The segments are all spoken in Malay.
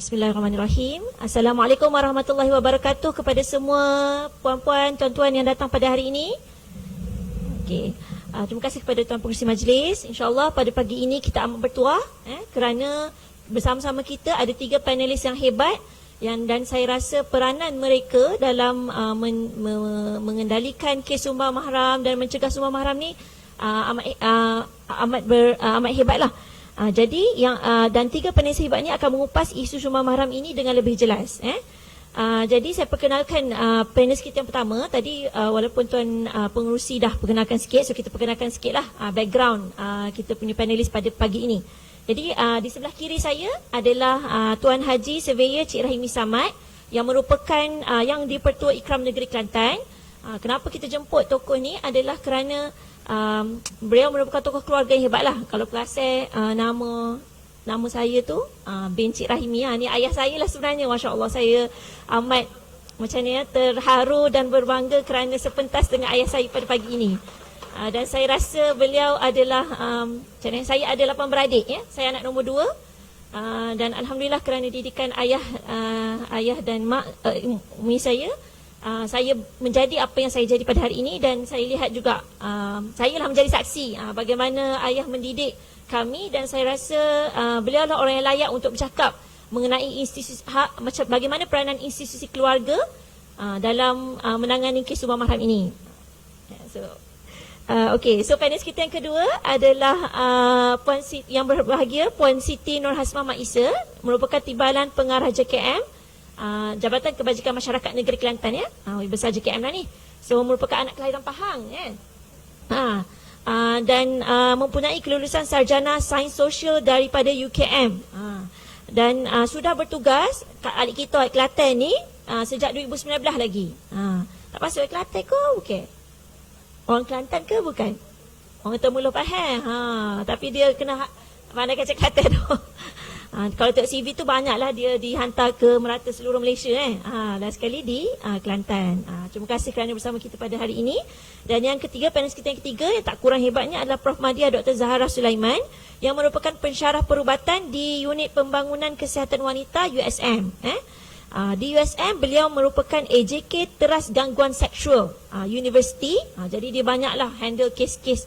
Bismillahirrahmanirrahim. Assalamualaikum warahmatullahi wabarakatuh kepada semua puan-puan, tuan-tuan yang datang pada hari ini. Okey. Terima kasih kepada Tuan Pengerusi Majlis. InsyaAllah pada pagi ini kita amat bertuah kerana bersama-sama kita ada 3 panelis yang hebat dan saya rasa peranan mereka dalam mengendalikan kes sumbang mahram dan mencegah sumbang mahram ni amat hebatlah. Jadi dan 3 panelis hebat ni akan mengupas isu sumbang mahram ini dengan lebih jelas. Jadi saya perkenalkan panelis kita yang pertama. Tadi walaupun Tuan Pengerusi dah perkenalkan sikit, so kita perkenalkan sikit lah background kita punya panelis pada pagi ini. Jadi di sebelah kiri saya adalah Tuan Haji Surveyor Cik Rahimi Samad yang merupakan yang di-Pertua Ikram Negeri Kelantan. Kenapa kita jemput tokoh ni adalah kerana beliau merupakan tokoh keluarga yang hebat lah. Kalau kelasnya nama saya tu bin Cik Rahimi, ni ayah saya lah sebenarnya. Masya Allah, saya amat macam ni terharu dan berbangga kerana sepentas dengan ayah saya pada pagi ini. Dan saya rasa beliau adalah saya ada 8 beradik ya. Saya anak nombor 2 dan alhamdulillah kerana didikan ayah dan mak umi saya menjadi apa yang saya jadi pada hari ini. Dan saya lihat juga saya lah menjadi saksi bagaimana ayah mendidik kami, dan saya rasa beliau lah orang yang layak untuk bercakap mengenai institusi macam bagaimana peranan institusi keluarga dalam menangani kes sumbang mahram ini. Okey, so panelis kita yang kedua adalah Puan yang berbahagia Puan Siti Nur Hasmah Mak Isa, merupakan Timbalan Pengarah JKM Jabatan Kebajikan Masyarakat Negeri Kelantan ya. Besar JKM lah ni. So merupakan anak kelahiran Pahang kan. Dan mempunyai kelulusan sarjana Sains Sosial daripada UKM. Dan sudah bertugas kat Alik Kitau Kelantan ni sejak 2019 lagi. Tak pasal Kelantan ke bukan? Orang Kelantan ke bukan? Orang Temulo Pahang. Tapi dia kena pandai kacak Kelantan tu. Kalau tengok CV tu banyaklah dia dihantar ke merata seluruh Malaysia last sekali di Kelantan. Terima kasih kerana bersama kita pada hari ini. Dan yang ketiga, panelis kita yang ketiga yang tak kurang hebatnya adalah Prof Madya Dr. Zahara Sulaiman yang merupakan pensyarah perubatan di Unit Pembangunan Kesihatan Wanita USM. Di USM beliau merupakan AJK Teras Gangguan Seksual University. Jadi dia banyaklah handle kes-kes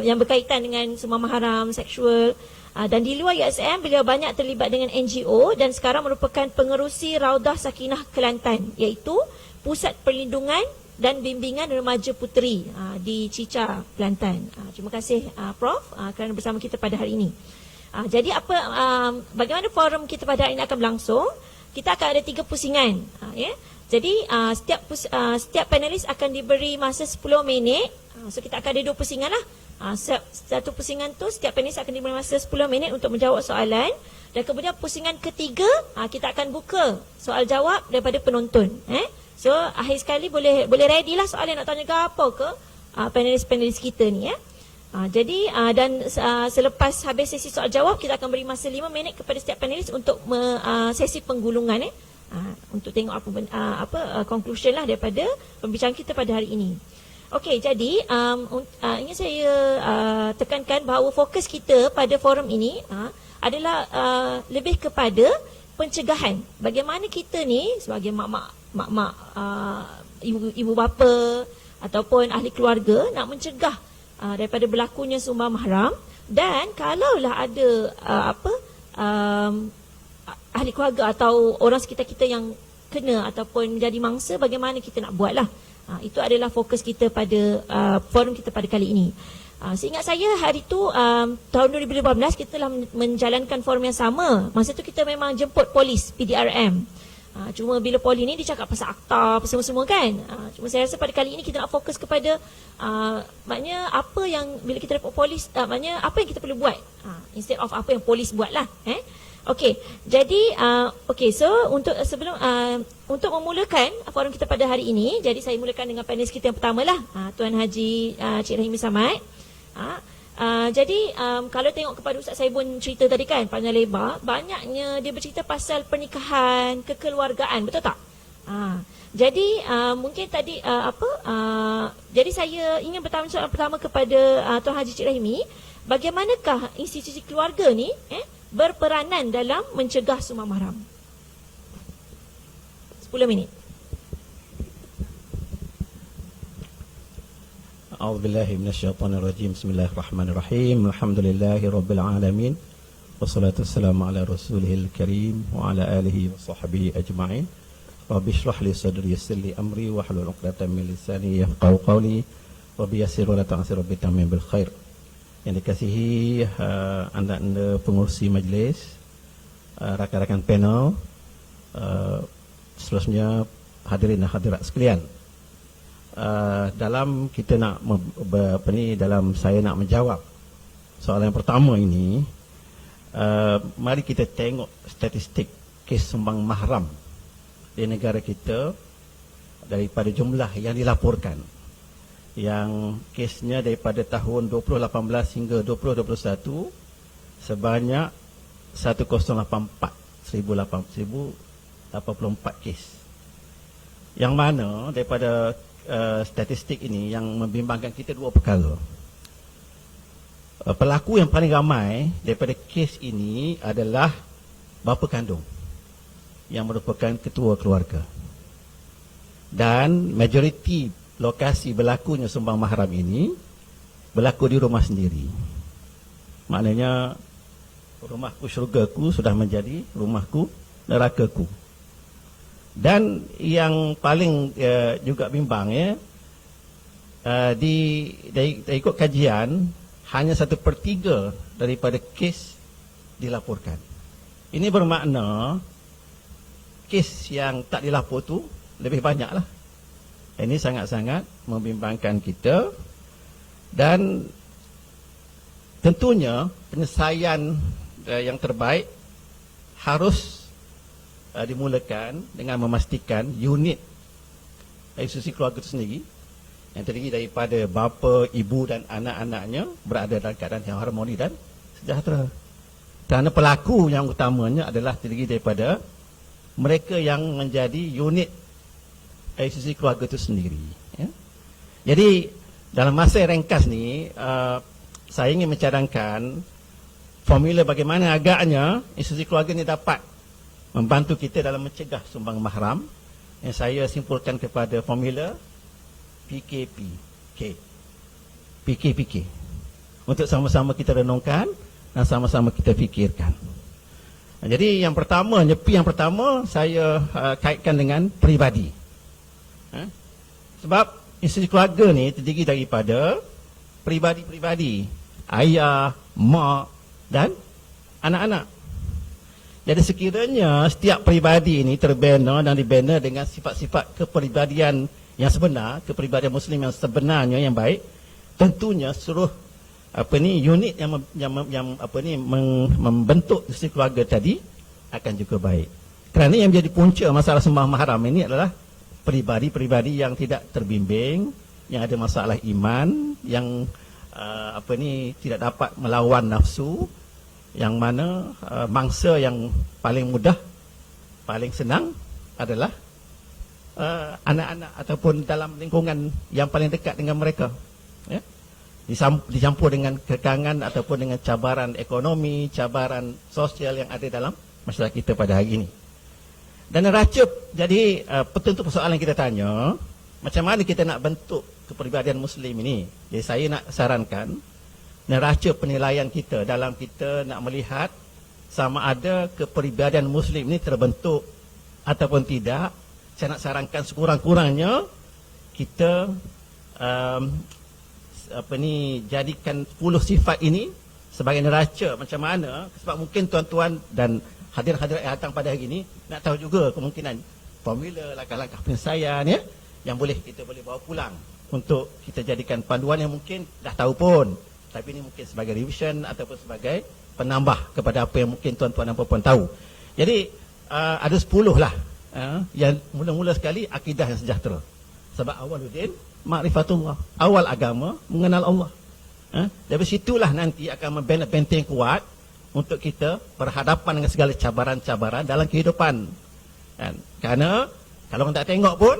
yang berkaitan dengan sumbang mahram seksual. Dan di luar USM beliau banyak terlibat dengan NGO dan sekarang merupakan pengerusi Raudah Sakinah Kelantan, iaitu Pusat Perlindungan dan Bimbingan Remaja Puteri di Cica, Kelantan. Terima kasih Prof kerana bersama kita pada hari ini. Jadi bagaimana forum kita pada hari ini akan berlangsung? Kita akan ada 3 pusingan. Jadi setiap panelis akan diberi masa 10 minit. So kita akan ada 2 pusingan lah. Satu pusingan tu setiap panelis akan diberi masa 10 minit untuk menjawab soalan. Dan kemudian pusingan ketiga kita akan buka soal jawab daripada penonton. So akhir sekali boleh ready lah soalan nak tanya ke apa ke panelis-panelis kita ni ya. Jadi dan selepas habis sesi soal jawab kita akan beri masa 5 minit kepada setiap panelis untuk sesi penggulungan untuk tengok apa conclusion lah daripada pembicaraan kita pada hari ini. Okey, jadi ingin saya tekankan bahawa fokus kita pada forum ini adalah lebih kepada pencegahan. Bagaimana kita ni sebagai mak-mak, ibu bapa ataupun ahli keluarga nak mencegah daripada berlakunya sumbang mahram. Dan kalaulah ada ahli keluarga atau orang sekitar kita yang kena ataupun menjadi mangsa, bagaimana kita nak buat lah. Itu adalah fokus kita pada forum kita pada kali ini. Seingat saya hari tu tahun 2015 kita telah menjalankan forum yang sama. Masa tu kita memang jemput polis PDRM. Cuma bila poli ni dia cakap pasal akta apa semua-semua kan. Cuma saya rasa pada kali ini kita nak fokus kepada maknanya apa yang bila kita dapat polis, maknanya apa yang kita perlu buat instead of apa yang polis buat lah. Okey, jadi so untuk memulakan forum kita pada hari ini, jadi saya mulakan dengan panelis kita yang pertama lah, Tuan Haji Cik Rahimi Samad. Jadi kalau tengok kepada Ustaz saya pun cerita tadi kan panjang lebar, banyaknya dia bercerita pasal pernikahan, kekeluargaan, betul tak? Jadi mungkin tadi jadi saya ingin bertanya soalan pertama kepada Tuan Haji Cik Rahimi, bagaimanakah institusi keluarga ni berperanan dalam mencegah sumbang mahram? 10 minit. A'udzubillahi minasyaitonirrajim. Bismillahirrahmanirrahim. Alhamdulillahi rabbil alamin. Wassalatu wassalamu ala rasulihil karim wa ala alihi wa sahbihi ajma'in. Rabbi shrah li sadri yassir li amri wahlul 'uqdatam min lisani yafqahu qawli. Rabbi yassir wa la ta'sir rabbi tamim bil khair. Yang dikasihi anda-anda pengurusi majlis, rakan-rakan panel, seterusnya hadirin dan hadirat sekalian. Dalam kita nak dalam saya nak menjawab soalan yang pertama ini, mari kita tengok statistik kes sumbang mahram di negara kita daripada jumlah yang dilaporkan. Yang kesnya daripada tahun 2018 hingga 2021 sebanyak 1084 kes. Yang mana daripada statistik ini yang membimbangkan kita dua perkara. Pelaku yang paling ramai daripada kes ini adalah bapa kandung yang merupakan ketua keluarga. Dan majoriti lokasi berlakunya sumbang mahram ini berlaku di rumah sendiri. Maknanya rumahku syurgaku sudah menjadi rumahku nerakaku. Dan yang paling juga bimbang ikut kajian hanya 1/3 daripada kes dilaporkan. Ini bermakna kes yang tak dilapor tu lebih banyak lah. Ini sangat-sangat membimbangkan kita. Dan tentunya penyelesaian yang terbaik harus dimulakan dengan memastikan unit institusi keluarga itu sendiri yang terdiri daripada bapa, ibu dan anak-anaknya berada dalam keadaan yang harmoni dan sejahtera. Kerana pelaku yang utamanya adalah terdiri daripada mereka yang menjadi unit institusi keluarga itu sendiri. Jadi dalam masa yang ringkas ni, saya ingin mencadangkan formula bagaimana agaknya institusi keluarga ini dapat membantu kita dalam mencegah sumbang mahram, yang saya simpulkan kepada formula PKPK, untuk sama-sama kita renungkan dan sama-sama kita fikirkan. Jadi yang pertama, nyepi yang pertama saya kaitkan dengan peribadi. Sebab institusi keluarga ni terdiri daripada peribadi-peribadi, ayah, mak dan anak-anak. Jadi sekiranya setiap peribadi ini terbina dan dibina dengan sifat-sifat kepribadian yang sebenar, kepribadian Muslim yang sebenarnya yang baik, tentunya seluruh unit yang membentuk institusi keluarga tadi akan juga baik. Kerana yang menjadi punca masalah sumbang mahram ini adalah peribadi-peribadi yang tidak terbimbing, yang ada masalah iman, yang tidak dapat melawan nafsu, yang mana mangsa yang paling mudah, paling senang adalah anak-anak ataupun dalam lingkungan yang paling dekat dengan mereka. Dicampur dengan kekangan ataupun dengan cabaran ekonomi, cabaran sosial yang ada dalam masyarakat kita pada hari ini. Dan neraca, jadi untuk persoalan yang kita tanya, macam mana kita nak bentuk kepribadian Muslim ini? Jadi saya nak sarankan neraca penilaian kita dalam kita nak melihat sama ada kepribadian Muslim ini terbentuk ataupun tidak. Saya nak sarankan sekurang-kurangnya kita jadikan 10 sifat ini sebagai neraca macam mana. Sebab mungkin tuan-tuan dan hadirin-hadirat yang datang pada hari ini nak tahu juga kemungkinan formula, langkah-langkah penyelesaian yang kita boleh bawa pulang untuk kita jadikan panduan yang mungkin dah tahu pun, tapi ini mungkin sebagai revision ataupun sebagai penambah kepada apa yang mungkin tuan-tuan dan puan-puan tahu. Jadi ada 10 lah. Yang mula-mula sekali akidah yang sejahtera. Sebab awwaluddin ma'rifatullah, awal agama mengenal Allah. Dari situlah nanti akan membina benteng kuat untuk kita berhadapan dengan segala cabaran-cabaran dalam kehidupan. Kerana kalau orang tak tengok pun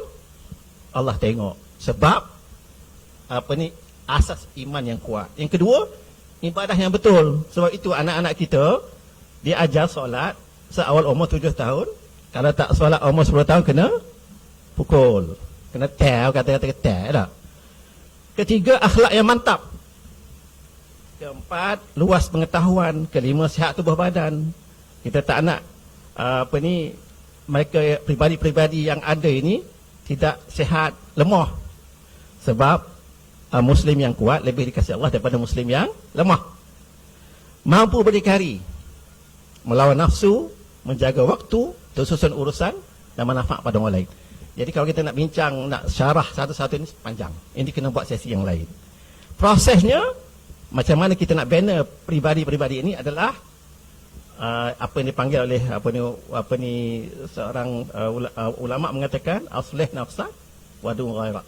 Allah tengok. Sebab asas iman yang kuat. Yang kedua, ibadah yang betul. Sebab itu anak-anak kita dia ajar solat seawal umur 7 tahun. Kalau tak solat umur 10 tahun kena pukul, kena tel, kata-kata tel tak. Ketiga, akhlak yang mantap. Keempat, luas pengetahuan. Kelima, sihat tubuh badan. Kita tak nak mereka pribadi-pribadi yang ada ini tidak sihat, lemah. Sebab Muslim yang kuat lebih dikasihi Allah daripada Muslim yang lemah. Mampu berdikari, melawan nafsu, menjaga waktu, tersusun urusan dan manfaat pada orang lain. Jadi kalau kita nak bincang, nak syarah satu-satu ini panjang. Ini kena buat sesi yang lain. Prosesnya, macam mana kita nak bina pribadi-pribadi ini adalah apa yang dipanggil oleh seorang ulama mengatakan aslih nafsak wa dun ghairak.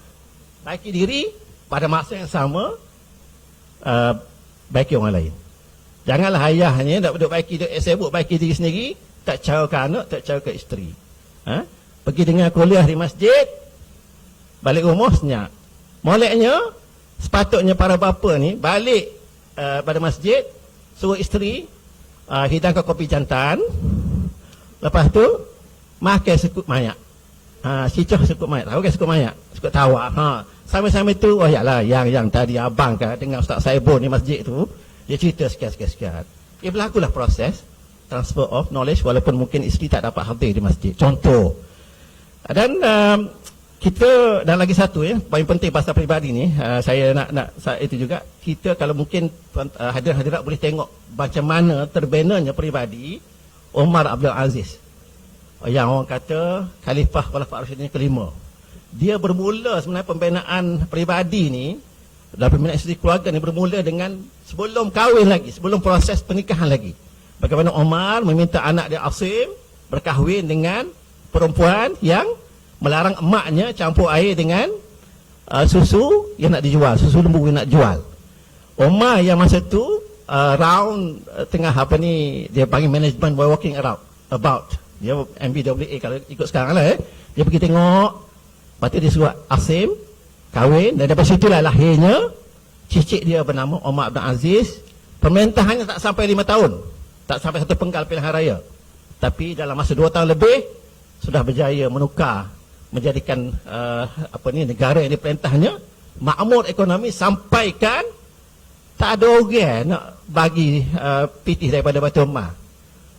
Baiki diri pada masa yang sama baiki orang lain. Janganlah ayahnya nak duduk sibuk baiki diri sendiri, tak cara ke anak, tak cara ke isteri. Pergi dengar kuliah di masjid, balik rumah senyap. Moleknya sepatutnya para bapa ni balik pada masjid, suruh isteri hidangkan kopi jantan. Lepas tu makan sekut mayak. Sicoh sekut mayak. Tahu ke sekut mayak? Sekut tawar. Sambil-sambil tu, oh yalah, yang tadi abang kan dengan Ustaz Saibun di masjid tu, dia cerita sekian-sekian. Ia berlakulah proses transfer of knowledge walaupun mungkin isteri tak dapat hadir di masjid. Contoh. Dan kita, dan lagi satu paling penting pasal peribadi ni, saya nak itu juga, kita kalau mungkin hadirat boleh tengok macam mana terbinanya peribadi Umar Abdul Aziz, yang orang kata Khalifah Rasyidin kelima. Dia bermula sebenarnya pembinaan peribadi ni, dalam pembinaan isteri keluarga ni bermula dengan sebelum kahwin lagi, sebelum proses pernikahan lagi. Bagaimana Umar meminta anak dia Asim berkahwin dengan perempuan yang melarang emaknya campur air dengan susu yang nak dijual, susu lembu yang nak jual. Umar yang masa tu tengah dia panggil management by walking about. Dia MBWA kalau ikut sekarang lah Dia pergi tengok, lepas tu dia suruh Asim kahwin, dan daripada situlah lahirnya cicit dia bernama Umar Abdul Aziz. Pemerintahannya tak sampai 5 tahun, tak sampai 1 penggal pilihan raya, tapi dalam masa 2 tahun lebih sudah berjaya menukar, menjadikan negara yang diperintahnya makmur ekonomi, sampaikan tak ada orang nak bagi pitih daripada Batu Emas.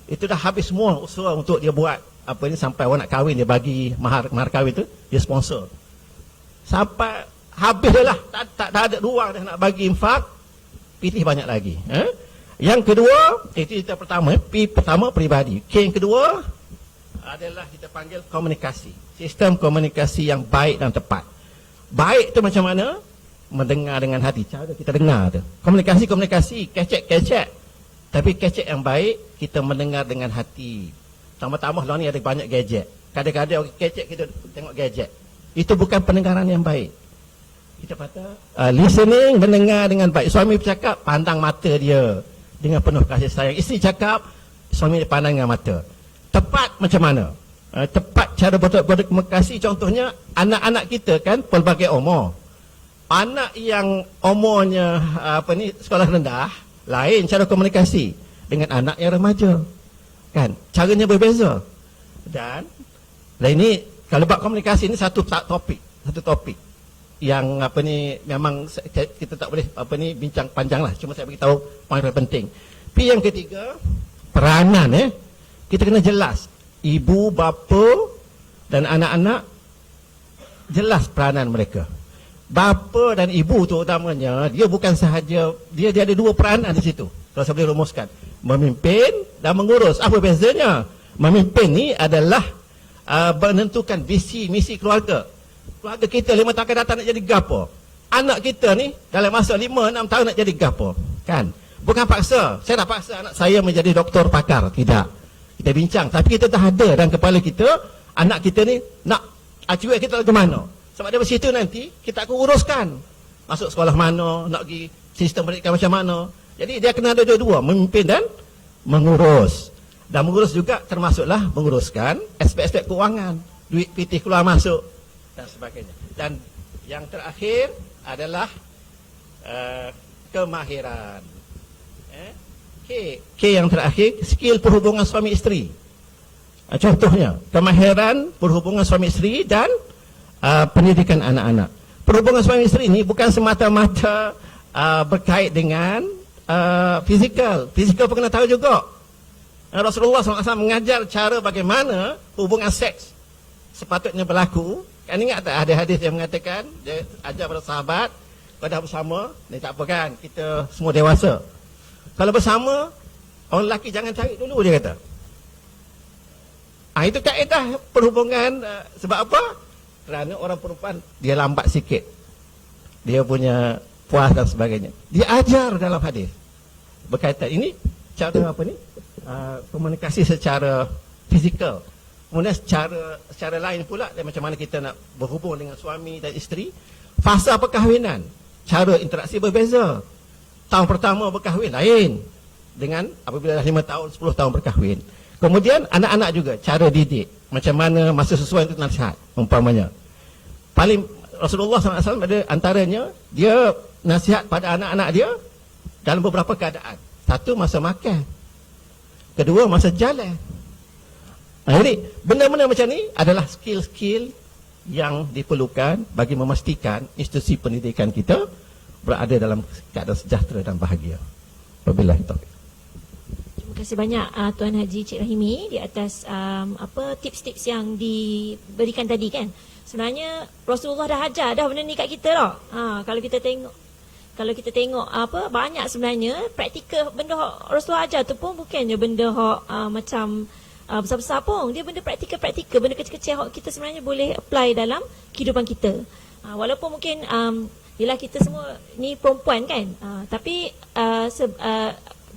Itu dah habis semua usaha untuk dia buat sampai orang nak kahwin, dia bagi mahar kahwin tu, dia sponsor. Sampai habis dah lah, tak ada ruang dah nak bagi infak, pitih banyak lagi. Yang kedua, itu kita pertama, pertama peribadi. Yang kedua adalah kita panggil komunikasi. Sistem komunikasi yang baik dan tepat. Baik tu macam mana? Mendengar dengan hati. Cara kita dengar tu. Komunikasi, kecek. Tapi kecek yang baik, kita mendengar dengan hati. Tambah-tambah lah ni ada banyak gadget. Kadang-kadang orang kecek kita tengok gadget. Itu bukan pendengaran yang baik. Kita kata listening, mendengar dengan baik. Suami bercakap, pandang mata dia dengan penuh kasih sayang. Isteri cakap, suami dia pandang dengan mata. Tepat macam mana? Tepat cara berkomunikasi, contohnya anak-anak kita kan pelbagai umur. Anak yang umurnya sekolah rendah, lain cara komunikasi dengan anak yang remaja. Kan? Caranya berbeza. Dan ini kalau buat komunikasi ini satu topik yang memang kita tak boleh bincang panjang lah. Cuma saya beritahu poin penting. Tapi yang ketiga, peranan kita kena jelas. Ibu, bapa dan anak-anak, jelas peranan mereka. Bapa dan ibu tu utamanya, dia bukan sahaja, dia ada 2 peranan di situ. Kalau saya boleh rumuskan, memimpin dan mengurus. Apa bezanya? Memimpin ni adalah menentukan visi, misi keluarga. Keluarga kita 5 tahun akan datang nak jadi gapo. Anak kita ni dalam masa 5-6 tahun nak jadi gapo. Kan? Bukan paksa. Saya tak paksa anak saya menjadi doktor pakar. Tidak. Kita bincang, tapi kita dah ada dalam kepala kita, anak kita ni nak acuik kita ke mana. Sebab dari situ nanti kita akan uruskan masuk sekolah mana, nak pergi sistem pendidikan macam mana. Jadi dia kena ada dua-dua, memimpin dan mengurus. Dan mengurus juga termasuklah menguruskan aspek-aspek keuangan, duit pitih keluar masuk dan sebagainya. Dan yang terakhir adalah kemahiran. K yang terakhir, skill perhubungan suami isteri. Contohnya, kemahiran perhubungan suami isteri dan pendidikan anak-anak. Perhubungan suami isteri ini bukan semata-mata berkait dengan fizikal. Fizikal pun kena tahu juga. Rasulullah SAW mengajar cara bagaimana hubungan seks sepatutnya berlaku. Kan ingat tak ada hadis yang mengatakan, dia ajar pada sahabat, pada bersama, ni tak apa kan, kita semua dewasa. Kalau bersama, orang lelaki jangan cari dulu, dia kata. Itu kaedah perhubungan. Sebab apa? Kerana orang perempuan, dia lambat sikit. Dia punya puas dan sebagainya. Dia ajar dalam hadis. Berkaitan ini, cara apa ni? Komunikasi secara fizikal. Kemudian secara lain pula, dan macam mana kita nak berhubung dengan suami dan isteri. Fasa perkahwinan, cara interaksi berbeza. Tahun pertama berkahwin lain dengan apabila dah 5 tahun, 10 tahun berkahwin. Kemudian anak-anak juga, cara didik, macam mana masa sesuai untuk nasihat, umpamanya. Paling Rasulullah SAW ada antaranya, dia nasihat pada anak-anak dia dalam beberapa keadaan. Satu, masa makan. Kedua, masa jalan. Jadi, benda-benda macam ni adalah skill-skill yang diperlukan bagi memastikan institusi pendidikan kita berada dalam keadaan sejahtera dan bahagia. Wabillahi taufiq. Terima kasih banyak Tuan Haji Cik Rahimi di atas tips-tips yang diberikan tadi kan. Sebenarnya Rasulullah dah ajar dah benda ni kat kita dah. Kalau kita tengok banyak sebenarnya praktikal benda Rasulullah ajar tu pun bukannya benda macam besar-besar pun. Dia benda praktikal, benda kecil-kecil yang kita sebenarnya boleh apply dalam kehidupan kita. Walaupun mungkin yelah kita semua ni perempuan kan, tapi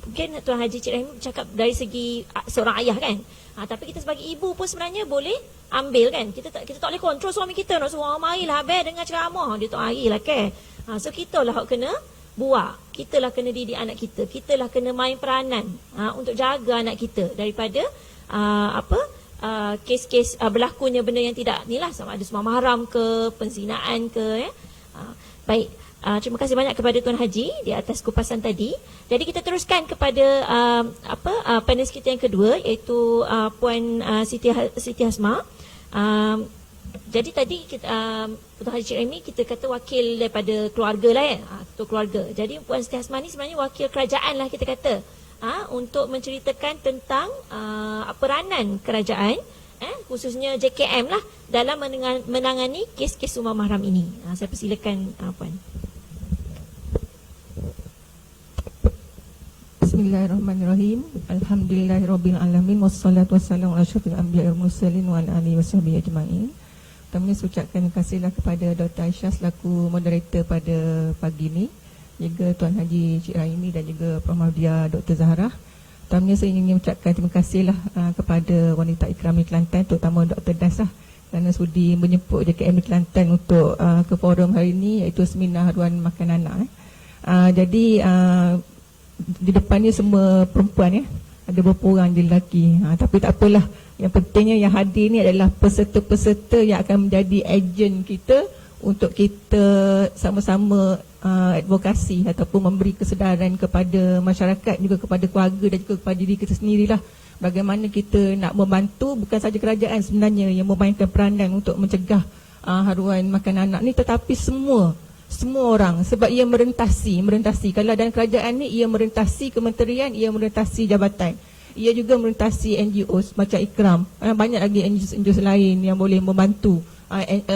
mungkin Tuan Haji Cik Rahim cakap dari segi seorang ayah kan, tapi kita sebagai ibu pun sebenarnya boleh ambil kan. Kita tak boleh kontrol suami kita, nak suruh marilah dengar ceramah, dia tak marilah kan. So kita lah kena buat, kita lah kena didik anak kita, kita lah kena main peranan untuk jaga anak kita daripada kes-kes berlakunya benda yang tidak ni lah, sama ada sumber mahram ke, penzinaan ke ya. Baik, terima kasih banyak kepada Tuan Haji di atas kupasan tadi. Jadi kita teruskan kepada panelis kita yang kedua, iaitu Puan Siti Hasma. Jadi tadi Tuan Haji Cik Rahimi kita kata wakil daripada keluarga lah ya, ketua keluarga. Jadi Puan Siti Hasma ni sebenarnya wakil kerajaan lah kita kata, untuk menceritakan tentang peranan kerajaan, khususnya JKM lah dalam menangani kes-kes sumber mahram ini. Saya persilakan Puan. Bismillahirrahmanirrahim. Alhamdulillahirabbil alamin wassalatu wassalamu ala asyrofil anbiya'i wal mursalin wa ala alihi wasahbihi ajma'in. Pertama saya ucapkan terima kasihlah kepada Dr. Aisyah selaku moderator pada pagi ini, juga Tuan Haji Cik Rahimi dan juga Prof. Mahdia Dr. Zahra. Pertamanya saya ingin mengucapkan terima kasihlah kepada wanita ikram di Kelantan, terutama Dr. Das kerana sudi menjemput JKM di Kelantan untuk ke forum hari ini, iaitu seminar haruan makan anak. Jadi di depannya semua perempuan ya, ada beberapa orang je lelaki, tapi tak apalah. Yang pentingnya yang hadir ni adalah peserta-peserta yang akan menjadi ejen kita untuk kita sama-sama advokasi ataupun memberi kesedaran kepada masyarakat, juga kepada keluarga dan juga kepada diri kita sendirilah. Bagaimana kita nak membantu, bukan saja kerajaan sebenarnya yang memainkan peranan untuk mencegah haruan makan anak ni, tetapi semua orang, sebab ia merentasi. Kalau dalam kerajaan ni ia merentasi kementerian, ia merentasi jabatan, ia juga merentasi NGO macam Ikram. Banyak lagi NGO lain yang boleh membantu.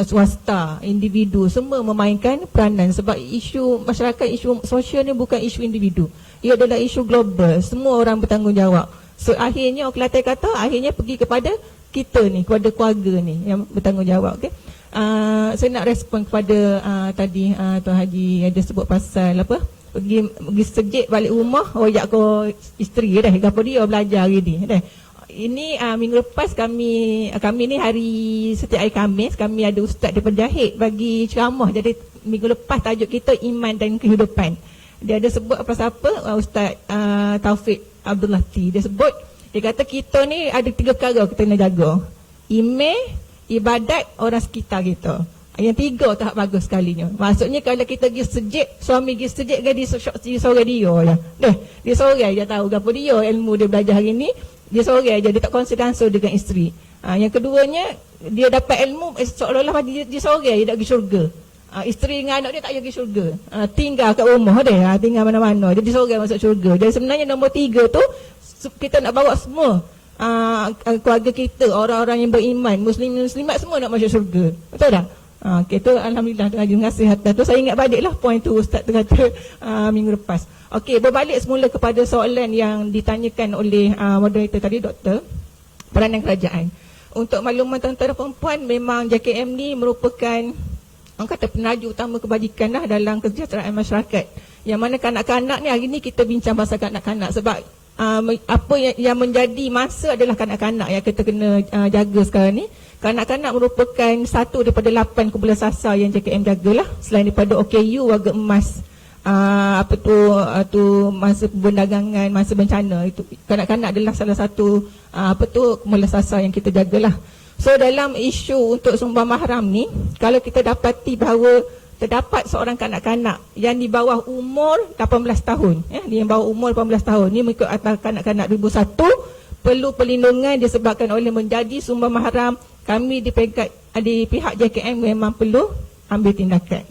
Swasta, individu, semua memainkan peranan. Sebab isu masyarakat, isu sosial ni bukan isu individu, ia adalah isu global. Semua orang bertanggungjawab. So akhirnya orang Kelantan kata, akhirnya pergi kepada kita ni, kepada keluarga ni yang bertanggungjawab. Okay? Saya nak respon kepada tadi Tuan Haji ada sebut pasal pergi sejik balik rumah, royak ko isteri dah, gapo dia belajar hari ni dah. Ini minggu lepas kami ni hari setiap hari Khamis kami ada ustaz daripada Jahit bagi ceramah. Jadi minggu lepas tajuk kita iman dan kehidupan. Dia ada sebut apa Ustaz Taufik Abdul Lati. Dia sebut, dia kata kita ni ada 3 perkara kita kena jaga. Iman, ibadat, orang sekitar kita. Yang tiga tahap bagus sekalinya. Maksudnya kalau kita pergi sejik, suami pergi sejik ke dia sore dia je. Dia sore je tahu apa dia, ilmu dia belajar hari ni, dia sore je, dia tak konsul dengan isteri. Yang keduanya, dia dapat ilmu seolah-olah dia sore je nak pergi syurga. Isteri dengan anak dia tak payah pergi syurga. Tinggal kat rumah dia, tinggal mana-mana. Jadi sore masuk syurga. Jadi sebenarnya nombor 3 tu, kita nak bawa semua keluarga kita, orang-orang yang beriman, muslimat semua nak masuk syurga. Betul tak? Okay, tu alhamdulillah dengan kesihatan tu saya ingat baliklah poin tu Ustaz tu kata minggu lepas. Okey, berbalik semula kepada soalan yang ditanyakan oleh moderator tadi, doktor, peranan kerajaan. Untuk makluman tuan-tuan perempuan, memang JKM ni merupakan orang kata penajuk utama kebajikan lah dalam kesejahteraan masyarakat. Yang mana kanak-kanak ni, hari ni kita bincang pasal kanak-kanak sebab apa yang menjadi masa adalah kanak-kanak yang kita kena jaga sekarang ni. Kanak-kanak merupakan satu daripada 8 kumpulan sasar yang JKM jagalah, selain daripada OKU, warga emas, masa perdagangan, masa bencana, itu kanak-kanak adalah salah satu kumpulan sasar yang kita jagalah. So dalam isu untuk sumbang mahram ni, kalau kita dapati bahawa terdapat seorang kanak-kanak yang di bawah umur 18 tahun, dia yang bawah umur 18 tahun ni mengikut atas kanak-kanak 2001 perlu perlindungan disebabkan oleh menjadi sumbang mahram, kami di pihak JKM memang perlu ambil tindakan.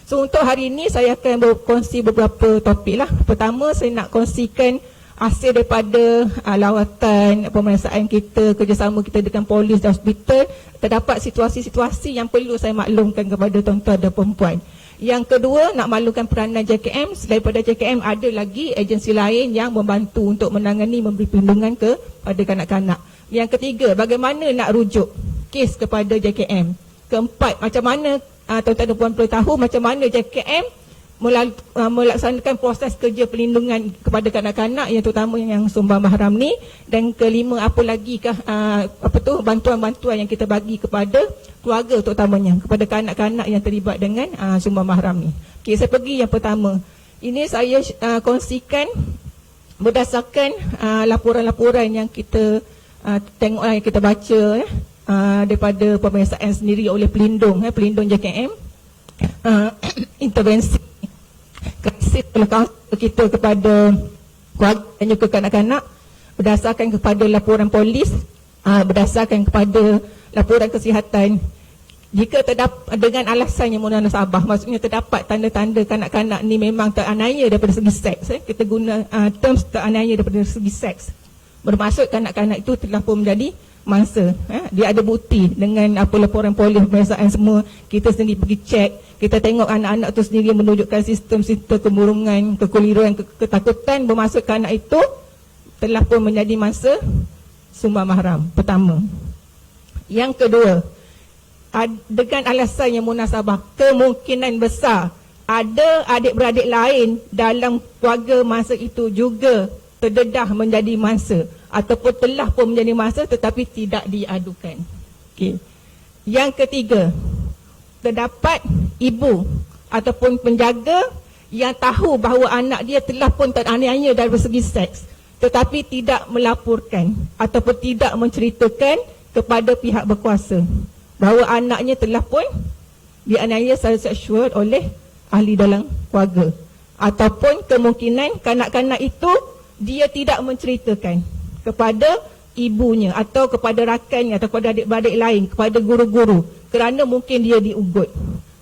So untuk hari ini saya akan berkongsi beberapa topik lah. Pertama, saya nak kongsikan hasil daripada lawatan pemeriksaan kita, kerjasama kita dengan polis dan hospital. Terdapat situasi-situasi yang perlu saya maklumkan kepada tuan-tuan dan perempuan. Yang kedua, nak maklumkan peranan JKM. Selain daripada JKM, ada lagi agensi lain yang membantu untuk menangani, memberi perlindungan kepada kanak-kanak. Yang ketiga, bagaimana nak rujuk kes kepada JKM. Keempat, macam mana tuan-tuan dan puan perlu tahu macam mana JKM melaksanakan proses kerja perlindungan kepada kanak-kanak yang terutama yang sumbang mahram ni. Dan kelima, apa lagikah bantuan-bantuan yang kita bagi kepada keluarga terutamanya, kepada kanak-kanak yang terlibat dengan sumbang mahram ni. Okey, saya pergi yang pertama. Ini saya kongsikan berdasarkan laporan-laporan yang kita tengok, yang kita baca daripada pemeriksaan sendiri oleh pelindung JKM, intervensi krisis kita kepada keluarga dan juga kanak-kanak berdasarkan kepada laporan polis, berdasarkan kepada laporan kesihatan. Jika terdapat dengan alasan yang munasabah, maksudnya terdapat tanda-tanda kanak-kanak ni memang teraniaya daripada segi seks, kita guna terms teraniaya daripada segi seks, bermaksud kanak-kanak itu telah pun menjadi mangsa. Dia ada bukti dengan laporan polis, pemeriksaan semua, kita sendiri pergi cek, kita tengok anak-anak tu sendiri menunjukkan sistem-sistem kemurungan, kekeliruan, ketakutan, bermaksud anak itu telah pun menjadi mangsa sumbang mahram. Pertama. Yang kedua, dengan alasan yang munasabah, kemungkinan besar ada adik-beradik lain dalam keluarga masa itu juga terdedah menjadi mangsa ataupun telah pun menjadi mangsa tetapi tidak diadukan. Okay. Yang ketiga, terdapat ibu ataupun penjaga yang tahu bahawa anak dia telah pun teraniaya dari segi seks tetapi tidak melaporkan ataupun tidak menceritakan kepada pihak berkuasa bahawa anaknya telah pun dianiaya secara seksual oleh ahli dalam keluarga, ataupun kemungkinan kanak-kanak itu dia tidak menceritakan kepada ibunya atau kepada rakannya atau kepada adik-beradik lain, kepada guru-guru, kerana mungkin dia diugut,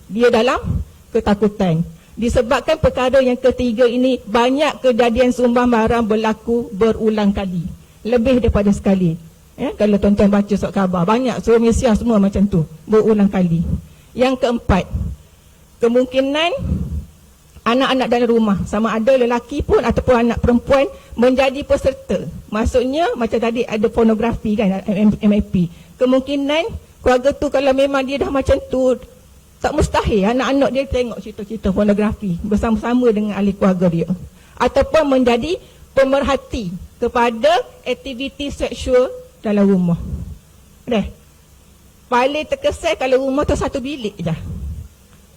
dia dalam ketakutan. Disebabkan perkara yang ketiga ini, banyak kejadian sumbang mahram berlaku berulang kali, lebih daripada sekali. Kalau tuan-tuan baca surat khabar, banyak seluruh Malaysia semua macam tu, berulang kali. Yang keempat, kemungkinan anak-anak dalam rumah, sama ada lelaki pun ataupun anak perempuan, menjadi peserta. Maksudnya macam tadi ada pornografi kan, MAP. Kemungkinan keluarga tu kalau memang dia dah macam tu, tak mustahil anak-anak dia tengok cerita-cerita pornografi bersama-sama dengan ahli keluarga dia, ataupun menjadi pemerhati kepada aktiviti seksual dalam rumah. Paling terkesan kalau rumah tu satu bilik je,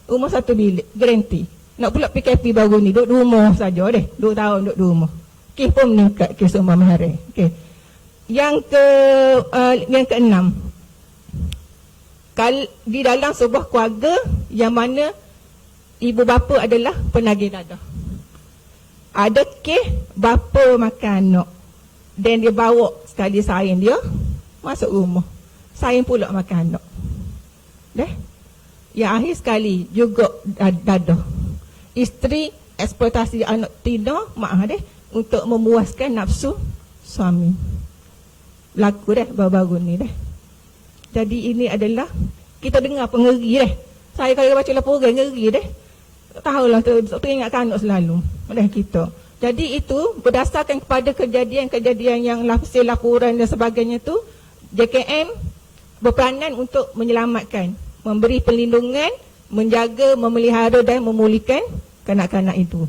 rumah satu bilik, garanti. Nak pula PKP baru ni, duduk rumah saja 2 tahun duduk rumah. Kes pun meningkat, kes sumbang mahram. Yang keenam, di dalam sebuah keluarga yang mana ibu bapa adalah penagih dadah. Ada kes bapa makan anak dan dia bawa sekali sain dia masuk rumah. Sain pula makan anak. Yang akhir sekali juga dadah. Isteri eksploitasi anak tina untuk memuaskan nafsu suami. Berlaku baru-baru ni Jadi ini adalah kita dengar pengeri Saya kalau baca laporan ngeri Tahulah teringatkan anak selalu kita. Jadi itu berdasarkan kepada kejadian-kejadian yang hasil laporan dan sebagainya tu, JKM berperanan untuk menyelamatkan, memberi perlindungan, menjaga, memelihara dan memulihkan kanak-kanak itu.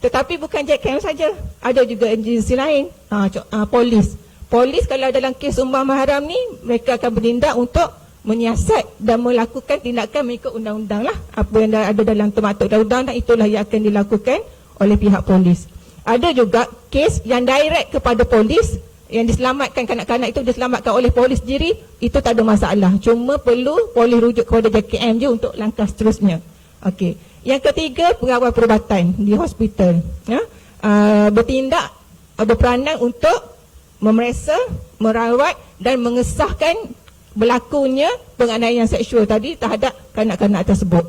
Tetapi bukan JKM saja, ada juga agensi lain, polis. Polis kalau dalam kes umbang mahram ni, mereka akan bertindak untuk menyiasat dan melakukan tindakan mengikut undang-undang lah. Apa yang ada dalam termaktub undang-undang, itulah yang akan dilakukan oleh pihak polis. Ada juga kes yang direct kepada polis, yang diselamatkan kanak-kanak itu diselamatkan oleh polis sendiri, itu tak ada masalah. Cuma perlu polis rujuk kepada JKM je untuk langkah seterusnya. Okey. Yang ketiga, pengawal perubatan di hospital. Bertindak, berperanan untuk memeriksa, merawat dan mengesahkan berlakunya penganiayaan seksual tadi terhadap kanak-kanak tersebut.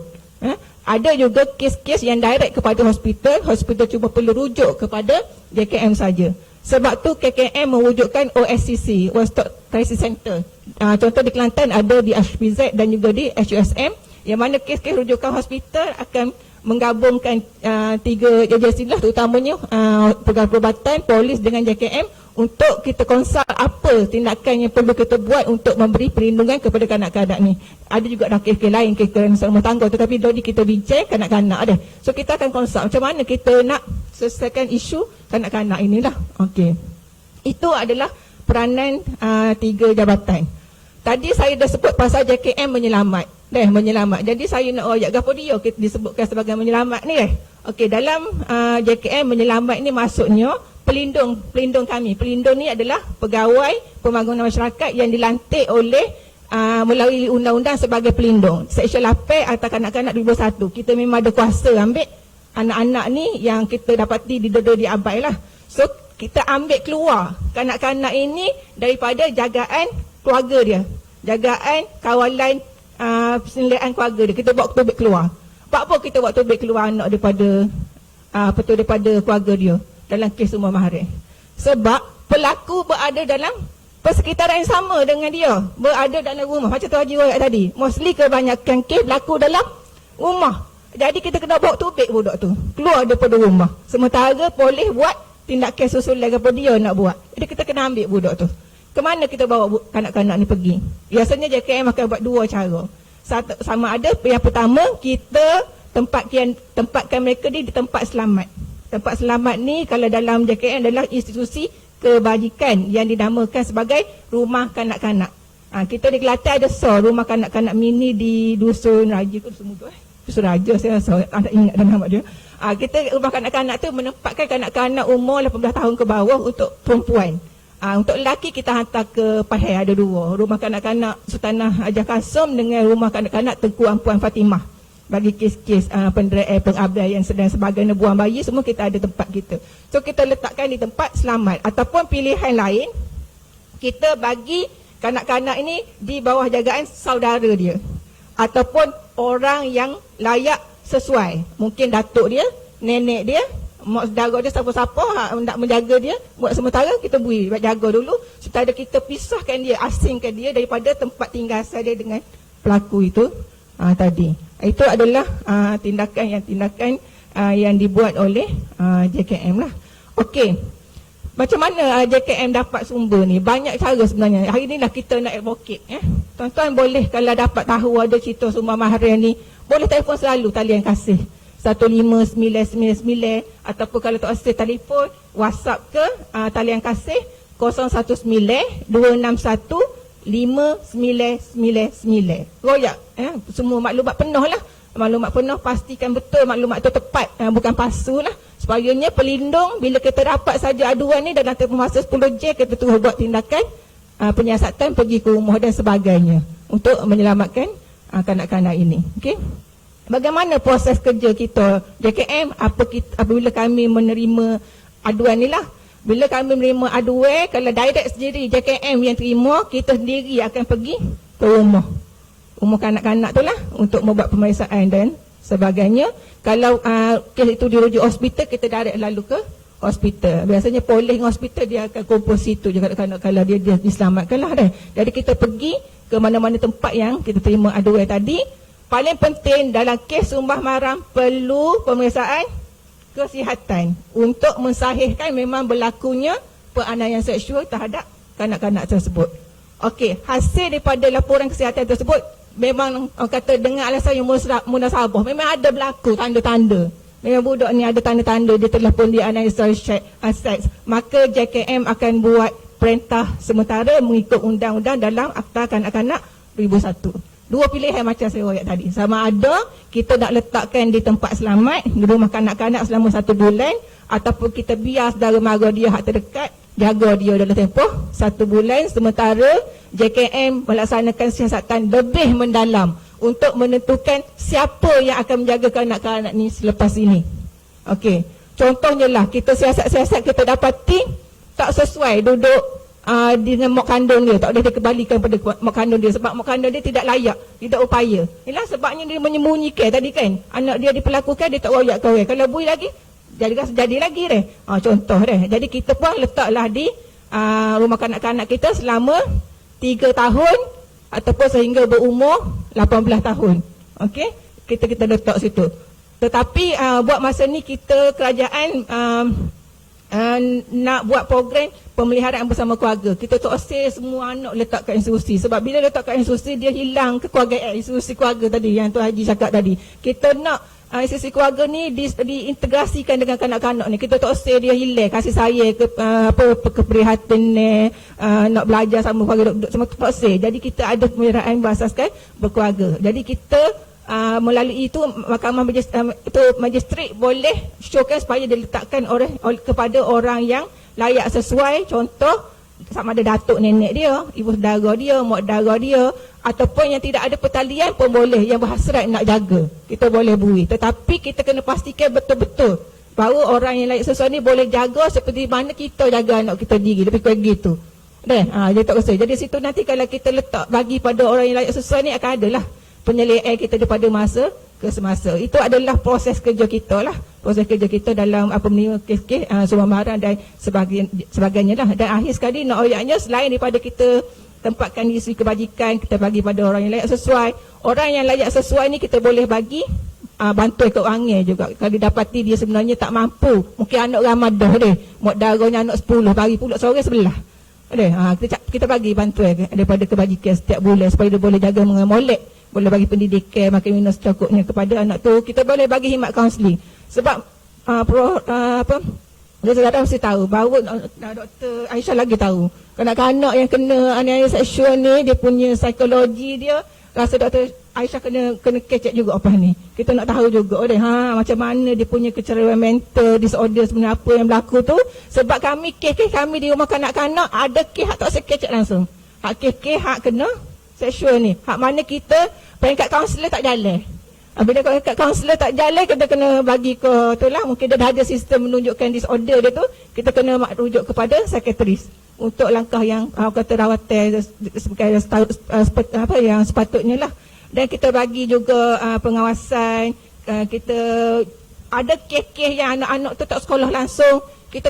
Ada juga kes-kes yang direct kepada hospital cuma perlu rujuk kepada JKM saja. Sebab tu KKM mewujudkan OSCC, One Stop Crisis Center. Contoh di Kelantan ada di HPZ dan juga di HUSM, yang mana kes-kes rujukan hospital akan menggabungkan tiga agensi lah, terutamanya pegawai perubatan, polis dengan JKM, untuk kita konsult apa tindakan yang perlu kita buat untuk memberi perlindungan kepada kanak-kanak ni. Ada juga kes-kes lain, kes rumah tangga, tetapi tadi kita bincang kanak-kanak ada. So kita akan konsult macam mana kita nak selesaikan isu kanak-kanak inilah. Okey. Itu adalah peranan tiga jabatan. Tadi saya dah sebut pasal JKM menyelamat. Menyelamat. Jadi saya nak royak gapo dia kita disebutkan sebagai menyelamat ni Okey, dalam JKM menyelamat ni maksudnya pelindung kami. Pelindung ni adalah pegawai pembangunan masyarakat yang dilantik oleh melalui undang-undang sebagai pelindung. Seksyen 8 Akta Kanak-kanak 2001. Kita memang ada kuasa ambil anak-anak ni yang kita dapati di abai lah. So kita ambil keluar kanak-kanak ini daripada jagaan keluarga dia. Jagaan kawalan penilaian keluarga dia. Kita bawa tubik keluar. Apa kita bawa tubik keluar anak daripada daripada keluarga dia dalam kes umbang mahram? Sebab pelaku berada dalam persekitaran yang sama dengan dia, berada dalam rumah. Macam tu Haji Royak tadi, mostly kebanyakan kes berlaku dalam rumah. Jadi kita kena bawa tubik budak tu keluar daripada rumah, sementara polis buat tindakan susulan kepada dia nak buat. Jadi kita kena ambil budak tu. Kemana kita bawa kanak-kanak ni pergi? Biasanya JKM akan buat dua cara. Sama ada yang pertama, kita tempatkan mereka di tempat selamat. Tempat selamat ni kalau dalam JKM adalah institusi kebajikan yang dinamakan sebagai rumah kanak-kanak. Kita di Kelantan ada rumah kanak-kanak mini di Dusun Raja ke Dusun Muda Dusun Raja, saya rasa tak ingat dah nama dia. Kita rumah kanak-kanak tu menempatkan kanak-kanak umur 18 tahun ke bawah untuk perempuan. Untuk lelaki kita hantar ke Pahai, ada dua. Rumah kanak-kanak Sultanah Haji Kasum dengan rumah kanak-kanak Tengku Ampuan Fatimah. Bagi kes-kes pengabdian dan sebagainya, buang bayi, semua kita ada tempat kita. So kita letakkan di tempat selamat. Ataupun pilihan lain, kita bagi kanak-kanak ini di bawah jagaan saudara dia. Ataupun orang yang layak sesuai. Mungkin datuk dia, nenek dia, mak saudara dia, siapa-siapa nak menjaga dia. Buat sementara kita beri jaga dulu supaya kita pisahkan dia, asingkan dia daripada tempat tinggal saya dengan pelaku itu tadi. Itu adalah tindakan yang dibuat oleh JKM lah. Okey, macam mana JKM dapat sumber ni? Banyak cara sebenarnya. Hari ni lah kita nak advocate. Tuan-tuan boleh kalau dapat tahu ada cerita umbang mahram ni, boleh telefon selalu talian kasih 15999, ataupun kalau tak ada telefon, WhatsApp ke talian kasih 019-261-5999. Royak semua maklumat penuh lah. Maklumat penuh, pastikan betul maklumat tu tepat, bukan palsu lah. Supayanya pelindung, bila kita dapat saja aduan ni dalam tempoh masa 10 jam, kita terus buat tindakan penyiasatan, pergi ke rumah dan sebagainya. untuk menyelamatkan kanak-kanak ini. Okey. Bagaimana proses kerja kita JKM apabila kami menerima aduan ni lah. Bila kami menerima aduan, kalau direct sendiri JKM yang terima, kita sendiri akan pergi ke rumah kanak-kanak tu lah untuk membuat pemeriksaan dan sebagainya. Kalau kes itu dirujuk hospital, kita direct lalu ke hospital. Biasanya polis hospital dia akan kumpul situ juga kalau dia diselamatkan lah dah. Jadi kita pergi ke mana-mana tempat yang kita terima aduan tadi. Paling penting dalam kes sumbah maram perlu pemeriksaan kesihatan untuk mensahihkan memang berlakunya penganiayaan seksual terhadap kanak-kanak tersebut. Okey, hasil daripada laporan kesihatan tersebut memang orang kata dengan alasan yang munasabah, memang ada berlaku tanda-tanda. Memang budak ni ada tanda-tanda dia telah pun dianiaya seks, maka JKM akan buat perintah sementara mengikut undang-undang dalam Akta Kanak-Kanak 2001. Dua pilihan macam saya royak tadi. Sama ada kita nak letakkan di tempat selamat, di rumah kanak-kanak selama 1 bulan, ataupun kita biar saudara mara dia hak terdekat, jaga dia dalam tempoh 1 bulan, sementara JKM melaksanakan siasatan lebih mendalam untuk menentukan siapa yang akan menjaga kanak-kanak ni selepas ini. Okey, contohnya lah kita siasat-siasat kita dapati tak sesuai duduk dengan mak kandung dia, tak boleh dikembalikan pada mak kandung dia sebab mak kandung dia tidak layak, tidak upaya. Inilah sebabnya dia menyembunyikan tadi kan, anak dia diperlakukan, dia tak royak kau. Kalau bui lagi jadi lagi deh. Contoh deh. Jadi kita pun letaklah di rumah kanak-kanak kita selama 3 tahun ataupun sehingga berumur 18 tahun. Okey, kita letak situ. Tetapi buat masa ni kita kerajaan nak buat program pemeliharaan bersama keluarga. Kita toksir semua anak letak kat institusi. Sebab bila letak kat institusi, dia hilang kekeluargaan institusi keluarga tadi yang Tuan Haji cakap tadi. Kita nak institusi keluarga ni diintegrasikan dengan kanak-kanak ni. Kita toksir dia hilang kasih sayang keprihatinan, nak belajar sama keluarga, duduk semua toksir. Jadi kita ada pemeliharaan berasaskan berkeluarga. Jadi kita melalui itu mahkamah magistrat boleh showkan supaya diletakkan kepada orang yang layak sesuai. Contoh sama ada datuk nenek dia, ibu saudara dia, mak saudara dia, ataupun yang tidak ada pertalian pun boleh, yang berhasrat nak jaga, kita boleh beri. Tetapi kita kena pastikan betul-betul bahawa orang yang layak sesuai ni boleh jaga seperti mana kita jaga anak kita diri, lebih kurang gitu. Dia tak rasa. Jadi situ nanti kalau kita letak bagi pada orang yang layak sesuai ni, akan adalah penyelidikan kita daripada masa ke semasa. Itu adalah proses kerja kita lah. Proses kerja kita dalam menerima kes-kes sumbang maram dan sebagainya lah. Dan akhir sekali nak oyaknya, selain daripada kita tempatkan isu kebajikan, kita bagi pada orang yang layak sesuai. Orang yang layak sesuai ni kita boleh bagi bantuan keuangan juga. Kalau didapati dia sebenarnya tak mampu, mungkin anak ramadah dia, mak darahnya anak 10, bagi pula seorang sebelah. Kita bagi bantuan daripada kebajikan setiap bulan supaya dia boleh jaga molek, boleh bagi pendidikan, makan minum secukupnya kepada anak tu. Kita boleh bagi khidmat kaunseling. Sebab dia sudah mesti tahu bahawa Dr. Aisyah lagi tahu kanak-kanak yang kena aniaya seksual ni, dia punya psikologi dia, rasa Dr. Aisyah kena kecek juga apa ni. Kita nak tahu juga macam mana dia punya kecerewaan mental disorder sebenarnya apa yang berlaku tu. Sebab kes kami di rumah kanak-kanak ada kes hak tak sekecek langsung. Hak kes hak kena seksual ni, hak mana kita peringkat kaunselor tak jalan. Bila peringkat kaunselor tak jalan, kita kena bagi ke tu lah, mungkin dia dah ada sistem menunjukkan disorder dia tu, kita kena rujuk kepada psikiatris untuk langkah yang kata rawatan yang sepatutnya lah. Dan kita bagi juga pengawasan. Kita ada kes-kes yang anak-anak tu tak sekolah langsung, kita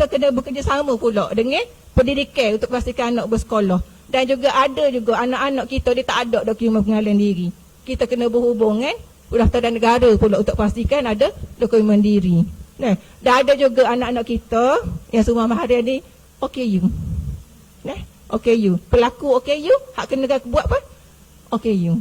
kena bekerjasama pula dengan pendidikan untuk pastikan anak bersekolah. Dan juga ada juga anak-anak kita dia tak ada dokumen pengenalan diri. Kita kena berhubung Pendaftaran Negara pula untuk pastikan ada dokumen diri. Dan ada juga anak-anak kita yang sumbang maram ni OKU. OKU. Pelaku OKU hak kena buat apa? OKU.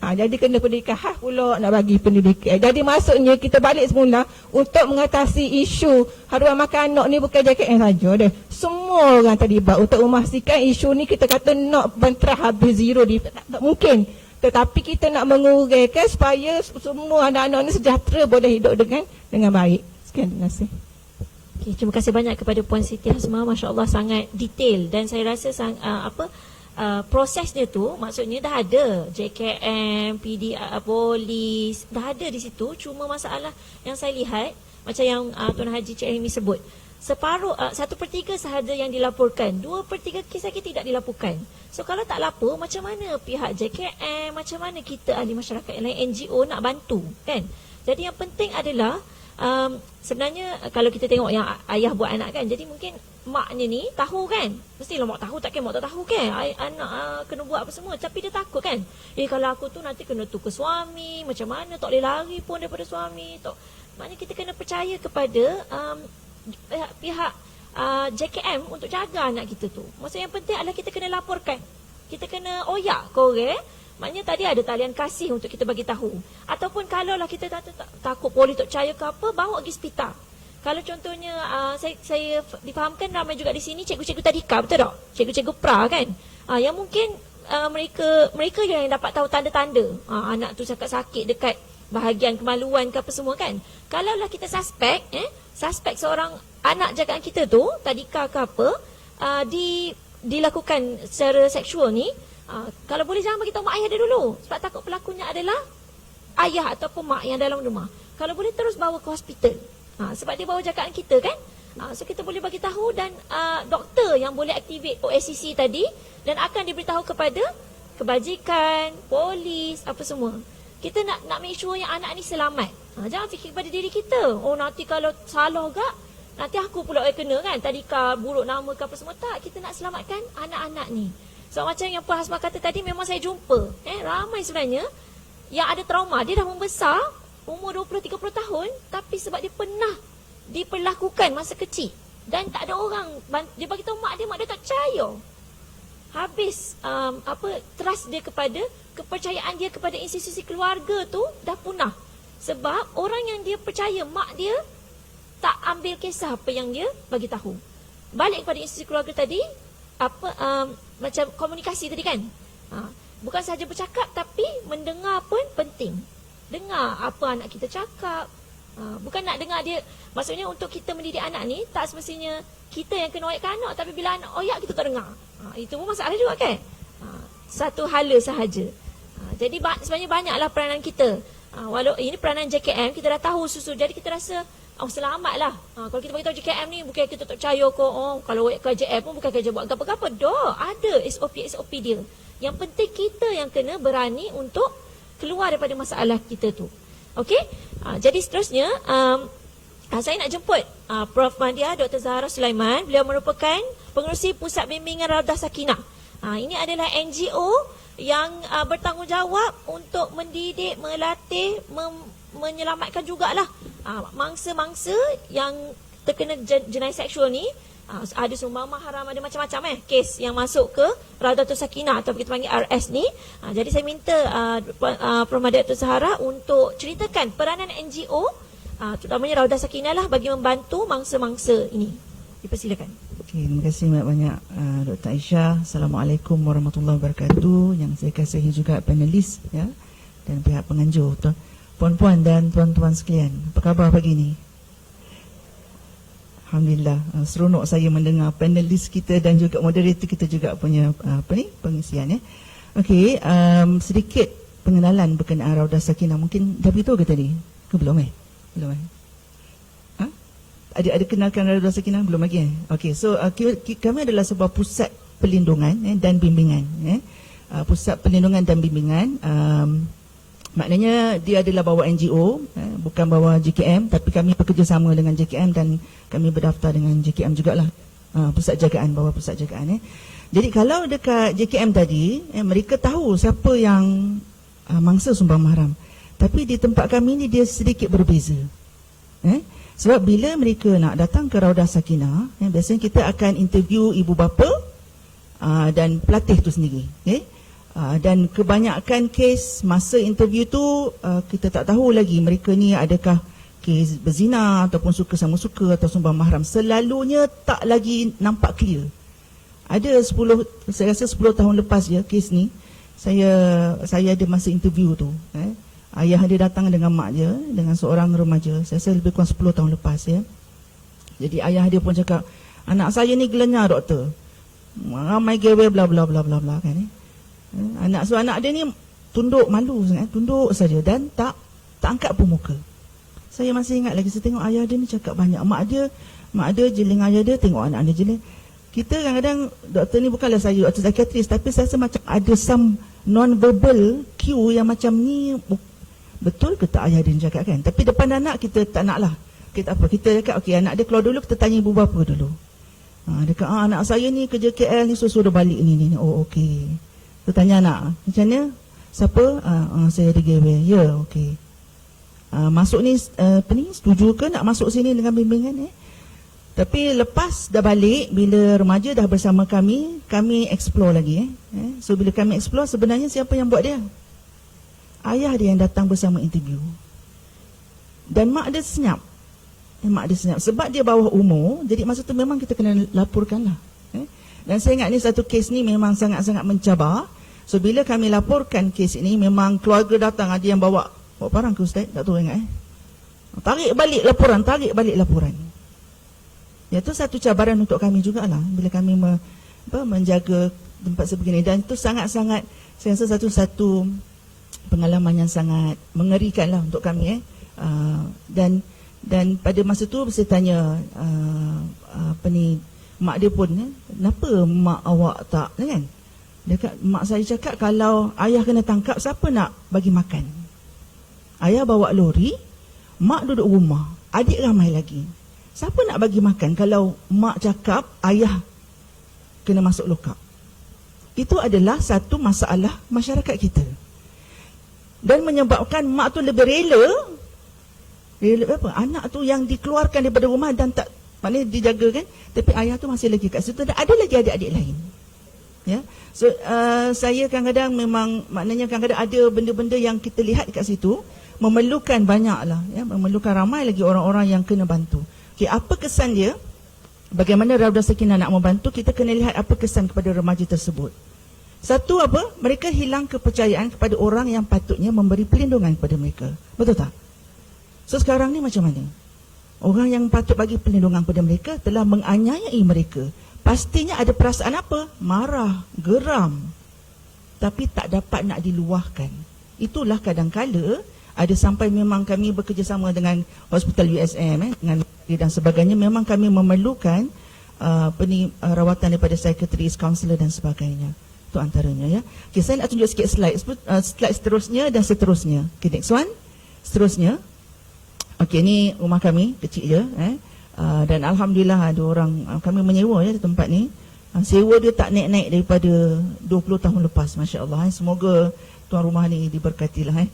Jadi kena pendidikan khas pula nak bagi pendidikan. Jadi maksudnya kita balik semula untuk mengatasi isu haruan makan anak ni bukan JKM saja deh. Semua orang terlibat untuk memastikan isu ni kita kata nak bantah habis zero tak mungkin. Tetapi kita nak menguraikan supaya semua anak-anak ni sejahtera, boleh hidup dengan baik. Sekian, terima kasih. Okay, terima kasih banyak kepada Puan Siti Hasmah. Masya Allah sangat detail dan saya rasa prosesnya tu maksudnya dah ada JKM, PDR, polis, dah ada di situ. Cuma masalah yang saya lihat macam yang Tuan Haji Cik Rahimi sebut, separuh 1/3 sahaja yang dilaporkan, 2/3 kes lagi tidak dilaporkan. So kalau tak lapor, macam mana pihak JKM, macam mana kita ahli masyarakat yang lain, NGO nak bantu kan? Jadi yang penting adalah sebenarnya kalau kita tengok yang ayah buat anak kan, jadi mungkin maknya ni tahu kan, mestilah mak tahu, takkan mak tak tahu kan anak kena buat apa semua, tapi dia takut kan, kalau aku tu nanti kena tukar suami, macam mana, tak boleh lari pun daripada suami tak. Maknanya kita kena percaya kepada pihak JKM untuk jaga anak kita tu. Maksud yang penting adalah kita kena laporkan, kita kena oyak korang. Maknanya tadi ada talian kasih untuk kita bagi tahu. Ataupun kalau lah kita takut polis tak percaya ke apa, bawa pergi hospital. Kalau contohnya saya difahamkan ramai juga di sini cikgu-cikgu tadika, betul tak? Cikgu-cikgu pra kan? Yang mungkin mereka yang dapat tahu tanda-tanda anak tu cakap sakit dekat bahagian kemaluan ke apa semua kan. Kalau lah kita suspek seorang anak jagaan kita tu tadika ke apa dilakukan secara seksual ni, kalau boleh jangan bagi tahu mak ayah dia dulu, sebab takut pelakunya adalah ayah ataupun mak yang dalam rumah. Kalau boleh terus bawa ke hospital, sebab dia bawa jagaan kita kan. So kita boleh bagi tahu, dan doktor yang boleh activate OSCC tadi, dan akan diberitahu kepada kebajikan, polis, apa semua. Kita nak make sure yang anak ni selamat. Jangan fikir pada diri kita, oh nanti kalau salah gak, nanti aku pula kena kan, tadika buruk nama ke apa semua. Tak, kita nak selamatkan anak-anak ni. So macam yang Puan Hasmah kata tadi, memang saya jumpa ramai sebenarnya yang ada trauma. Dia dah membesar, umur 20-30 tahun, tapi sebab dia pernah diperlakukan masa kecil dan tak ada orang, dia bagi tahu mak dia tak percaya. Habis trust dia kepercayaan dia kepada institusi keluarga tu dah punah. Sebab orang yang dia percaya, mak dia tak ambil kisah apa yang dia bagi tahu. Balik kepada institusi keluarga tadi, macam komunikasi tadi kan, bukan sahaja bercakap, tapi mendengar pun penting. Dengar apa anak kita cakap, bukan nak dengar dia. Maksudnya untuk kita mendidik anak ni, tak semestinya kita yang kena oyakkan anak, tapi bila anak oyak kita tak dengar, itu pun masalah juga kan. Satu hala sahaja. Jadi sebenarnya banyaklah peranan kita. Walau ini peranan JKM, kita dah tahu susu, jadi kita rasa selamatlah. Kalau kita bagi tahu JKM ni, bukan kita tak percaya kok. Kalau KJM pun bukan kerja buat apa-apa. Dah ada SOP dia. Yang penting kita yang kena berani untuk keluar daripada masalah kita tu. Okey? Jadi seterusnya saya nak jemput Prof Mahdia Dr. Zahra Sulaiman. Beliau merupakan pengerusi Pusat Bimbingan Raudah Sakinah. Ini adalah NGO yang bertanggungjawab untuk mendidik, melatih, menyelamatkan jugalah mangsa-mangsa yang terkena jenayah seksual ni. Ada sumbang mahram, ada macam-macam kes yang masuk ke Raudatul Sakinah atau kita panggil RS ni. Jadi saya minta Prof Mahdia Dr. Zahra untuk ceritakan peranan NGO, terutamanya Raudah Sakinah lah, bagi membantu mangsa-mangsa ini. Dipersilakan. Okay, terima kasih banyak Dr. Aisyah. Assalamualaikum warahmatullahi wabarakatuh. Yang saya kasihi juga panelis ya, dan pihak penganjur, puan-puan dan tuan-tuan sekalian. Apa khabar pagi ni? Alhamdulillah, seronok saya mendengar panelis kita dan juga moderator kita juga punya pengisian ya. Okey, sedikit pengenalan berkenaan Raudah Sakinah. Mungkin dah beritahu ke tadi? Ke belum Belum Ada kenalkan Raudah Sakinah belum lagi Okey, so kami adalah sebuah pusat perlindungan dan bimbingan pusat perlindungan dan bimbingan. Maknanya dia adalah bawa NGO, bukan bawa JKM, tapi kami bekerjasama dengan JKM dan kami berdaftar dengan JKM jugalah. Pusat jagaan, bawa pusat jagaan. Jadi kalau dekat JKM tadi, mereka tahu siapa yang mangsa sumbang mahram. Tapi di tempat kami ni dia sedikit berbeza. Sebab bila mereka nak datang ke Raudah Sakinah, biasanya kita akan interview ibu bapa dan pelatih tu sendiri. Dan kebanyakan kes masa interview tu kita tak tahu lagi mereka ni adakah kes berzina ataupun suka sama suka atau sumbang mahram. Selalunya tak lagi nampak clear. Ada 10, saya rasa 10 tahun lepas je kes ni, saya ada masa interview tu. Ayah dia datang dengan mak dia, dengan seorang remaja. Saya rasa lebih kurang 10 tahun lepas ya. Jadi ayah dia pun cakap, anak saya ni gelenyar doktor. ramai gewe bla bla bla bla bla kan anak dia ni tunduk, malu sangat, tunduk saja dan tak angkat pun muka. Saya masih ingat lagi, saya tengok ayah dia ni cakap banyak. Mak dia jeling ayah dia, tengok anak dia jeling. Kita kadang-kadang, doktor ni bukanlah saya doktor psikiatris, tapi saya rasa macam ada some non-verbal cue yang macam ni. Betul ke tak ayah dia ni cakap kan? Tapi depan anak kita tak nak lah. Kita cakap, okey, anak dia keluar dulu, kita tanya ibu bapa dulu. Dia kata, anak saya ni kerja KL ni, suruh balik ni. Oh, okey. Kita tanya anak, macam mana? Siapa? Saya ada gawe. Ya, okey. Masuk ni, setuju ke nak masuk sini dengan bimbingan? Tapi lepas dah balik, bila remaja dah bersama kami explore lagi. So, bila kami explore, sebenarnya siapa yang buat dia? Ayah dia yang datang bersama interview. Dan mak dia senyap. Sebab dia bawah umur, jadi masa tu memang kita kena laporkan lah. Dan saya ingat ni satu kes ni memang sangat-sangat mencabar. So bila kami laporkan kes ini, memang keluarga datang, ada yang bawa parang ke Ustaz, tak tahu ingat tarik balik laporan. Itu satu cabaran untuk kami jugalah, bila kami menjaga tempat sebegini. Dan itu sangat-sangat, saya rasa satu pengalaman yang sangat mengerikan lah untuk kami. Dan pada masa tu saya tanya mak dia pun, kenapa mak awak tak kan? Mak saya cakap, kalau ayah kena tangkap, siapa nak bagi makan? Ayah bawa lori, mak duduk rumah, adik ramai lagi. Siapa nak bagi makan kalau mak cakap ayah kena masuk lokap? Itu adalah satu masalah masyarakat kita. Dan menyebabkan mak tu lebih rela anak tu yang dikeluarkan daripada rumah dan tak, maknanya dijaga kan, tapi ayah tu masih lagi kat situ dan ada lagi adik-adik lain. Ya. So saya kadang-kadang memang, maknanya kadang-kadang ada benda-benda yang kita lihat kat situ memerlukan banyaklah, ya, memerlukan ramai lagi orang-orang yang kena bantu. Okey, apa kesan dia? Bagaimana Raudah Sakinah nak membantu? Kita kena lihat apa kesan kepada remaja tersebut. Satu, apa? Mereka hilang kepercayaan kepada orang yang patutnya memberi perlindungan kepada mereka. Betul tak? So sekarang ni macam mana? Orang yang patut bagi perlindungan kepada mereka telah menganiayai mereka. Pastinya ada perasaan apa? Marah, geram. Tapi tak dapat nak diluahkan. Itulah kadang-kala ada sampai memang kami bekerjasama dengan Hospital USM dengan dan sebagainya, memang kami memerlukan rawatan daripada psikiatris, kaunselor dan sebagainya. Itu antaranya, ya. Okay, saya nak tunjuk sikit slide seterusnya dan seterusnya. Okay, next one. Seterusnya. Okey, ni rumah kami kecil je, dan alhamdulillah ada orang, kami menyewa ya di tempat ni. Sewa dia tak naik-naik daripada 20 tahun lepas, masya-Allah. Semoga tuan rumah ni diberkatilah.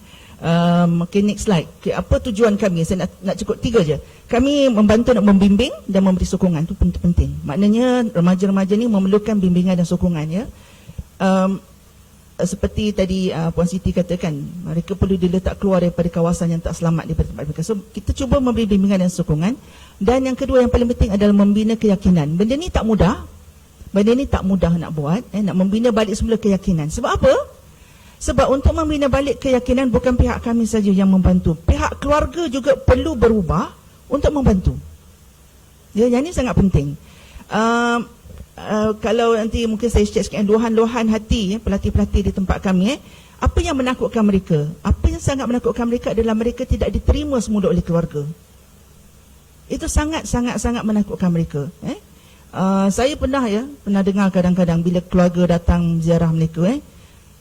Okay, next slide. Okay, apa tujuan kami? Saya nak cukup 3 je. Kami membantu nak membimbing dan memberi sokongan, itu penting. Maknanya remaja-remaja ni memerlukan bimbingan dan sokongan, ya. Seperti tadi Puan Siti katakan, mereka perlu diletak keluar daripada kawasan yang tak selamat daripada tempat mereka. So kita cuba memberi bimbingan dan sokongan. Dan yang kedua yang paling penting adalah membina keyakinan. Benda ni tak mudah. Nak buat, nak membina balik semula keyakinan. Sebab apa? Sebab untuk membina balik keyakinan bukan pihak kami saja yang membantu. Pihak keluarga juga perlu berubah untuk membantu. Ya, yang ini sangat penting. Kalau nanti mungkin saya share sikit luahan-luahan hati pelatih-pelatih di tempat kami, apa yang menakutkan mereka? Apa yang sangat menakutkan mereka adalah mereka tidak diterima semula oleh keluarga. Itu sangat menakutkan mereka. Saya pernah dengar kadang-kadang bila keluarga datang ziarah mereka,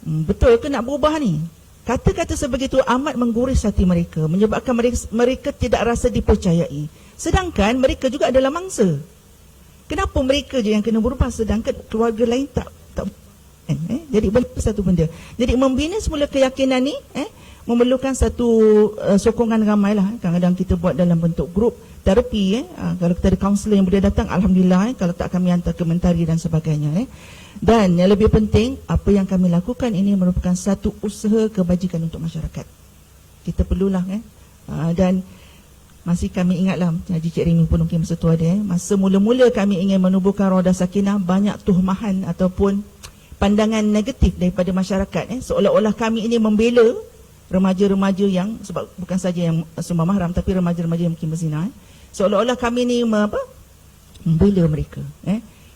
betul ke nak berubah ni? Kata-kata sebegitu amat mengguris hati mereka, menyebabkan mereka tidak rasa dipercayai. Sedangkan mereka juga adalah mangsa. Kenapa mereka je yang kena berubah sedangkan keluarga lain tak jadi satu benda. Jadi membina semula keyakinan ni memerlukan satu sokongan ramai lah. Kadang-kadang kita buat dalam bentuk grup terapi. Kalau kita ada kaunselor yang boleh datang, alhamdulillah. Kalau tak, kami hantar ke mentari dan sebagainya. Dan yang lebih penting, apa yang kami lakukan ini merupakan satu usaha kebajikan untuk masyarakat. Kita perlulah dan masih kami ingatlah, Haji Cik Rimi pun mungkin masa tu ada, masa mula-mula kami ingin menubuhkan Raudah Sakinah, banyak tuhmahan ataupun pandangan negatif daripada masyarakat, seolah-olah kami ini membela remaja-remaja yang, sebab bukan saja yang sumbang mahram, tapi remaja-remaja yang mungkin berzina, seolah-olah kami ini membela mereka.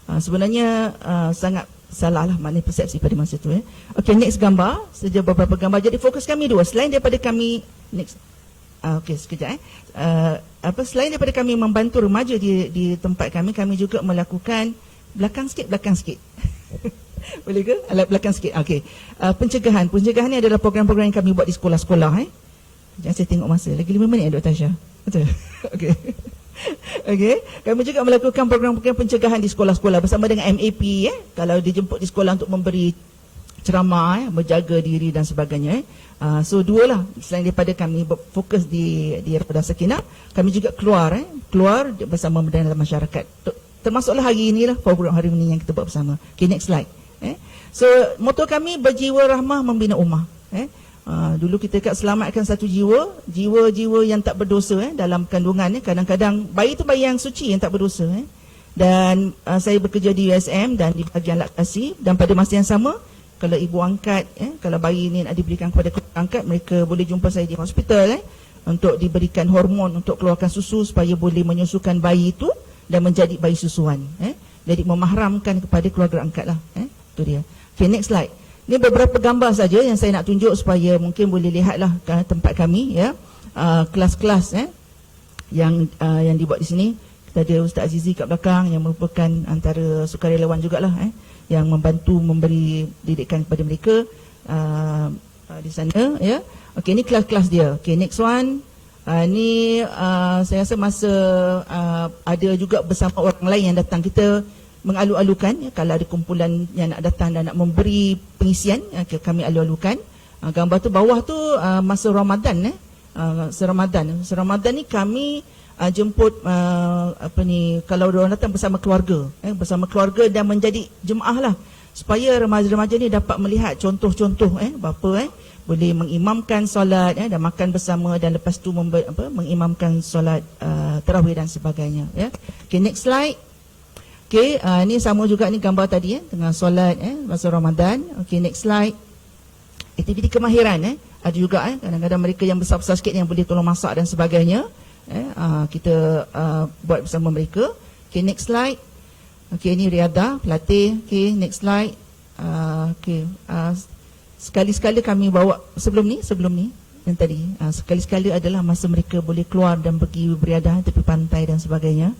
Sebenarnya sangat salah lah maknanya persepsi pada masa itu. Okey, next gambar. Saja beberapa gambar. Jadi fokus kami dua. Selain daripada kami next. Okey, sekejap. Selain daripada kami membantu remaja di tempat kami juga melakukan belakang sikit. Boleh ke? Belakang sikit. Okey. Pencegahan ni adalah program-program yang kami buat di sekolah-sekolah. Jangan saya tengok masa. Lagi 5 minit Dr. Tasha. Betul? Okey. Okey. Kami juga melakukan program-program pencegahan di sekolah-sekolah bersama dengan MAP. Kalau dijemput di sekolah untuk memberi ceramah, menjaga diri dan sebagainya. So dua lah. Selain daripada kami fokus di Rapada Sakinah, kami juga keluar bersama dalam masyarakat. Termasuklah hari inilah program hari ini yang kita buat bersama. Okay, next slide. So moto kami berjiwa rahmah membina ummah. Dulu kita kat selamatkan satu jiwa yang tak berdosa dalam kandungan. Kadang-kadang bayi tu bayi yang suci yang tak berdosa. Dan saya bekerja di USM dan di bahagian laktasi, dan pada masa yang sama kalau ibu angkat, kalau bayi ini nak diberikan kepada keluarga angkat, mereka boleh jumpa saya di hospital untuk diberikan hormon untuk keluarkan susu supaya boleh menyusukan bayi itu dan menjadi bayi susuan. Jadi memahramkan kepada keluarga angkat lah. Itu dia. Okay, next slide. Ini beberapa gambar saja yang saya nak tunjuk supaya mungkin boleh lihatlah tempat kami, kelas-kelas yang dibuat di sini. Kita ada Ustaz Azizi kat belakang yang merupakan antara sukarelawan jugalah, yang membantu memberi didikan kepada mereka di sana. Okey, ini kelas-kelas dia. Okey, next one. Ni saya rasa masa ada juga bersama orang lain yang datang, kita mengalu-alukan kalau ada kumpulan yang nak datang dan nak memberi pengisian, kami alu-alukan. Gambar tu bawah tu masa Ramadan, Ramadan ni kami jemput kalau orang datang bersama keluarga dan menjadi jemaah lah, supaya remaja-remaja ni dapat melihat contoh-contoh bapa boleh mengimamkan solat dan makan bersama, dan lepas tu mengimamkan solat tarawih dan sebagainya. Okay, next slide. Okay, ni sama juga ni gambar tadi tengah solat masa Ramadan. Okay, next slide. Aktiviti kemahiran ada juga kadang-kadang mereka yang besar-besar sikit yang boleh tolong masak dan sebagainya. Kita buat bersama mereka. Okay, next slide. Okay, ni riadah, pelatih. Okay, next slide. Okay, sekali-sekala kami bawa sebelum ni yang tadi, sekali-sekala adalah masa mereka boleh keluar dan pergi beriadah tepi pantai dan sebagainya.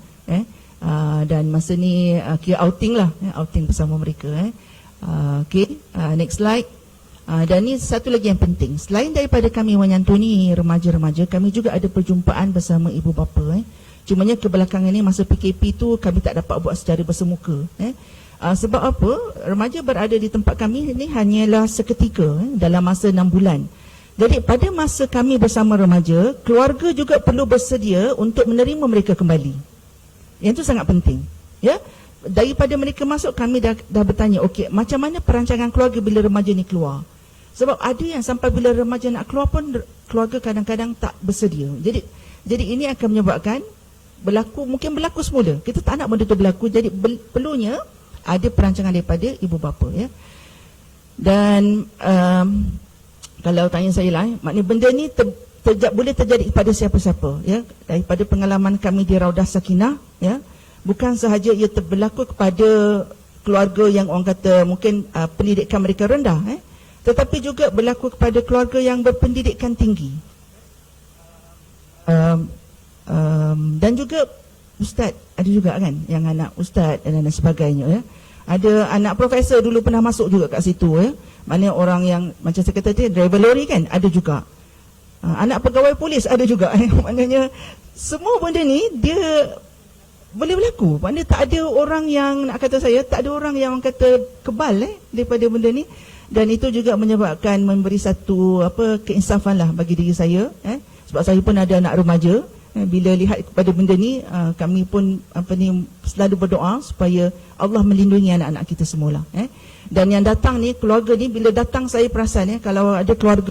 Dan masa ni kira outing lah, outing bersama mereka. Okay, next slide. Dan ni satu lagi yang penting, selain daripada kami menyantuni remaja-remaja, kami juga ada perjumpaan bersama ibu bapa. Cumanya kebelakangan ni masa PKP tu kami tak dapat buat secara bersemuka. Sebab apa? Remaja berada di tempat kami ni hanyalah seketika dalam masa 6 bulan. Jadi pada masa kami bersama remaja, keluarga juga perlu bersedia untuk menerima mereka kembali. Yang itu sangat penting. Daripada mereka masuk, kami dah bertanya, okey, macam mana perancangan keluarga bila remaja ni keluar? Sebab ada yang sampai bila remaja nak keluar pun keluarga kadang-kadang tak bersedia. Jadi ini akan menyebabkan mungkin berlaku semula. Kita tak nak benda tu berlaku. Jadi perlunya ada perancangan daripada ibu bapa. Dan kalau tanya saya lah, maknanya benda ni boleh terjadi kepada siapa-siapa. Daripada pengalaman kami di Raudah Sakinah, bukan sahaja ia berlaku kepada keluarga yang orang kata mungkin pendidikan mereka rendah, tetapi juga berlaku kepada keluarga yang berpendidikan tinggi. Dan juga ustaz, ada juga kan yang anak ustaz dan sebagainya. Ada anak profesor dulu pernah masuk juga kat situ. Mana orang yang macam saya kata tadi, driver lori kan, ada juga. Anak pegawai polis ada juga. Maknanya semua benda ni dia boleh berlaku. Maknanya tak ada orang yang nak kata saya, tak ada orang yang kata kebal daripada benda ni. Dan itu juga menyebabkan memberi satu keinsafan lah bagi diri saya. Sebab saya pun ada anak remaja. Bila lihat kepada benda ni, kami pun selalu berdoa supaya Allah melindungi anak-anak kita semula. Dan yang datang ni, keluarga ni, bila datang saya perasan kalau ada keluarga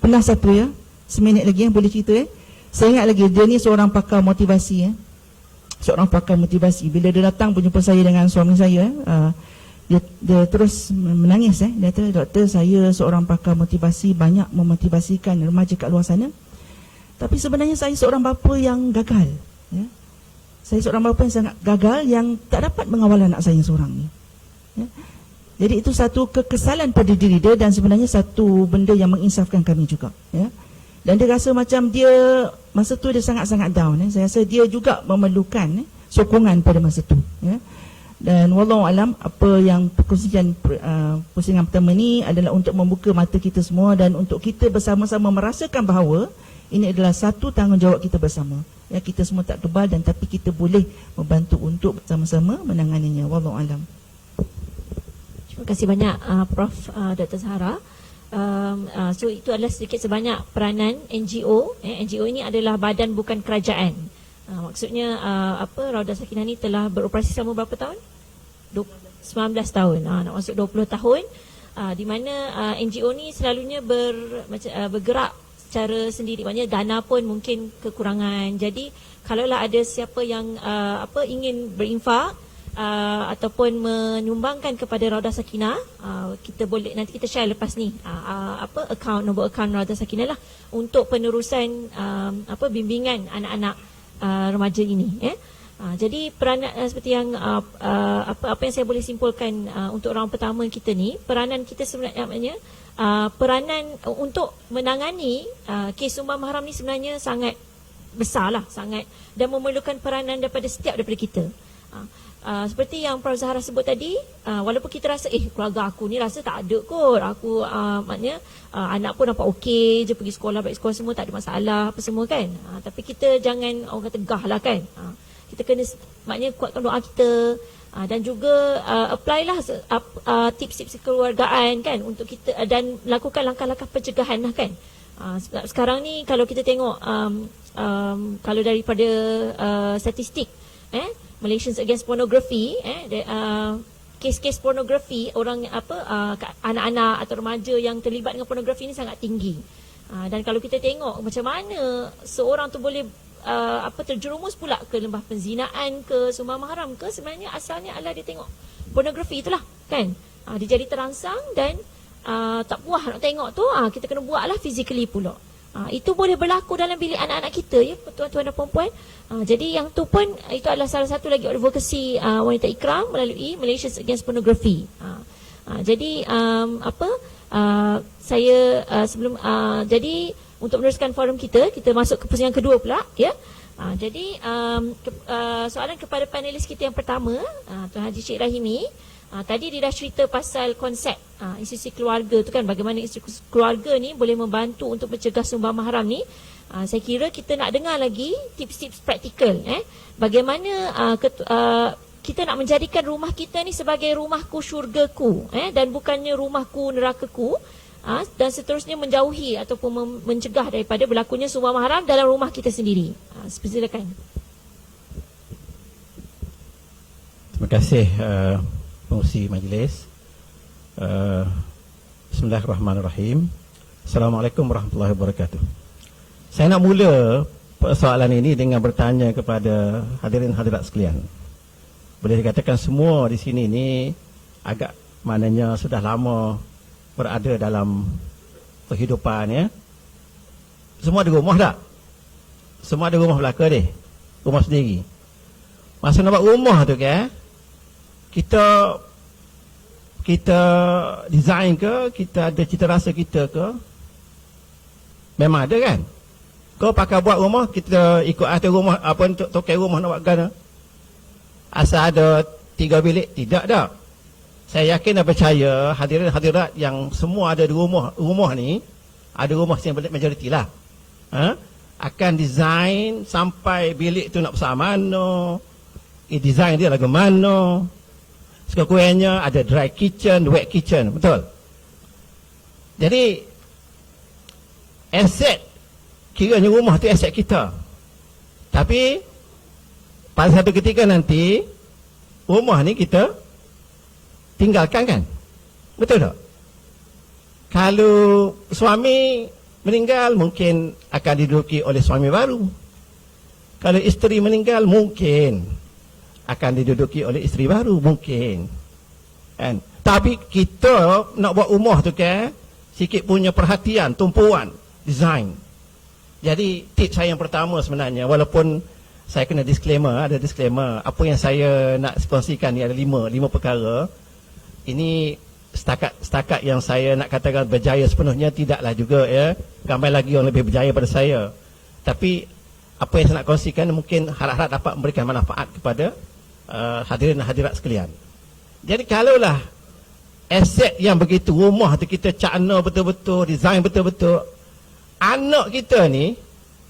pernah satu seminit lagi boleh cerita. Saya ingat lagi, dia ni seorang pakar motivasi. Seorang pakar motivasi. Bila dia datang berjumpa saya dengan suami saya, dia terus menangis. Dia kata, doktor, saya seorang pakar motivasi, banyak memotivasikan remaja kat luar sana. Tapi sebenarnya saya seorang bapa yang gagal. Saya seorang bapa yang sangat gagal, yang tak dapat mengawal anak saya yang seorang ni. Ya. Jadi itu satu kekesalan pada diri dia, dan sebenarnya satu benda yang menginsafkan kami juga. Ya. Dan dia rasa macam dia, masa tu dia sangat-sangat down. Saya rasa dia juga memerlukan sokongan pada masa tu. Ya. Dan wallahu alam, apa yang perkongsian pusingan pertama ni adalah untuk membuka mata kita semua, dan untuk kita bersama-sama merasakan bahawa ini adalah satu tanggungjawab kita bersama. Ya, kita semua tak kebal, dan tapi kita boleh membantu untuk bersama-sama menanganinya. Wallahu alam. Terima kasih banyak Prof. Dr. Zahara. So itu adalah sedikit sebanyak peranan NGO. NGO ini adalah badan bukan kerajaan. Maksudnya Raudah Sakinah ni telah beroperasi selama berapa tahun? 19 tahun. Nak masuk 20 tahun. Di mana NGO ni selalunya bergerak secara sendiri. Maknanya dana pun mungkin kekurangan. Jadi kalaulah ada siapa yang ingin berinfak ataupun menyumbangkan kepada Raudah Sakinah, kita boleh, nanti kita share lepas ni nombor akaun Raudah Sakinah lah untuk penerusan bimbingan anak-anak remaja ini. Jadi peranan seperti yang apa yang saya boleh simpulkan untuk round pertama kita ni, peranan kita sebenarnya peranan untuk menangani kes sumbang mahram ni sebenarnya sangat besarlah, sangat, dan memerlukan peranan daripada setiap daripada kita. Seperti yang Prof. Zahara sebut tadi, walaupun kita rasa keluarga aku ni rasa tak ada kot, aku maknanya anak pun nampak okey je, pergi sekolah, balik sekolah semua tak ada masalah apa semua kan, tapi kita jangan orang kata gah lah kan, kita kena maknanya kuatkan doa kita, dan juga apply lah tips-tips kekeluargaan kan untuk kita, dan lakukan langkah-langkah pencegahan lah kan. Sekarang ni kalau kita tengok kalau daripada statistik Malaysians Against Pornography, kes-kes pornografi orang anak-anak atau remaja yang terlibat dengan pornografi ni sangat tinggi. Dan kalau kita tengok macam mana seorang tu boleh terjerumus pula ke lembah penzinaan ke sumbang mahram ke, sebenarnya asalnya adalah dia tengok pornografi itulah kan. Dia jadi terangsang dan tak puas nak tengok tu, kita kena buatlah physically pula. Itu boleh berlaku dalam bilik anak-anak kita ya, tuan-tuan dan puan-puan. Jadi yang tu pun itu adalah salah satu lagi advokasi wanita ikram melalui Malaysians Against Pornography. Jadi saya sebelum jadi untuk meneruskan forum kita masuk ke pusingan kedua pula ya. Jadi soalan kepada panelis kita yang pertama, Tuan Haji Sheikh Rahimi. Tadi dia dah cerita pasal konsep institusi keluarga tu kan, bagaimana institusi keluarga ni boleh membantu untuk mencegah sumbang mahram ni. Saya kira kita nak dengar lagi tips-tips praktikal bagaimana kita nak menjadikan rumah kita ni sebagai rumahku syurgaku dan bukannya rumahku nerakaku, dan seterusnya menjauhi ataupun mencegah daripada berlakunya sumbang mahram dalam rumah kita sendiri. Silakan. Terima kasih pengurusi majlis. Bismillahirrahmanirrahim. Assalamualaikum warahmatullahi wabarakatuh. Saya nak mula persoalan ini dengan bertanya kepada hadirin hadirat sekalian. Boleh dikatakan semua di sini ni agak maknanya sudah lama berada dalam kehidupan ya. Semua ada rumah tak? Semua ada rumah belaka deh. Rumah sendiri. Masa nak buat rumah tu kan, kita design ke, kita ada cita rasa kita ke? Memang ada kan? Kau pakai buat rumah, kita ikut ahli rumah, apa untuk tokai rumah nak buat gana? Asal ada 3 bilik, tidak dah. Saya yakin dan percaya hadirin hadirat yang semua ada di rumah ni, ada rumah yang majoriti lah, akan design sampai bilik tu nak besar mana, design dia lagu mana. Sekurang-kurangnya ada dry kitchen, wet kitchen, betul? Jadi aset, kiranya rumah tu aset kita. Tapi pada satu ketika nanti rumah ni kita tinggalkan kan? Betul tak? Kalau suami meninggal, mungkin akan diduduki oleh suami baru. Kalau isteri meninggal, mungkin akan diduduki oleh isteri baru, mungkin kan? Tapi kita nak buat rumah tu kan, sikit punya perhatian, tumpuan, design. Jadi tips saya yang pertama sebenarnya, walaupun saya kena disclaimer, ada disclaimer. Apa yang saya nak sponsorikan ni ada lima perkara. Ini setakat yang saya nak katakan berjaya sepenuhnya, tidaklah juga ya. Ramai lagi yang lebih berjaya pada saya. Tapi apa yang saya nak kongsikan mungkin harap-harap dapat memberikan manfaat kepada hadirin dan hadirat sekalian. Jadi kalaulah aset yang begitu, rumah tu kita cakna betul-betul, design betul-betul, anak kita ni,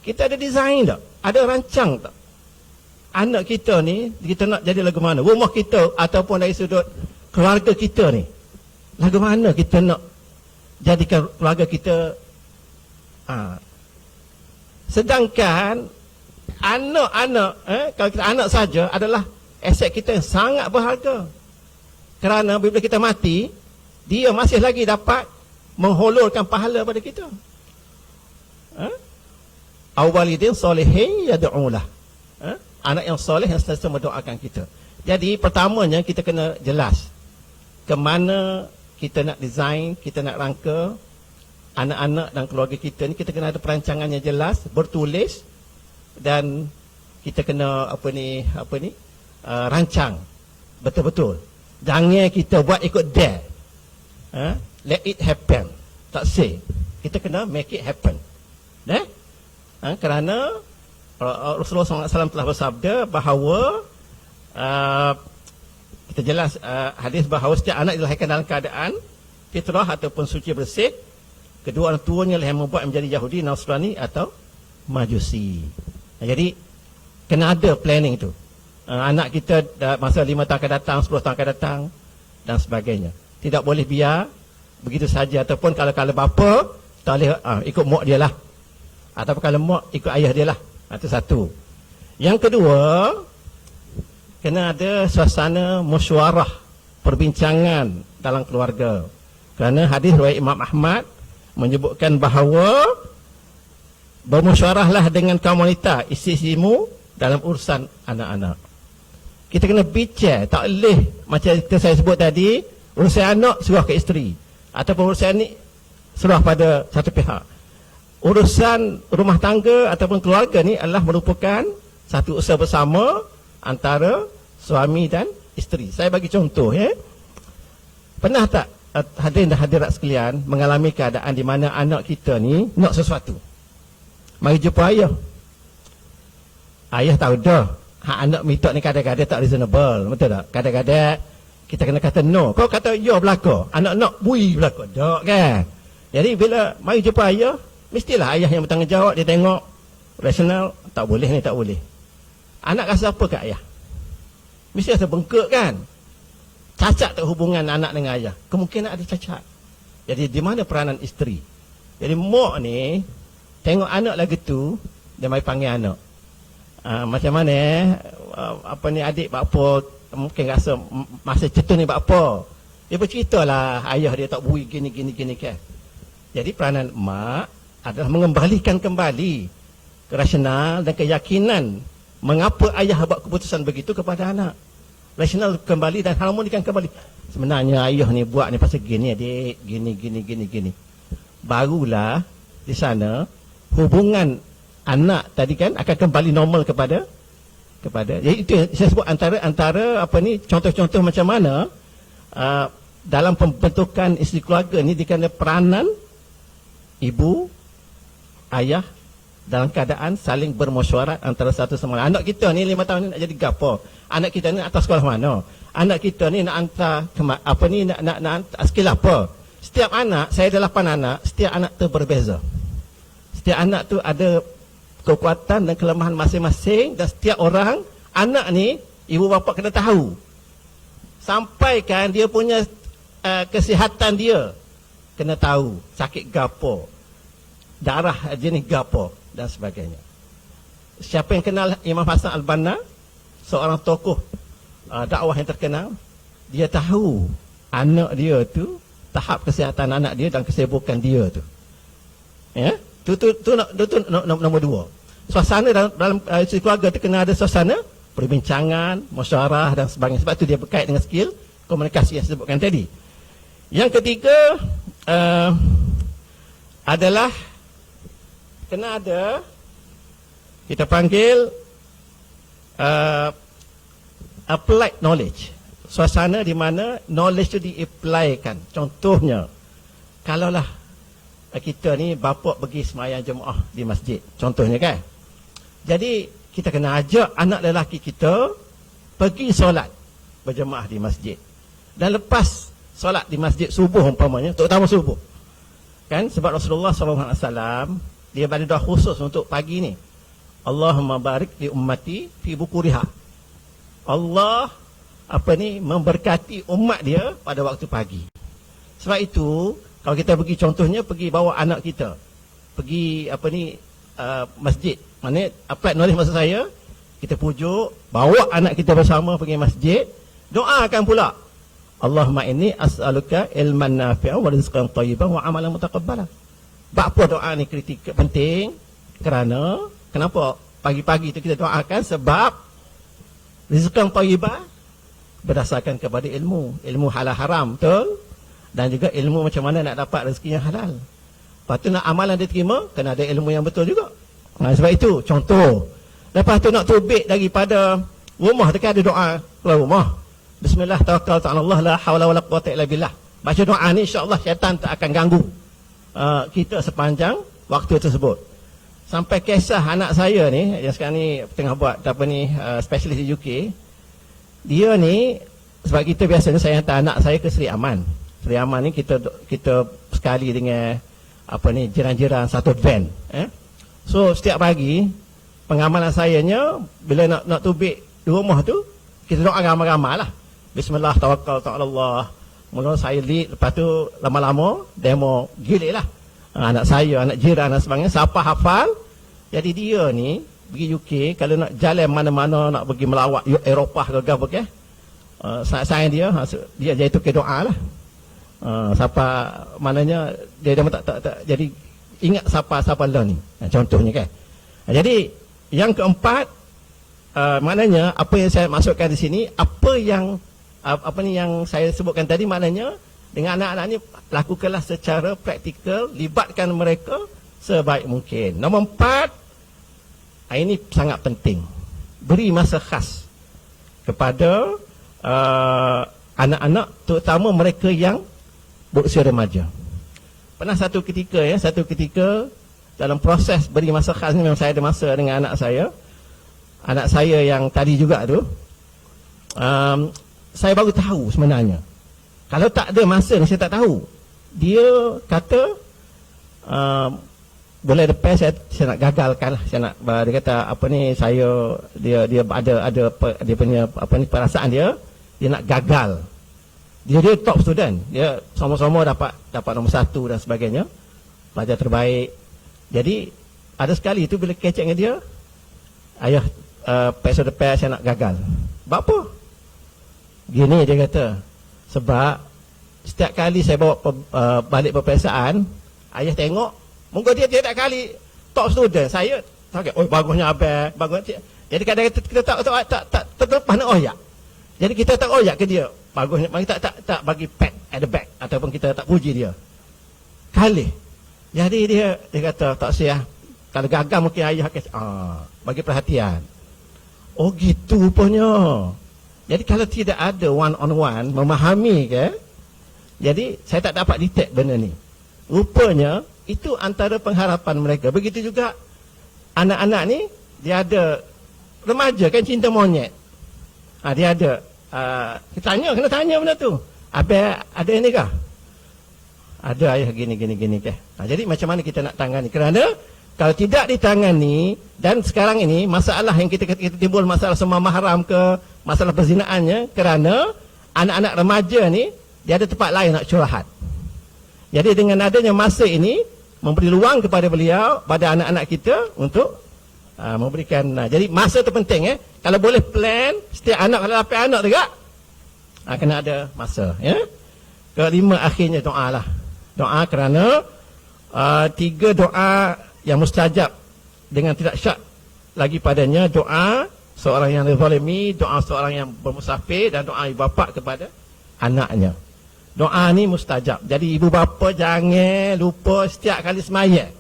kita ada design tak? Ada rancang tak? Anak kita ni, kita nak jadi lagu mana? Rumah kita ataupun dari sudut keluarga kita ni, lagu mana kita nak jadikan keluarga kita? Sedangkan anak-anak, kalau kita anak saja adalah aset kita yang sangat berharga. Kerana bila kita mati, dia masih lagi dapat mengholorkan pahala pada kita. Awalidin solehin yad'ulah. Anak yang soleh yang sentiasa mendoakan kita. Jadi pertamanya kita kena jelas ke mana kita nak design, kita nak rangka anak-anak dan keluarga kita ni. Kita kena ada perancangan yang jelas, bertulis, dan kita kena rancang betul-betul. Jangan kita buat ikut dare. Let it happen. Tak say. Kita kena make it happen. Kerana Rasulullah SAW telah bersabda bahawa kita jelas hadis bahawa setiap anak dilahirkan dalam keadaan fitrah ataupun suci bersih. Kedua orang tuanya lah yang membuat menjadi Yahudi, Nasrani atau Majusi. Jadi kena ada planning tu. Anak kita masa 5 tahun akan datang, 10 tahun akan datang dan sebagainya. Tidak boleh biar begitu saja. Ataupun kalau bapa tak boleh ikut mak dia lah, ataupun kalau mak ikut ayah dia lah. Itu satu. Yang kedua, kena ada suasana mesyuarah, perbincangan dalam keluarga. Kerana hadis riwayat Imam Ahmad menyebutkan bahawa bermesyuarahlah dengan kaum wanita, isteri-isterimu dalam urusan anak-anak. Kita kena bincang, tak boleh macam saya sebut tadi, urusan anak suruh ke isteri, ataupun urusan ni suruh pada satu pihak. Urusan rumah tangga ataupun keluarga ni adalah merupakan satu usaha bersama antara suami dan isteri. Saya bagi contoh ya. Pernah tak hadirin dan hadirat sekalian mengalami keadaan di mana anak kita ni nak sesuatu, mari jumpa ayah. Ayah tahu dah anak minta ni kadang-kadang tak reasonable, betul tak? Kadang-kadang kita kena kata no. Kau kata ya belaka, anak nak bui belaka, tak kan? Jadi bila mari jumpa ayah, mestilah ayah yang bertanggungjawab. Dia tengok rasional, tak boleh ni, tak boleh. Anak rasa apa kat ayah? Mesti rasa bengkak kan? Cacat tak hubungan anak dengan ayah? Kemungkinan ada cacat. Jadi di mana peranan isteri? Jadi mak ni tengok anak lagi tu, dia mari panggil anak. Macam mana adik buat apa? Mungkin rasa masa cetus ni buat apa? Dia berceritalah ayah dia tak bui gini kan. Jadi peranan mak adalah mengembalikan kembali kerasional dan keyakinan mengapa ayah buat keputusan begitu kepada anak. Rasional kembali dan harmonikan kembali. Sebenarnya ayah ni buat ni pasal gini adik, gini. Barulah di sana hubungan anak tadi kan akan kembali normal kepada jadi itu saya sebut antara contoh-contoh macam mana dalam pembentukan isteri keluarga ni dikena peranan ibu, ayah dalam keadaan saling bermesyuarat antara satu sama lain. Anak kita ni 5 tahun ni nak jadi gapo? Anak kita ni nak atas sekolah mana? Anak kita ni nak hantar nak skill apa? Setiap anak, saya ada 8 anak, setiap anak tu berbeza. Setiap anak tu ada kekuatan dan kelemahan masing-masing, dan setiap orang, anak ni ibu bapa kena tahu. Sampaikan dia punya kesihatan dia kena tahu, sakit gapo, darah jenis gapo dan sebagainya. Siapa yang kenal Imam Hasan Al-Banna, seorang tokoh dakwah yang terkenal, dia tahu anak dia tu, tahap kesihatan anak dia dan kesibukan dia tu. Ya, tu nombor 2. Suasana dalam keluarga tu kena ada suasana perbincangan, musyawarah dan sebagainya. Sebab tu dia berkait dengan skill komunikasi yang saya sebutkan tadi. Yang ketiga adalah kena ada, kita panggil applied knowledge. Suasana di mana knowledge tu di-apply-kan. Contohnya, kalaulah kita ni bapa pergi semayang jemaah di masjid, contohnya kan. Jadi kita kena ajak anak lelaki kita pergi solat berjemaah di masjid. Dan lepas solat di masjid subuh umpamanya, terutama subuh. Kan sebab Rasulullah SAW dia bagi doa khusus untuk pagi ni. Allahumma barik li ummati fi bukuriha. Allah memberkati umat dia pada waktu pagi. Sebab itu kalau kita pergi, contohnya pergi bawa anak kita pergi masjid, maknanya applied knowledge maksud saya, kita pujuk bawa anak kita bersama pergi masjid, doakan pula, Allahumma inni as'aluka ilman nafi'an wa rizqan thayyiban wa amalan mutaqabbala. Apa doa ni kritik penting? Kerana kenapa pagi-pagi itu kita doakan? Sebab rizqan thayyiban berdasarkan kepada ilmu halal haram, betul? Dan juga ilmu macam mana nak dapat rezeki yang halal. Lepas tu nak amalan diterima, kena ada ilmu yang betul juga. Sebab itu, contoh. Lepas tu nak tubik daripada rumah, dekat ada doa keluar rumah. Bismillah tawakkaltu 'ala Allah la haula wala quwwata illa billah. Baca doa ni insya-Allah syaitan tak akan ganggu kita sepanjang waktu tersebut. Sampai kisah anak saya ni yang sekarang ni tengah buat specialist di UK. Dia ni sebab kita biasanya saya hantar anak saya ke Seri Aman. Seri Aman ni kita sekali dengan jiran-jiran satu van. So setiap pagi pengamalan sayanya bila nak tubik di rumah tu, kita doa ramai-ramai lah. Bismillah tawakkaltu 'ala Allah. Mula saya lead, lepas tu lama-lama demo gilik lah. Anak saya, anak jiran dan sebagainya, siapa hafal. Jadi dia ni pergi UK, kalau nak jalan mana-mana, nak pergi melawat Eropah ke apa ke, sayang dia itu ke doa lah. Siapa maknanya dia tak jadi ingat siapa lah ni, contohnya kan. Jadi yang keempat, maknanya apa yang saya masukkan di sini, yang saya sebutkan tadi, maknanya dengan anak-anak ni lakukanlah secara praktikal, libatkan mereka sebaik mungkin. Nombor 4, ini sangat penting, beri masa khas kepada anak-anak, terutama mereka yang berusia remaja. Pernah satu ketika dalam proses beri masa khas ni, memang saya ada masa dengan anak saya yang tadi juga tu, saya baru tahu sebenarnya. Kalau tak ada masa ni saya tak tahu. Dia kata boleh depan saya nak gagalkan lah. Saya nak, dia kata dia ada dia punya perasaan dia nak gagal. Dia top student. Dia sama-sama dapat nombor 1 dan sebagainya. Pelajar terbaik. Jadi ada sekali tu bila kecek dengan dia, ayah peso depan saya nak gagal. Buat apa? Gini dia kata, sebab setiap kali saya bawa balik peperiksaan, ayah tengok muka dia tiap kali top student. Saya tak, bagusnya abang, bagus. Jadi kadang-kadang kita tak terlepas nak oyak. Jadi kita tak oyak ke dia, bagusnya, tak bagi pat at the back, ataupun kita tak puji dia. Kali. Jadi dia kata tak sia. Kalau gagal mungkin ayah bagi perhatian. Oh gitu rupanya. Jadi kalau tidak ada one on one memahami ke, jadi saya tak dapat detect benda ni. Rupanya itu antara pengharapan mereka. Begitu juga anak-anak ni, dia ada remaja kan, cinta monyet. Dia ada kena tanya benda tu. Abang ada ni kah? Ada ayah gini ke. Jadi macam mana kita nak tangani? Kerana kalau tidak ditangani, dan sekarang ini masalah yang kita timbul, masalah semua mahram ke, masalah perzinaannya, kerana anak-anak remaja ni dia ada tempat lain nak curhat. Jadi dengan adanya masa ini, memberi ruang kepada beliau, pada anak-anak kita untuk memberikan. Jadi masa tu penting. Kalau boleh plan, setiap anak, kalau 8 anak juga, kena ada masa. Kelima akhirnya doa lah. Doa kerana 3 doa yang mustajab dengan tidak syak lagi padanya. Doa seorang yang zalimi, doa seorang yang bermusafir, dan doa ibu bapa kepada anaknya. Doa ni mustajab. Jadi ibu bapa jangan lupa setiap kali sembahyang,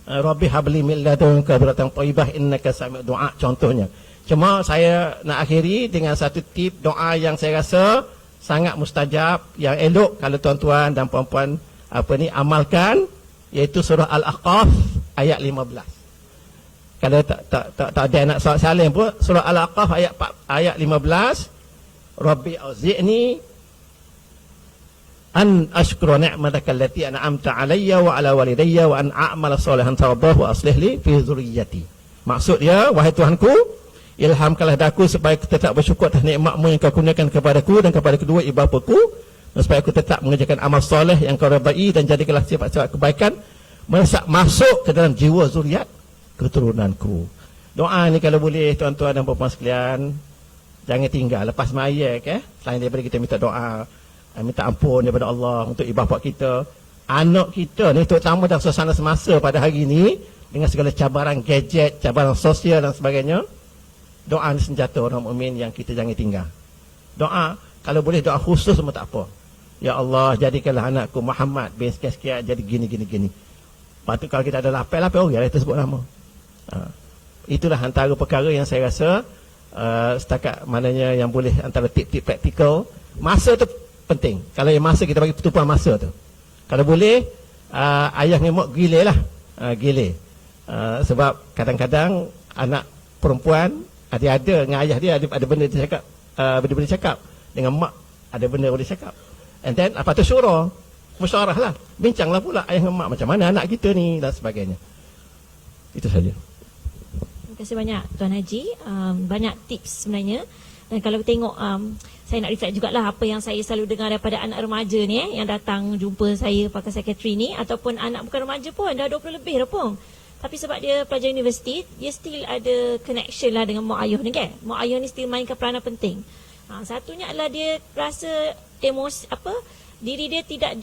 Rabbi habli min ladunka dhurriyatan thayyibah innaka sami'ud du'a, contohnya. Cuma saya nak akhiri dengan satu tip doa yang saya rasa sangat mustajab, yang elok kalau tuan-tuan dan puan-puan amalkan, iaitu surah Al-Aqaf ayat 15. Kalau tak ada nak soal salim pun, surah Al-Aqaf ayat 15, Rabbi auzi'ni an ashkura ni'mataka allati an'amta 'alayya wa 'ala walidayya wa an a'mala salihan tardahu wa aslih li fi dhurriyyati. Maksud dia, wahai Tuhanku, ilhamkanlah daku supaya aku tetap bersyukur atas nikmat-Mu yang Kau kurniakan kepadaku dan kepada kedua ibu bapaku, dan supaya aku tetap mengerjakan amal soleh yang Kau redai, dan jadikanlah sifat-sifat kebaikan masuk ke dalam jiwa zuriat keturunanku. Doa ni kalau boleh tuan-tuan dan puan-puan sekalian, jangan tinggal lepas mayat selain daripada kita minta doa, minta ampun daripada Allah untuk ibu bapa kita, anak kita ni, terutama dalam suasana semasa pada hari ni dengan segala cabaran gadget, cabaran sosial dan sebagainya. Doa ni senjata orang mukmin yang kita jangan tinggal. Doa, kalau boleh doa khusus pun tak apa. Ya Allah, jadikanlah anakku Muhammad bin sekian-sekian jadi gini. Patut kalau kita ada lapel orang kita sebut nama. Itulah antara perkara yang saya rasa setakat maknanya yang boleh, antara tip-tip praktikal. Masa tu penting. Kalau yang masa, kita bagi pertumpahan masa tu. Kalau boleh ayah memang gile lah, gile. Sebab kadang-kadang anak perempuan ada dengan ayah dia ada benda dia cakap, benda-benda cakap, dengan mak ada benda boleh cakap, and then apa tu musyawarah lah, bincanglah pula ayah dengan mak macam mana anak kita ni dan sebagainya. Itu saja. Terima kasih banyak Tuan Haji. Banyak tips sebenarnya. Dan kalau tengok, saya nak reflect jugalah apa yang saya selalu dengar daripada anak remaja ni yang datang jumpa saya pakai sekretari ni, ataupun anak bukan remaja pun, dah 20 lebih dah pun. Tapi sebab dia pelajar universiti, dia still ada connection lah dengan mak ayah ni kan. Mak ayah ni still mainkan peranan penting. Satunya adalah dia rasa diri dia tidak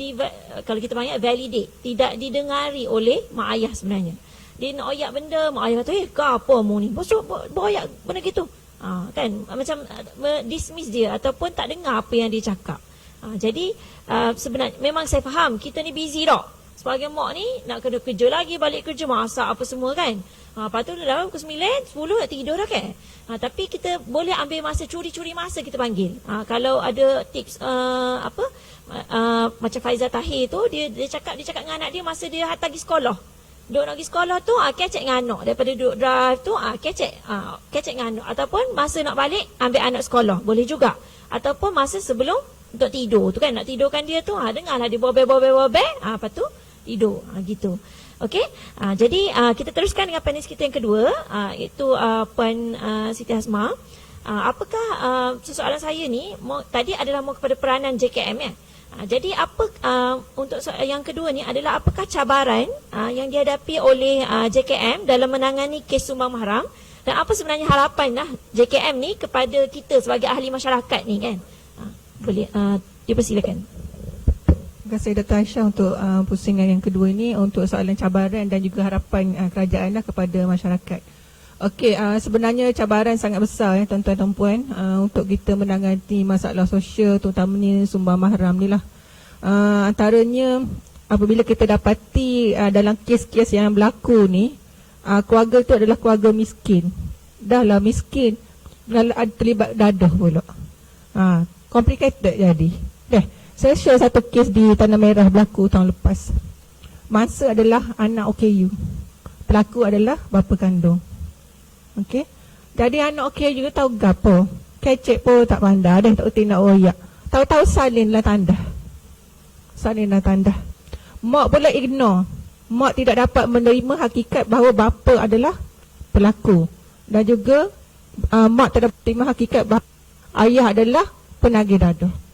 kalau kita panggil validate, tidak didengari oleh mak ayah sebenarnya. Dia nak oyak benda, mak ayah kata, apa mu ni? Beroyak benda gitu. Kan macam dismiss dia ataupun tak dengar apa yang dia cakap. Jadi sebenarnya memang saya faham kita ni busy tak. Sebagai mak ni nak kena kerja lagi, balik kerja, masak apa semua kan. Lepas tu dah pukul 9, 10 nak tidur dah kan. Tapi kita boleh ambil masa, curi-curi masa kita panggil. Kalau ada tips macam Faizal Tahir tu, dia cakap dengan anak dia masa dia hantar pergi sekolah. Duk nak pergi sekolah tu, kecek dengan anak. Daripada duduk drive tu, kecek dengan anak. Ataupun masa nak balik, ambil anak sekolah. Boleh juga. Ataupun masa sebelum untuk tidur tu kan, nak tidurkan dia tu, dengarlah dia bobel. Lepas tu tidur, gitu. Okey, jadi kita teruskan dengan panelis kita yang kedua, iaitu Puan Siti Hasmah. Apakah soalan saya ni tadi adalah mau kepada peranan JKM ya. Jadi apa untuk yang kedua ni adalah apakah cabaran yang dihadapi oleh JKM dalam menangani kes sumbang mahram, dan apa sebenarnya harapan JKM ni kepada kita sebagai ahli masyarakat ni kan. Boleh dipersilakan. Terima kasih Dr. Aisyah untuk pusingan yang kedua ini untuk soalan cabaran dan juga harapan kerajaan kepada masyarakat. Okey, sebenarnya cabaran sangat besar tuan-tuan dan puan untuk kita menangani masalah sosial, terutamanya sumbang mahram ni lah. Antaranya apabila kita dapati dalam kes-kes yang berlaku ni, keluarga tu adalah keluarga miskin. Dah lah miskin, ada terlibat dadah pula. Complicated jadi. Saya share satu kes di Tanah Merah berlaku tahun lepas. Masa adalah anak OKU. Pelaku adalah bapa kandung. Okey. Jadi anak OKU tahu gapo. Kecek pun tak pandai dah, tak reti nak royak. Tahu-tahu salinlah tanda. Mak pula ignore. Mak tidak dapat menerima hakikat bahawa bapa adalah pelaku. Dan juga mak tidak dapat menerima hakikat bahawa ayah adalah penagih dadah.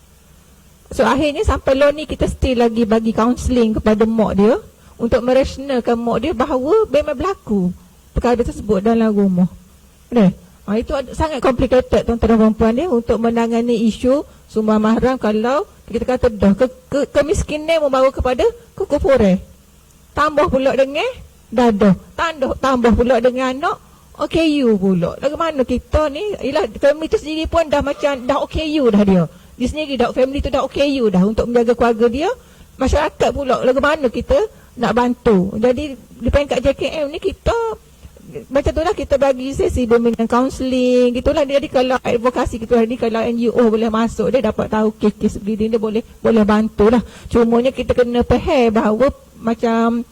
So akhirnya sampai law ni kita still lagi bagi kaunseling kepada mak dia untuk merasionalkan mak dia bahawa memang berlaku perkara tersebut dalam rumah. Itu sangat complicated tuan-tuan dan puan-puan dia untuk menangani isu sumbang mahram. Kalau kita kata dah kemiskinan membawa kepada kekufuran, tambah pula dengan dadah, tambah pula dengan anak OKU pula. Bagaimana kita ni, ialah family tu sendiri pun dah macam dah OKU dah dia. Dia sendiri dah, family tu dah OKU dah untuk menjaga keluarga dia. Masyarakat pula, bagaimana kita nak bantu. Jadi di peringkat JKM ni kita macam tu lah kita bagi sesi bimbingan kaunseling gitulah. Jadi kalau advokasi kita ni, kalau NGO boleh masuk, dia dapat tahu kes-kes breeding, dia boleh bantu lah. Cumanya kita kena faham bahawa macam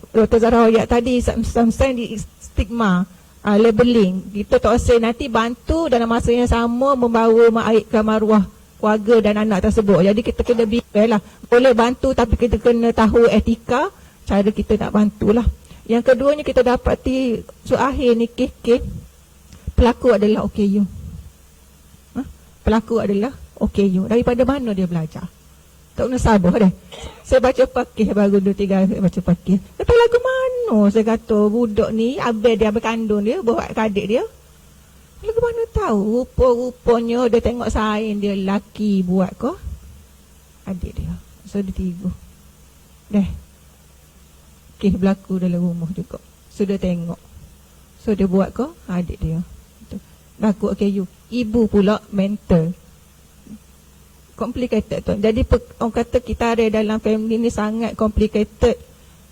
Dr. Zahra Hoyat tadi, sometimes di stigma, labeling, kita tak usah nanti bantu dalam masa yang sama membawa mengaibkan maruah keluarga dan anak tersebut. Jadi kita kena beware lah. Boleh bantu tapi kita kena tahu etika cara kita nak bantulah. Yang keduanya kita dapati akhir ni kes pelaku adalah OKU. Pelaku adalah OKU. Daripada mana dia belajar? Tak pernah sabar dah. Saya baca pakih baru 2-3 hari baca pakih. Kata lagu mana? Saya kata budak ni abang dia, abang kandung dia, buat adik dia. Lagu mana tahu? Rupa-rupanya dia tengok sain dia lelaki buat kau adik dia. So dia tiga. Kes berlaku dalam rumah juga. So dia tengok. So dia buat kau adik dia. Berlaku OKU. Ibu pula mental. Complicated tu. Jadi orang kata kita ada dalam family ni sangat complicated.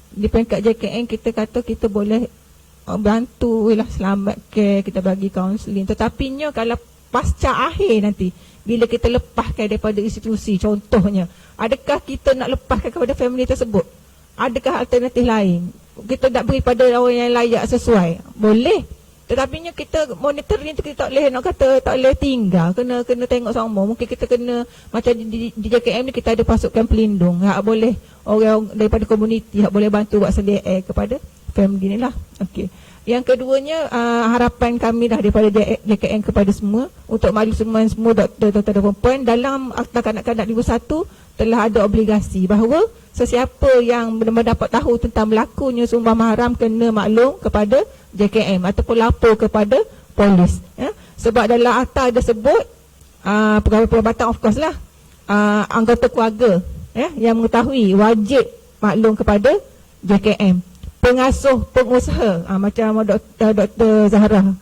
Di peringkat JKN kita kata kita boleh bantu lah, selamat care, kita bagi kaunseling. Tetapi kalau pasca akhir nanti, bila kita lepaskan daripada institusi, contohnya, adakah kita nak lepaskan kepada family tersebut? Adakah alternatif lain? Kita nak beri pada orang yang layak sesuai? Boleh. Tetapi kita monitoring tu kita tak boleh nak kata tak boleh tinggal, kena tengok sama. Mungkin kita kena macam di JKM ni kita ada pasukan pelindung, hak boleh orang daripada komuniti hak boleh bantu buat sedia kepada family ni lah. Okey. Yang keduanya harapan kami dah daripada JKM kepada semua untuk maklum semua doktor dan perempuan dalam Akta Kanak-kanak 2001 telah ada obligasi bahawa sesiapa yang mendapat tahu tentang berlakunya sumbang mahram kena maklum kepada JKM ataupun lapor kepada polis, ya. Sebab dalam akta ada sebut pegawai perubatan of course lah, anggota keluarga, ya, yang mengetahui wajib maklum kepada JKM. Pengasuh, pengusaha, macam Dr. Zahra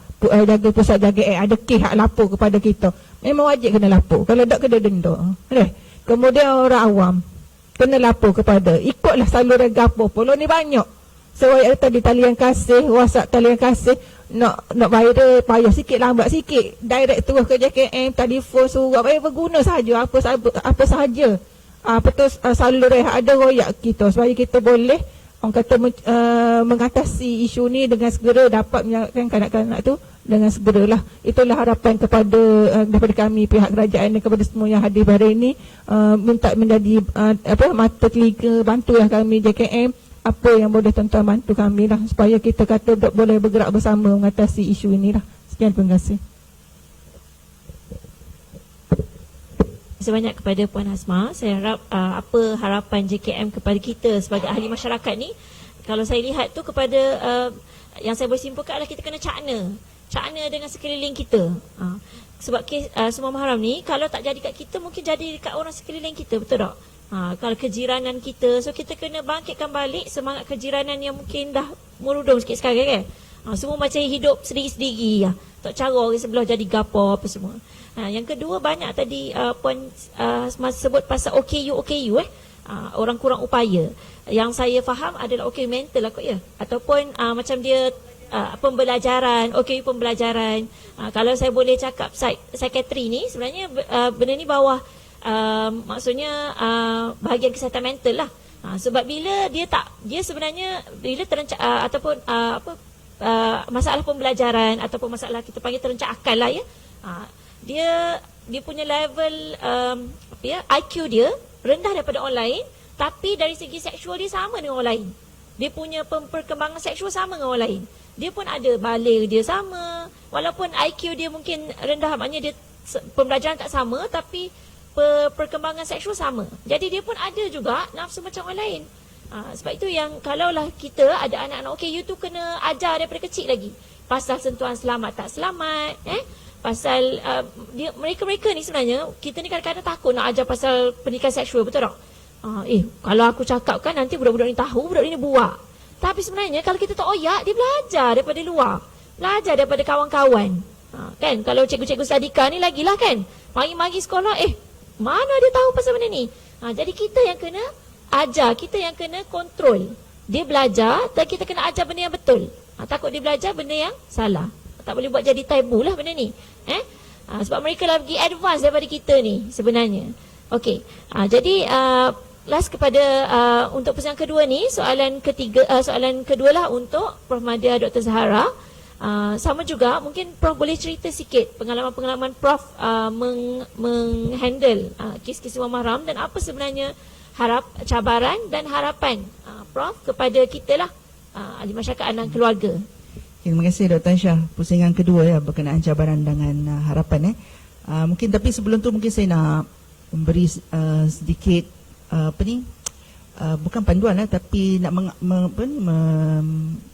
jaga pusat jaga ada kes hak lapor kepada kita, memang wajib kena lapor. Kalau tak kena denda. Kemudian orang awam kena lapor kepada, ikutlah saluran gapo polo ni banyak. Saya tadi talian kasih, WhatsApp talian kasih, nak viral payah sikit, lambat sikit, direct terus ke JKM, telefon, surat, berguna saja apa sahaja. Saluran ada royak kita supaya kita boleh orang kata mengatasi isu ni dengan segera, dapat menyelamatkan kanak-kanak tu dengan segeralah. Itulah harapan kepada daripada kami pihak kerajaan dan kepada semua yang hadir hari ini, minta menjadi mata telinga, bantulah kami JKM apa yang boleh tuan-tuan bantu kami lah supaya kita kata boleh bergerak bersama mengatasi isu inilah. Sekian, terima kasih. Sebanyak kepada Puan Hasma. Saya harap apa harapan JKM kepada kita sebagai ahli masyarakat ni, kalau saya lihat tu kepada yang saya boleh simpulkan adalah kita kena cakna dengan sekeliling kita. Sebab kes sumbang mahram ni kalau tak jadi kat kita, mungkin jadi dekat orang sekeliling kita, betul tak? Kalau kejiranan kita, so kita kena bangkitkan balik semangat kejiranan yang mungkin dah merudum sikit sekarang kan. Semua macam hidup sendiri-sendiri lah. Tak cara orang sebelah jadi gapo apa semua. Yang kedua, banyak tadi Puan sebut pasal OKU orang kurang upaya. Yang saya faham adalah OKU mental lah kot ya, ataupun macam dia pembelajaran, OKU pembelajaran. Kalau saya boleh cakap psikiatri ni sebenarnya benda ni bawah maksudnya bahagian kesihatan mental lah. Sebab bila dia sebenarnya bila terencak ataupun masalah pembelajaran ataupun masalah kita panggil terencak akal lah ya, dia punya level IQ dia rendah daripada orang lain, tapi dari segi seksual dia sama dengan orang lain. Dia punya perkembangan seksual sama dengan orang lain. Dia pun ada balik dia sama, walaupun IQ dia mungkin rendah, maknanya dia pembelajaran tak sama, tapi perkembangan seksual sama. Jadi dia pun ada juga nafsu macam orang lain. Sebab itu yang kalaulah kita ada anak-anak OKU tu kena ajar daripada kecil lagi pasal sentuhan selamat tak selamat, pasal mereka ni sebenarnya kita ni kadang-kadang takut nak ajar pasal pendidikan seksual, betul tak? Kalau aku cakap kan nanti budak-budak ni tahu, budak ni buat. Tapi sebenarnya kalau kita tak oyak, dia belajar daripada luar, belajar daripada kawan-kawan. Kan kalau cikgu-cikgu Sadika ni lagilah kan, mari-mari sekolah mana dia tahu pasal benda ni. Jadi kita yang kena ajar, kita yang kena kontrol. Dia belajar, dan kita kena ajar benda yang betul. Takut dia belajar benda yang salah. Tak boleh buat jadi tabu lah benda ni. Sebab mereka lagi advance daripada kita ni sebenarnya. Okey. Jadi last kepada untuk pesan kedua ni, soalan kedua lah untuk Prof Madia, Dr. Zahara. Sama juga, mungkin Prof boleh cerita sikit pengalaman-pengalaman Prof menghandle kes-kes wang mahram dan apa sebenarnya cabaran dan harapan Prof kepada kita lah, ahli masyarakat dan keluarga. Terima kasih Dr. Aisyah. Pusingan kedua ya, berkenaan cabaran dengan harapan. Mungkin tapi sebelum tu mungkin saya nak memberi sedikit bukan panduan lah, tapi nak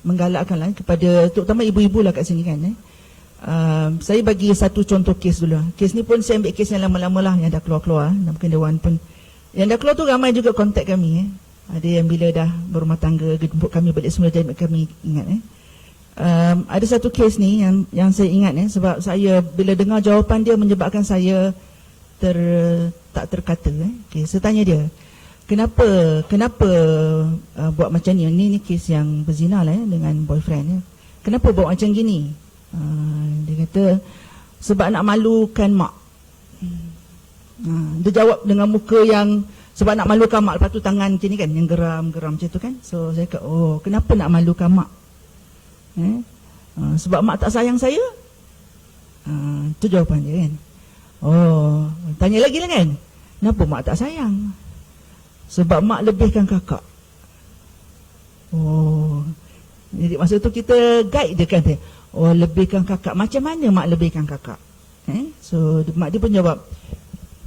menggalakkan lah kepada terutama ibu-ibu lah kat sini kan. Saya bagi satu contoh kes dulu. Kes ni pun saya ambil kes yang lama-lama lah, yang dah keluar-keluar. Mungkin Dewan pun yang dah keluar tu ramai juga kontak kami. Ada yang bila dah berumah tangga jemput kami balik semula, jadi kami ingat. Ada satu kes ni yang saya ingat sebab saya bila dengar jawapan dia menyebabkan saya tak terkata. Okay, saya tanya dia, kenapa buat macam ni? Ni kes yang berzina lah dengan boyfriend. Kenapa buat macam gini? Dia kata sebab nak malukan mak. Dia jawab dengan muka yang sebab nak malukan mak, lepas tu tangan macam ni kan, yang geram-geram macam tu kan. So saya kata, oh kenapa nak malukan mak? Sebab mak tak sayang saya. Itu jawapan dia kan. Oh, tanya lagi lah kan, kenapa mak tak sayang? Sebab mak lebihkan kakak. Oh, jadi masa tu kita guide dia kan, oh lebihkan kakak, macam mana mak lebihkan kakak? So mak dia pun jawab,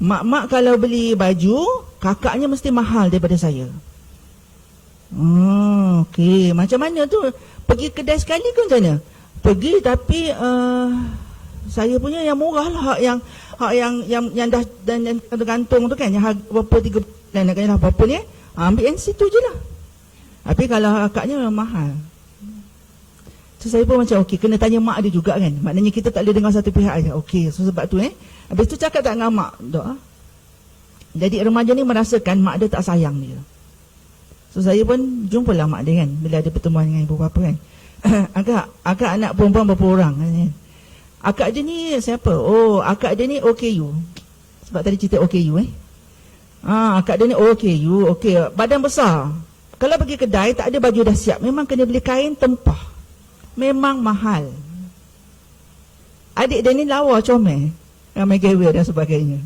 mak kalau beli baju, kakaknya mesti mahal daripada saya. Okey, macam mana tu? Pergi kedai sekali ke macam mana? Pergi tapi saya punya yang murah lah, hak yang dah dan yang gantung tu kan, yang harga berapa 3 bulan nak kena apa ni, ambil yang situ je lah. Tapi kalau kakaknya memang mahal. So saya pun macam okey, kena tanya mak dia juga kan. Maknanya kita tak boleh dengar satu pihak aja. Okey, so sebab tu habis tu cakap tak dengan mak, jadi remaja ni merasakan mak dia tak sayang dia. So saya pun jumpalah mak dia kan, bila ada pertemuan dengan ibu bapa kan. Akak anak perempuan berapa orang kan? Akak dia ni siapa? Oh, akak dia ni OKU. Sebab tadi cerita OKU akak dia ni OKU. Okey, badan besar. Kalau pergi kedai tak ada baju dah siap, memang kena beli kain tempah. Memang mahal. Adik dia ni lawa comel, ramai gawe dan sebagainya.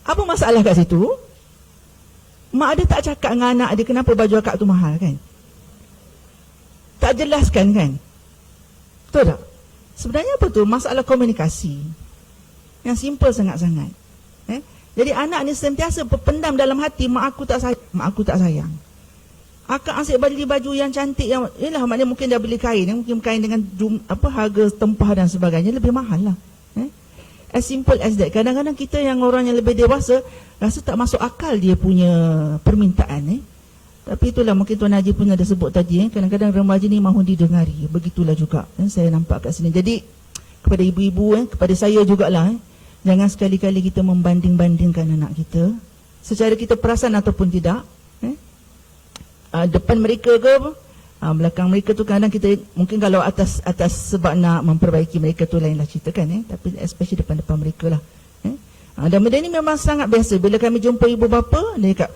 Apa masalah kat situ? Mak dia tak cakap dengan anak dia kenapa baju akak tu mahal kan? Tak jelaskan kan? Betul tak? Sebenarnya apa tu? Masalah komunikasi yang simple sangat-sangat. Jadi anak ni sentiasa berpendam dalam hati, mak aku tak sayang. Akak asyik beli baju yang cantik, yang yalah, maknanya mungkin dah beli kain, mungkin kain dengan harga tempah dan sebagainya lebih mahal lah. As simple as that. Kadang-kadang kita yang orang yang lebih dewasa rasa tak masuk akal dia punya permintaan. Tapi itulah mungkin Tuan Haji pun ada sebut tadi, kadang-kadang remaja ni mahu didengari. Begitulah juga saya nampak kat sini. Jadi kepada ibu-ibu, kepada saya jugalah, jangan sekali-kali kita membanding-bandingkan anak kita secara kita perasan ataupun tidak. Depan mereka ke belakang mereka tu, kadang kita mungkin kalau atas sebab nak memperbaiki mereka tu lainlah cerita kan, tapi especially depan-depan mereka lah. Dan benda ni memang sangat biasa. Bila kami jumpa ibu bapa, dia cakap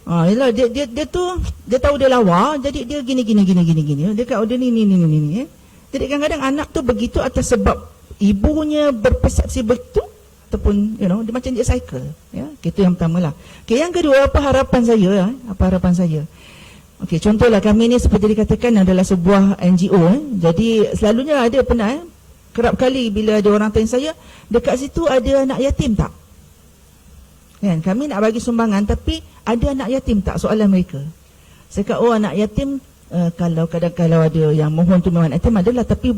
yalah, dia tu dia tahu dia lawa, jadi dia gini. Dia kata dia ni. Jadi kadang-kadang anak tu begitu atas sebab ibunya berpersepsi begitu, ataupun dia macam dia cycle. Itu yang pertama lah. Okay, yang kedua, apa harapan saya? Okey, contohlah kami ni seperti dikatakan adalah sebuah NGO. Jadi selalunya ada pernah kerap kali bila ada orang tanya saya, dekat situ ada anak yatim tak? Kan, kami nak bagi sumbangan tapi ada anak yatim tak, soalan mereka. Saya kata anak yatim kalau ada yang mohon tu memang yatim adalah, tapi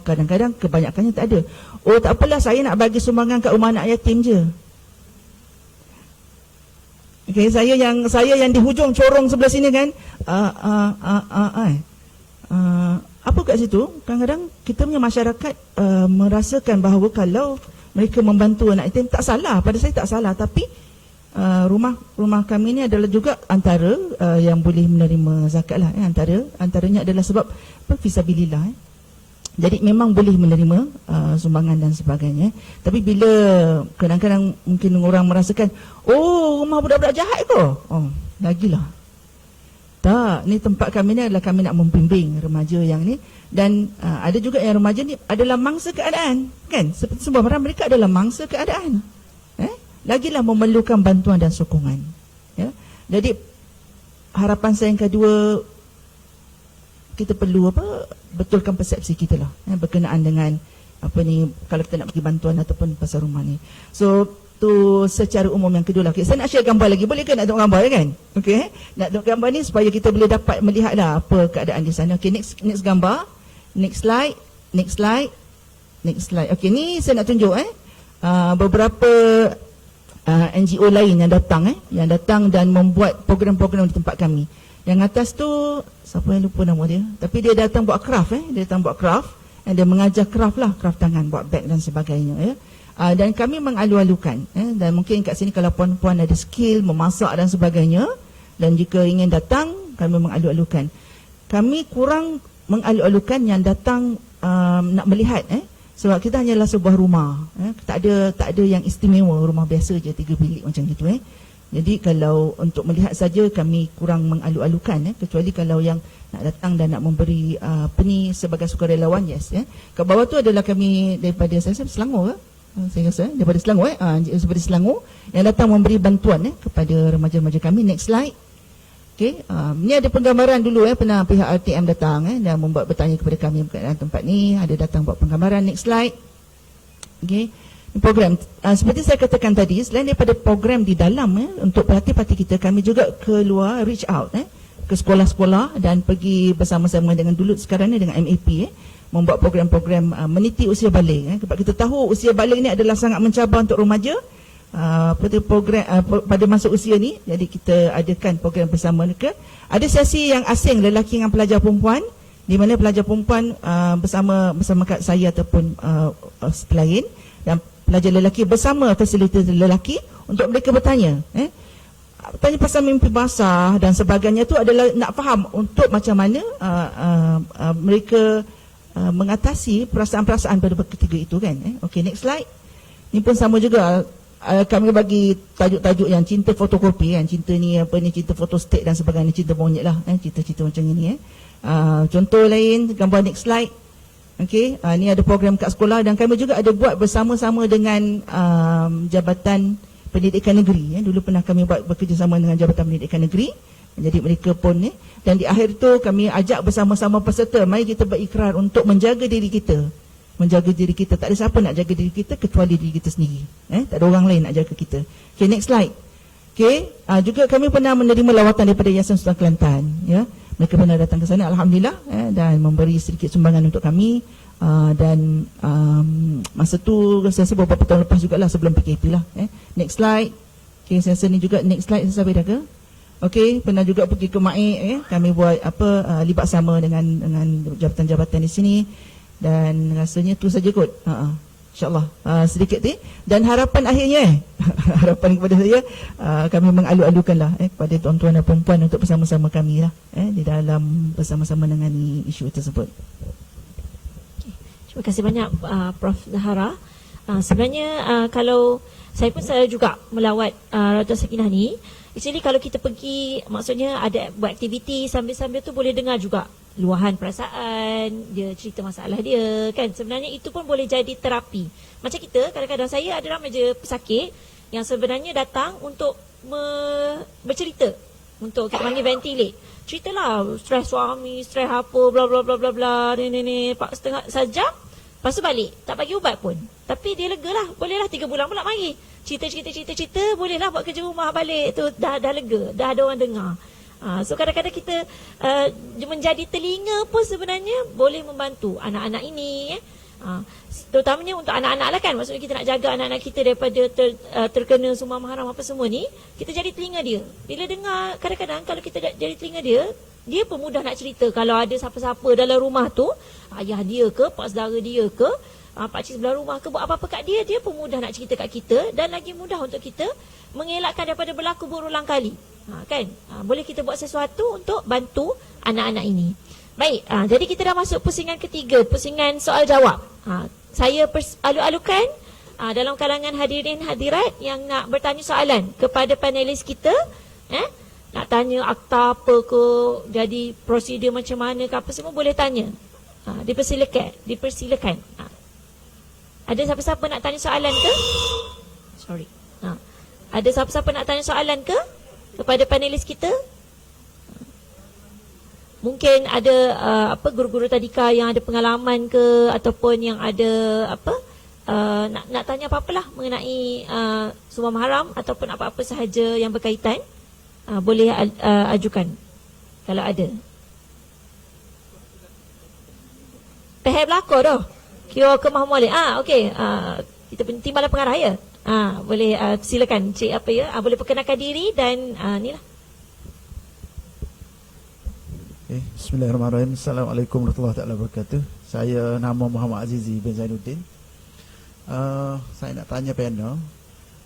kadang-kadang kebanyakannya tak ada. Oh tak apalah, saya nak bagi sumbangan kat rumah anak yatim je. Okay, saya yang di hujung corong sebelah sini kan. Apa kat situ? Kadang-kadang kita punya masyarakat merasakan bahawa kalau mereka membantu anak yatim tak salah. Pada saya tak salah, tapi rumah kami ni adalah juga antara yang boleh menerima zakat lah. Antaranya adalah sebab fisabilillah. Jadi memang boleh menerima sumbangan dan sebagainya. Tapi bila kadang-kadang mungkin orang merasakan, oh, rumah budak-budak jahat ke? Oh, lagilah. Tak, ni tempat kami ni adalah kami nak membimbing remaja yang ni. Dan ada juga yang remaja ni adalah mangsa keadaan, kan? Seperti semua orang, mereka adalah mangsa keadaan. Lagilah memerlukan bantuan dan sokongan. Ya. Jadi harapan saya yang kedua, kita perlu betulkan persepsi kita lah, berkenaan dengan kalau kita nak bagi bantuan ataupun pasal rumah ni. So tu secara umum. Yang kedua lah, saya nak share gambar lagi, boleh ke nak tengok gambar kan? Okey, nak tengok gambar ni supaya kita boleh dapat melihat lah apa keadaan di sana. Okey, next gambar, next slide. Okey, ni saya nak tunjuk beberapa NGO lain yang datang dan membuat program-program di tempat kami. Yang atas tu, siapa yang lupa nama dia, tapi dia datang buat craft. Dia datang buat craft, dan dia mengajar craft tangan, buat beg dan sebagainya. Dan kami mengalu-alukan, dan mungkin kat sini kalau puan-puan ada skill memasak dan sebagainya, dan jika ingin datang, kami mengalu-alukan. Kami kurang mengalu-alukan yang datang nak melihat, sebab kita hanyalah sebuah rumah, tak ada yang istimewa, rumah biasa je 3 bilik macam gitu. Jadi kalau untuk melihat saja kami kurang mengalu-alukan, kecuali kalau yang nak datang dan nak memberi sebagai sukarelawan, yes. Kat bawah tu adalah kami daripada saya Selangor, saya rasa daripada Selangor, daripada Selangor yang datang memberi bantuan kepada remaja-remaja kami. Next slide. Okey, ni ada penggambaran dulu, pernah pihak RTM datang dan bertanya kepada kami berkenaan tempat ni, ada datang buat penggambaran. Next slide. Okey, program seperti saya katakan tadi, selain daripada program di dalam untuk parti-parti kita, kami juga keluar, reach out ke sekolah-sekolah dan pergi bersama-sama dengan dulu sekarang ni dengan MAP membuat program-program meniti usia balik. Sebab kita tahu usia balik ni adalah sangat mencabar untuk remaja pada program pada masa usia ni. Jadi kita adakan program bersama mereka. Ada sesi yang asing lelaki dengan pelajar perempuan, di mana pelajar perempuan bersama saya ataupun lain, dan pelajar lelaki bersama fasilitator lelaki untuk mereka bertanya. Tanya pasal mimpi basah dan sebagainya, tu adalah nak faham untuk macam mana mereka mengatasi perasaan-perasaan pada ketiga itu, kan. Okey, next slide. Ni pun sama juga, kami bagi tajuk-tajuk yang cinta fotokopi, cinta ni cinta fotostat dan sebagainya, cinta monyet lah, cerita-cerita macam ini. Contoh lain, gambar next slide. Okey, ni ada program kat sekolah dan kami juga ada buat bersama-sama dengan Jabatan Pendidikan Negeri. Dulu pernah kami buat bekerjasama dengan Jabatan Pendidikan Negeri. Jadi mereka pun dan di akhir tu kami ajak bersama-sama peserta, mari kita berikrar untuk menjaga diri kita. Menjaga diri kita, tak ada siapa nak jaga diri kita kecuali diri kita sendiri. Tak ada orang lain nak jaga kita. Okey, next slide. Okey, juga kami pernah menerima lawatan daripada Yayasan Sultan Kelantan, ya. Mereka pernah datang ke sana, alhamdulillah, dan memberi sedikit sumbangan untuk kami. Dan masa tu saya rasa beberapa tahun lepas jugalah, sebelum PKP lah. Next slide. Okey, saya rasa ni juga next slide sampai dah ke? Okey, pernah juga pergi ke Maik, kami buat libat sama dengan jabatan-jabatan di sini, dan rasanya tu saja kot. InsyaAllah sedikit ni. Dan harapan akhirnya harapan kepada saya, kami mengalu-alukan lah kepada tuan-tuan dan perempuan untuk bersama-sama kami lah di dalam bersama-sama dengan isu tersebut. Terima kasih banyak Prof. Zahara. Sebenarnya kalau saya juga melawat Raja Sakinah ni, actually kalau kita pergi, maksudnya ada buat aktiviti sambil-sambil tu boleh dengar juga luahan perasaan, dia cerita masalah dia, kan. Sebenarnya itu pun boleh jadi terapi. Macam kita, kadang-kadang saya ada remaja pesakit yang sebenarnya datang untuk bercerita, untuk kita panggil ventilate. Ceritalah stres suami, stres apa, bla bla bla bla bla, ni setengah sejam, lepas tu balik, tak bagi ubat pun. Tapi dia lega lah, boleh lah 3 bulan pula mari. Cerita, boleh lah buat kerja rumah balik tu, dah lega, dah ada orang dengar. So kadang-kadang kita menjadi telinga pun sebenarnya boleh membantu anak-anak ini, terutamanya untuk anak-anak lah, kan. Maksudnya kita nak jaga anak-anak kita daripada terkena sumbang mahram apa semua ni. Kita jadi telinga dia. Bila dengar, kadang-kadang kalau kita jadi telinga dia pun mudah nak cerita. Kalau ada siapa-siapa dalam rumah tu, ayah dia ke, pak saudara dia ke, pakcik sebelah rumah ke, buat apa-apa kat dia pun mudah nak cerita kat kita, dan lagi mudah untuk kita mengelakkan daripada berlaku berulang kali. Kan? Boleh kita buat sesuatu untuk bantu anak-anak ini. Baik, jadi kita dah masuk pusingan ketiga, pusingan soal jawab. Saya alu-alukan dalam kalangan hadirin hadirat yang nak bertanya soalan kepada panelis kita, nak tanya akta apa ke, jadi prosedur macam mana ke apa semua boleh tanya. Dipersilakan. Ada siapa-siapa nak tanya soalan ke? Sorry. Ada siapa-siapa nak tanya soalan ke kepada panelis kita? Mungkin ada guru-guru tadika yang ada pengalaman ke, ataupun yang ada nak tanya apa-apalah mengenai sumber mahram ataupun apa-apa sahaja yang berkaitan, boleh ajukan kalau ada. Pehel belakang dah. Kira ke Mahmud Malik. Okey. Kita timbalan pengarah ya. Boleh silakan cik apa ya. Boleh perkenalkan diri dan inilah. Bismillahirrahmanirrahim. Assalamualaikum warahmatullahi wabarakatuh. Saya nama Muhammad Azizi bin Zainuddin. Saya nak tanya panel.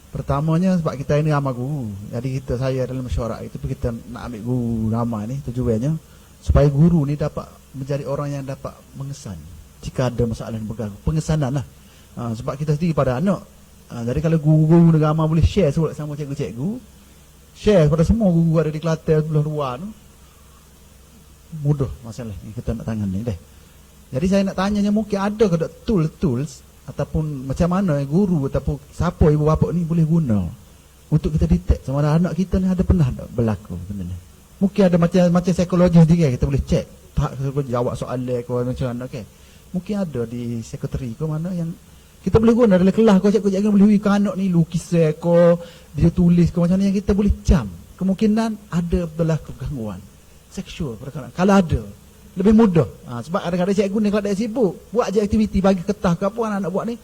Pertamanya sebab kita ini ramai guru. Jadi saya dalam mesyuarat itu kita nak ambil guru ramai ni, tujuannya supaya guru ni dapat menjadi orang yang dapat mengesan jika ada masalah yang berlaku. Pengesanan lah. Sebab kita sendiri pada anak. Jadi kalau guru-guru negara ramai boleh share sama cikgu-cikgu, share kepada semua guru ada di Kelantan sebelah luar tu, mudah masalah ni kita nak tangan ni deh. Jadi saya nak tanya, mungkin ada ke tools ataupun macam mana guru ataupun siapa ibu bapa ni boleh guna untuk kita detect sama ada anak kita ni ada pernah tak berlaku benda ni. Mungkin ada macam psikologi sendiri kita boleh check tak jawab soalan ke macam mana ke. Mungkin ada di sekretari ke mana yang kita boleh guna dalam kelas kau cikgu-cikgu boleh bagi anak ni lukis ke, dia tulis ke macam mana yang kita boleh cam kemungkinan ada berlaku gangguan seksual perkara. Kalau ada lebih mudah. Sebab kadang-kadang cikgu ni kalau dia sibuk buat je aktiviti bagi ketah ke apa anak-anak buat ni.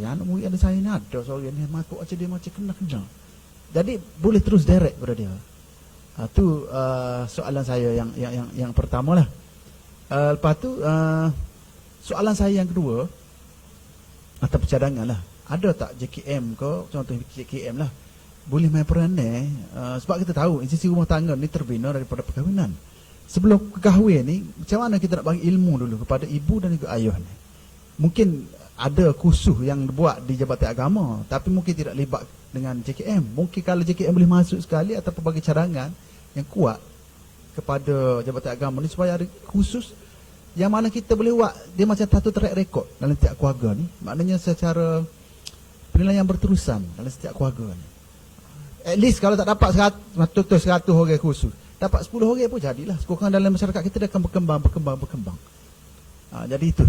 Anak murid ada saya ni ada seorang ni makuk macam dia macam kena. Jadi boleh terus direct pada dia. Tu soalan saya yang pertama lah. Lepas tu soalan saya yang kedua atau cadangan lah. Ada tak JKM ke, contoh JKM lah, boleh main peranan sebab kita tahu institusi rumah tangga ni terbina daripada perkahwinan. Sebelum kahwin ni, macam mana kita nak bagi ilmu dulu kepada ibu dan juga ayah ni. Mungkin ada kursus yang dibuat di Jabatan Agama, tapi mungkin tidak libat dengan JKM. Mungkin kalau JKM boleh masuk sekali ataupun bagi cadangan yang kuat kepada Jabatan Agama ni supaya ada kursus yang mana kita boleh buat dia macam satu track record dalam setiap keluarga ni. Maknanya secara penilaian berterusan dalam setiap keluarga ni. At least kalau tak dapat 100 orang khusus, dapat 10 orang pun jadilah. Sekurang dalam masyarakat kita dia akan berkembang. Jadi itu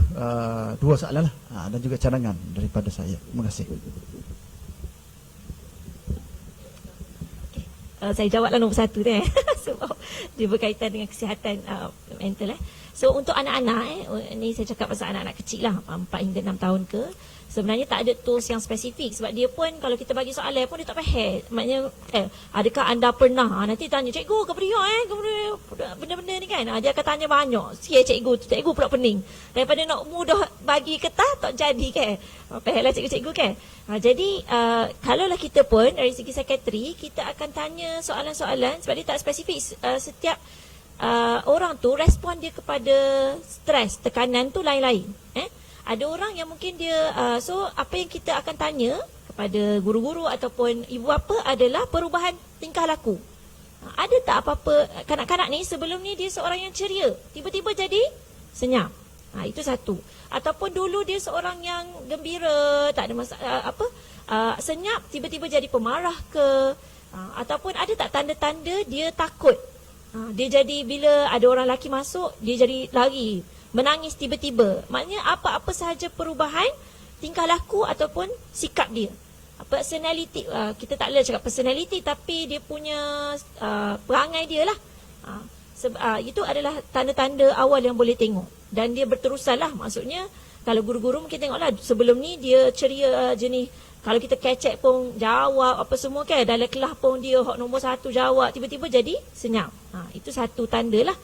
dua soalan lah, dan juga cadangan daripada saya. Terima kasih. Saya jawablah nombor 1 tu sebab dia berkaitan dengan kesihatan mental. So untuk anak-anak ni saya cakap pasal anak-anak kecil lah, 4 hingga 6 tahun ke, sebenarnya tak ada tools yang spesifik. Sebab dia pun kalau kita bagi soalan pun dia tak faham. Maknanya adakah anda pernah, nanti tanya cikgu kepada benda-benda ni kan, dia akan tanya banyak. Cikgu pula pening. Daripada nak mudah bagi ketah tak jadi kan. Faham lah cikgu-cikgu kan. Jadi kalaulah kita pun dari segi sekretari, kita akan tanya soalan-soalan sebab dia tak spesifik. Setiap orang tu respon dia kepada stres, tekanan tu lain-lain. Ada orang yang mungkin dia so apa yang kita akan tanya kepada guru-guru ataupun ibu bapa adalah perubahan tingkah laku. Ada tak apa-apa kanak-kanak ni sebelum ni dia seorang yang ceria, tiba-tiba jadi senyap. Itu satu. Ataupun dulu dia seorang yang gembira, tak ada masalah senyap tiba-tiba jadi pemarah ke, ataupun ada tak tanda-tanda dia takut. Dia jadi bila ada orang lelaki masuk, dia jadi lari, menangis tiba-tiba. Maknanya apa-apa sahaja perubahan tingkah laku ataupun sikap dia. Personality, kita tak boleh cakap personality, tapi dia punya perangai dia lah. Itu adalah tanda-tanda awal yang boleh tengok. Dan dia berterusan lah. Maksudnya kalau guru-guru mungkin tengoklah sebelum ni dia ceria jenis, kalau kita kecek pun jawab apa semua kan, dalam kelas pun dia hak nombor 1 jawab, tiba-tiba jadi senyap. Itu satu tanda lah.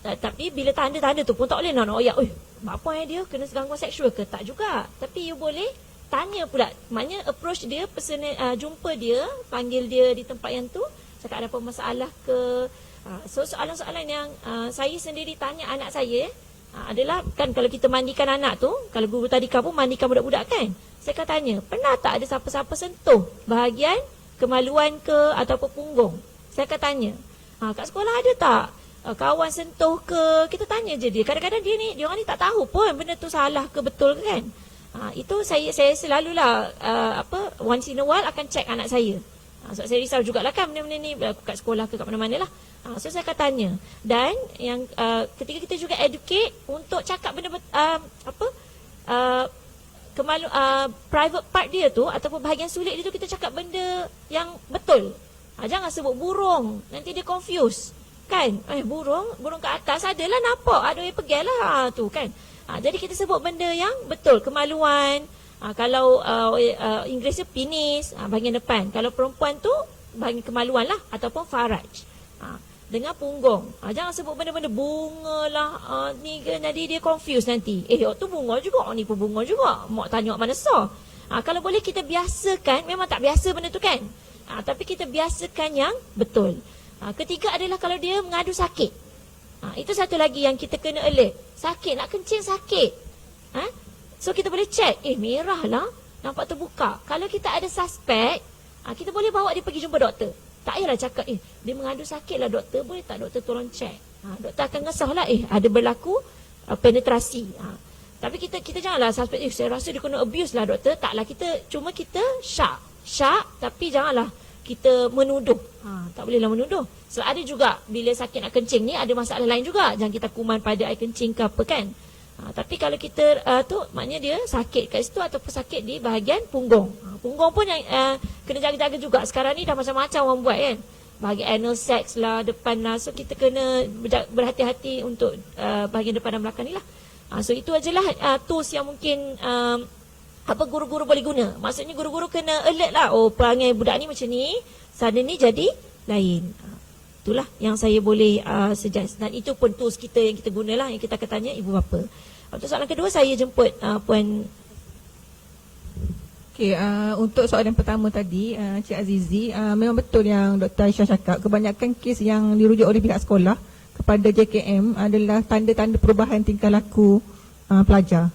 Tapi bila tanda-tanda tu pun tak boleh nak oyak, apa dia kena gangguan seksual ke? Tak juga. Tapi you boleh tanya pula. Maknanya approach dia, jumpa dia, panggil dia di tempat yang tu, cakap ada apa masalah ke, So soalan-soalan yang saya sendiri tanya anak saya adalah, kan kalau kita mandikan anak tu, kalau guru tadika pun mandikan budak-budak kan, saya akan tanya, pernah tak ada siapa-siapa sentuh bahagian kemaluan ke ataupun punggung? Saya akan tanya, kat sekolah ada tak kawan sentuh ke? Kita tanya je dia. Kadang-kadang dia orang ni tak tahu pun benda tu salah ke betul ke kan. Itu saya selalulah once in a while akan check anak saya. Sebab saya risau jugalah kan benda-benda ni kat sekolah ke kat mana-mana lah. So saya akan tanya. Dan yang ketika kita juga educate untuk cakap benda private part dia tu ataupun bahagian sulit dia tu, kita cakap benda yang betul. Jangan sebut burung, nanti dia confuse. Kan? Burung ke atas adalah nampak, ada yang pegang lah tu kan. Jadi kita sebut benda yang betul, kemaluan. Kalau Inggerisnya penis, bahagian depan. Kalau perempuan tu bahagian kemaluan lah ataupun faraj. Dengan punggung. Jangan sebut benda-benda bunga lah. Ni ke, jadi dia confuse nanti. Tu bunga juga, ni pun bunga juga. Mak tanya mana sah. Kalau boleh kita biasakan, memang tak biasa benda tu kan. Tapi kita biasakan yang betul. Ketiga adalah kalau dia mengadu sakit. Itu satu lagi yang kita kena alert. Sakit, nak kencing sakit. So kita boleh check. Merah lah, nampak terbuka. Kalau kita ada suspek, kita boleh bawa dia pergi jumpa doktor. Tak payahlah cakap, dia mengadu sakit lah doktor, boleh tak doktor tolong check. Doktor akan ngesah lah, ada berlaku penetrasi. Tapi kita janganlah suspek, saya rasa dia kena abuse lah doktor. Taklah, kita syak, tapi janganlah kita menuduh. Tak bolehlah menuduh. Sebab ada juga bila sakit nak kencing ni ada masalah lain juga. Jangan kita kuman pada air kencing ke apa kan. Tapi kalau kita tu maknanya dia sakit kat situ ataupun sakit di bahagian punggung. Punggung pun yang kena jaga-jaga juga. Sekarang ni dah macam-macam orang buat kan. Bahagian anal sex lah, depan lah. So kita kena berhati-hati untuk bahagian depan dan belakang ni lah. So itu ajalah tools yang mungkin guru-guru boleh guna. Maksudnya guru-guru kena alert lah. Perangai budak ni macam ni, sana ni jadi lain. Itulah yang saya boleh suggest. Dan itu pun tools kita yang kita gunalah, yang kita akan tanya ibu bapa. Untuk soalan kedua, saya jemput Puan. Okey, untuk soalan pertama tadi, Cik Azizi, memang betul yang Dr. Aisyah cakap. Kebanyakan kes yang dirujuk oleh pihak sekolah kepada JKM adalah tanda-tanda perubahan tingkah laku pelajar.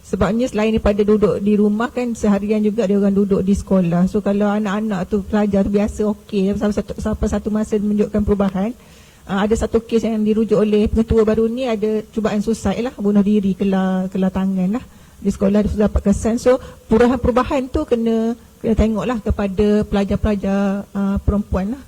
Sebabnya selain daripada duduk di rumah kan, seharian juga dia orang duduk di sekolah. So kalau anak-anak tu pelajar tu biasa okey, sampai satu masa menunjukkan perubahan. Ada satu kes yang dirujuk oleh pengetua baru ni, ada cubaan suicide lah, bunuh diri, kelar tangan lah di sekolah, dia sudah dapat kesan. So perubahan tu kena tengoklah kepada pelajar-pelajar perempuan lah.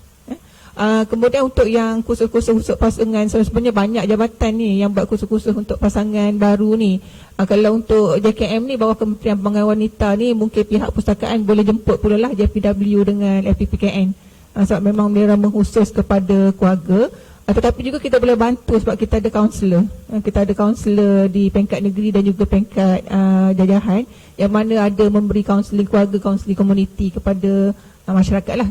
Kemudian untuk yang kursus-kursus pasangan, sebenarnya banyak jabatan ni yang buat kursus-kursus untuk pasangan baru ni. Kalau untuk JKM ni, bawah Kementerian Pembangunan Wanita ni, mungkin pihak pustakaan boleh jemput pula lah JPW dengan FPPKN. Sebab memang mereka mengkhusus kepada keluarga. Tetapi juga kita boleh bantu sebab kita ada kaunselor. Kita ada kaunselor di peringkat negeri dan juga peringkat jajahan, yang mana ada memberi kaunseling keluarga, kaunseling komuniti kepada masyarakat lah,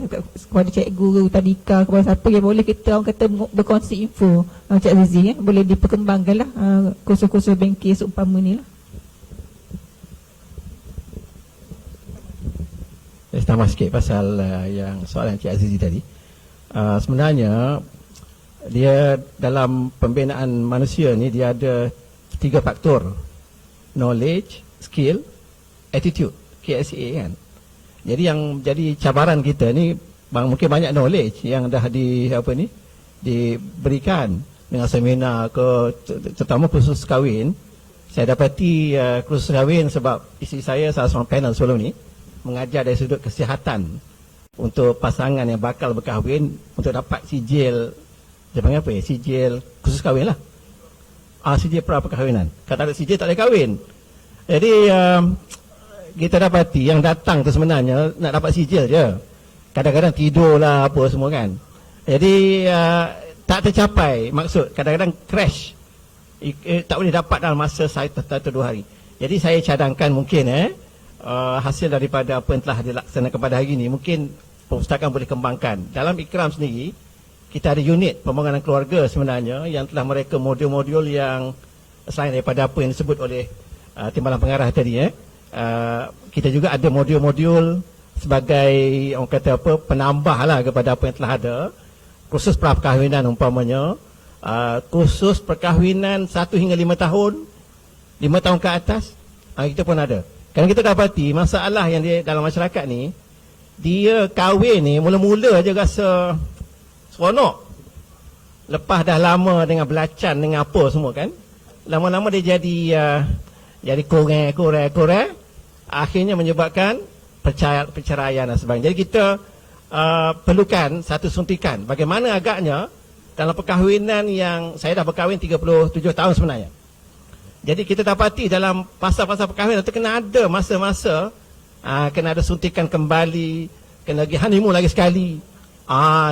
kepada cikgu, tadika, kepada siapa yang boleh kita orang kata berkongsi info. Cik Azizi boleh diperkembangkan lah kursus-kursus bengkel seumpama ni lah. Saya tambah sikit pasal yang soalan Cik Azizi tadi. Sebenarnya dia dalam pembinaan manusia ni, dia ada 3 faktor: knowledge, skill, attitude, KSA kan. Jadi yang jadi cabaran kita ni, mungkin banyak knowledge yang dah diberikan dengan seminar ke, terutama khusus kahwin. Saya dapati khusus kahwin sebab isteri saya salah seorang panel sebelum ni mengajar dari sudut kesihatan untuk pasangan yang bakal berkahwin untuk dapat sijil, dia panggil apa ya, sijil khusus kahwin lah. Sijil pra perkahwinan. Kalau tak ada sijil tak boleh kahwin. Jadi kita dapati yang datang tu sebenarnya nak dapat sijil je. Kadang-kadang tidur lah apa semua kan. Jadi tak tercapai maksud. Kadang-kadang crash. Tak boleh dapat dalam masa 1 atau 2 hari. Jadi saya cadangkan mungkin hasil daripada apa yang telah dilaksanakan pada hari ini, mungkin perpustakaan boleh kembangkan. Dalam Ikram sendiri, kita ada unit pembangunan keluarga sebenarnya yang telah mereka modul-modul yang selain daripada apa yang disebut oleh Timbalan Pengarah tadi. Kita juga ada modul-modul sebagai orang kata penambah lah kepada apa yang telah ada. kursus perkahwinan umpamanya, kursus perkahwinan 1 hingga 5 tahun, 5 tahun ke atas, kita pun ada. Kerana kita dapati masalah yang dia dalam masyarakat ni, dia kahwin ni mula-mula aja rasa seronok. Lepas dah lama dengan belacan dengan apa semua kan, lama-lama dia jadi kurang, akhirnya menyebabkan perceraian dan sebagainya. Jadi kita perlukan satu suntikan. Bagaimana agaknya dalam perkahwinan yang saya dah berkahwin 37 tahun sebenarnya. Jadi kita dapati dalam fasa-fasa perkahwinan itu kena ada masa-masa kena ada suntikan kembali, kena pergi honeymoon lagi sekali.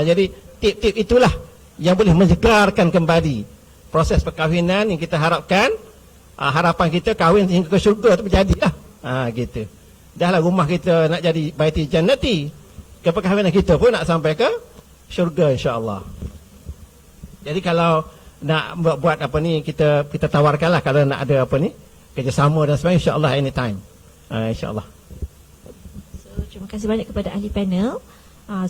Jadi tip-tip itulah yang boleh menyegarkan kembali proses perkahwinan yang kita harapkan. Harapan kita kahwin hingga ke syurga itu berjadi lah. Gitu. Dahlah rumah kita nak jadi baiti jannati, ke perkahwinan kita pun nak sampai ke syurga insya-Allah. Jadi kalau nak buat apa ni, kita tawarkanlah kalau nak ada apa ni kerjasama dan sebagainya, insya-Allah anytime. Insya-Allah. So terima kasih banyak kepada ahli panel.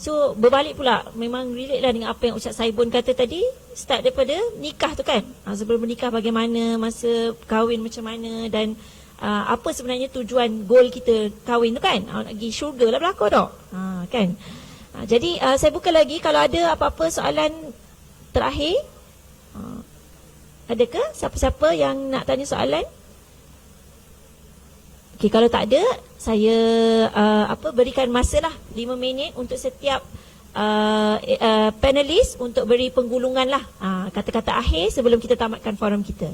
So berbalik pula, memang relate lah dengan apa yang Ustaz Saibun kata tadi. Start daripada nikah tu kan, sebelum menikah bagaimana, masa kahwin macam mana, dan apa sebenarnya tujuan, goal kita kahwin tu kan, nak pergi syurga lah belakang tak kan. Jadi saya buka lagi, kalau ada apa-apa soalan terakhir, adakah siapa-siapa yang nak tanya soalan? Okey, kalau tak ada, saya berikan masa lah 5 minit untuk setiap panelis untuk beri penggulungan lah, kata-kata akhir sebelum kita tamatkan forum kita.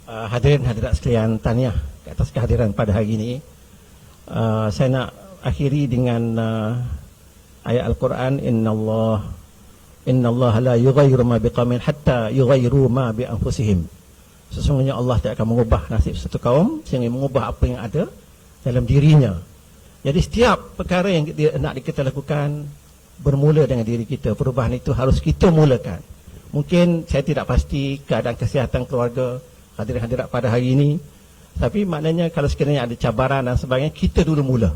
Hadirin hadirat sekalian, tahniah ke atas kehadiran pada hari ini. Saya nak akhiri dengan ayat Al-Quran, Innallaha la yughayyiru ma biqaumin hatta yughayyiru ma bi anfusihim. Sesungguhnya Allah tidak akan mengubah nasib satu kaum sehingga mengubah apa yang ada dalam dirinya. Jadi setiap perkara yang nak kita lakukan bermula dengan diri kita. Perubahan itu harus kita mulakan. Mungkin saya tidak pasti keadaan kesihatan keluarga hadirin-hadirat pada hari ini, tapi maknanya kalau sekiranya ada cabaran dan sebagainya, kita dulu mula.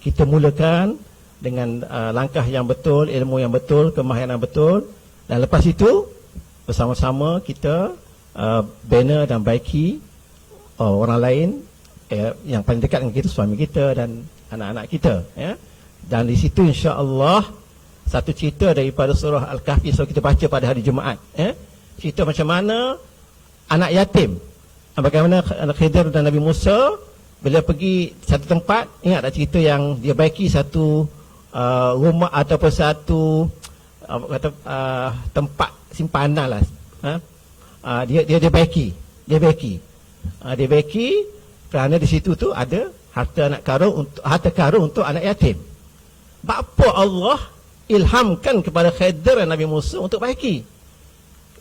Kita mulakan dengan langkah yang betul, ilmu yang betul, kemahiran yang betul, dan lepas itu bersama-sama kita bina dan baiki orang lain yang paling dekat dengan kita, suami kita dan anak-anak kita, ya. Dan di situ insya-Allah satu cerita daripada surah Al-Kahfi, so kita baca pada hari Jumaat, cerita macam mana anak yatim, bagaimana anak Khidir dan Nabi Musa bila pergi satu tempat. Ingat tak cerita yang dia baiki satu rumah ataupun satu tempat simpanan lah, dia baiki kerana di situ tu ada harta karun untuk anak yatim. Bapa Allah ilhamkan kepada Khidir dan Nabi Musa untuk baiki.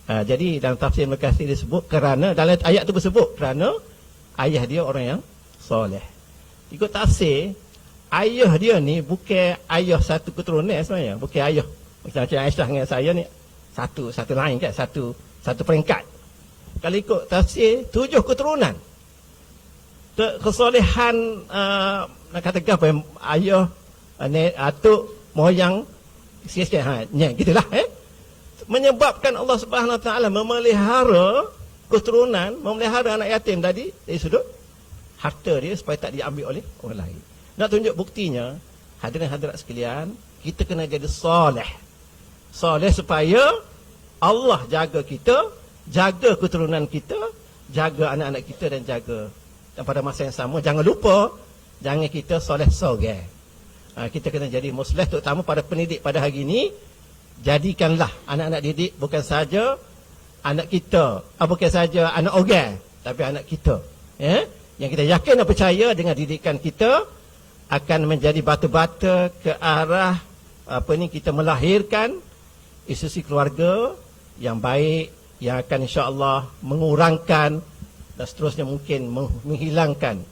Jadi dalam tafsir Ibn Katsir disebut kerana, dalam ayat tu bersebut kerana ayah dia orang yang soleh. Ikut tafsir, ayah dia ni bukan ayah satu keturunan sebenarnya, bukan ayah macam Aisyah dengan saya ni satu lain kan, satu peringkat. Kalau ikut tafsir 7 keturunan. Kesolehan nak katakan apa, ayah, atuk, moyang, sikit-sikit gitulah, menyebabkan Allah Subhanahu Wa Taala memelihara keturunan, memelihara anak yatim tadi dari sudut harta dia supaya tak diambil oleh orang lain. Nak tunjuk buktinya, hadirin hadirat sekalian, kita kena jadi soleh supaya Allah jaga kita, jaga keturunan kita, jaga anak-anak kita, dan pada masa yang sama jangan lupa, jangan kita soleh sorga. Kita kena jadi muslih, terutama pada pendidik pada hari ini. Jadikanlah anak-anak didik bukan saja anak kita, bukan saja anak orang, tapi anak kita, yang kita yakin dan percaya dengan didikan kita akan menjadi bata-bata ke arah kita melahirkan institusi keluarga yang baik, yang akan insya-Allah mengurangkan dan seterusnya mungkin menghilangkan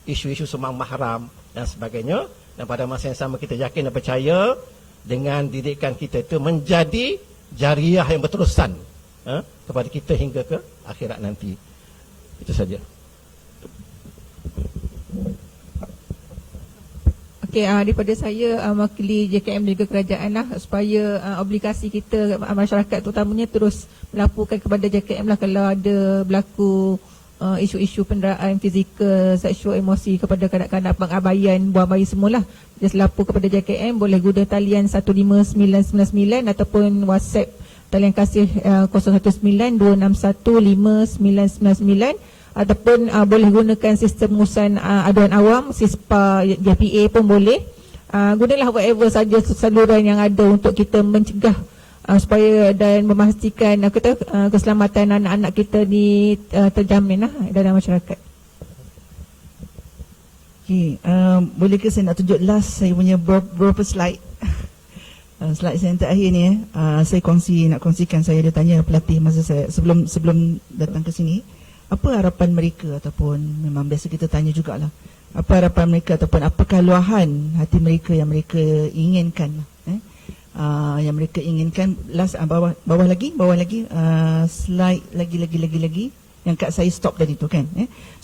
isu-isu sumang mahram dan sebagainya. Dan pada masa yang sama kita yakin dan percaya dengan didikan kita itu menjadi jariah yang berterusan kepada kita hingga ke akhirat nanti. Itu saja. Okey, daripada saya mewakili JKM dan juga kerajaan lah, supaya obligasi kita masyarakat terutamanya terus melaporkan kepada JKM lah kalau ada berlaku isu-isu penderaan fizikal, seksual, emosi kepada kanak-kanak, pengabaian, buang bayi semualah. Just lapor kepada JKM, boleh guna talian 15999 ataupun WhatsApp talian kasih 019-261-5999 ataupun boleh gunakan sistem pengurusan aduan awam, SISPA, JPA pun boleh. Gunalah whatever saja saluran yang ada untuk kita mencegah supaya dan memastikan keselamatan anak-anak kita ni terjamin lah dalam masyarakat. Okay, boleh ke saya nak tunjuk last saya punya beberapa slide. Slide saya yang terakhir ni saya nak kongsikan, saya ada tanya pelatih masa saya sebelum datang ke sini, apa harapan mereka, ataupun memang biasa kita tanya jugalah, apa harapan mereka ataupun apakah luahan hati mereka yang mereka inginkan, yang mereka inginkan. Last bawah lagi slide lagi yang kat saya stop tadi tu kan.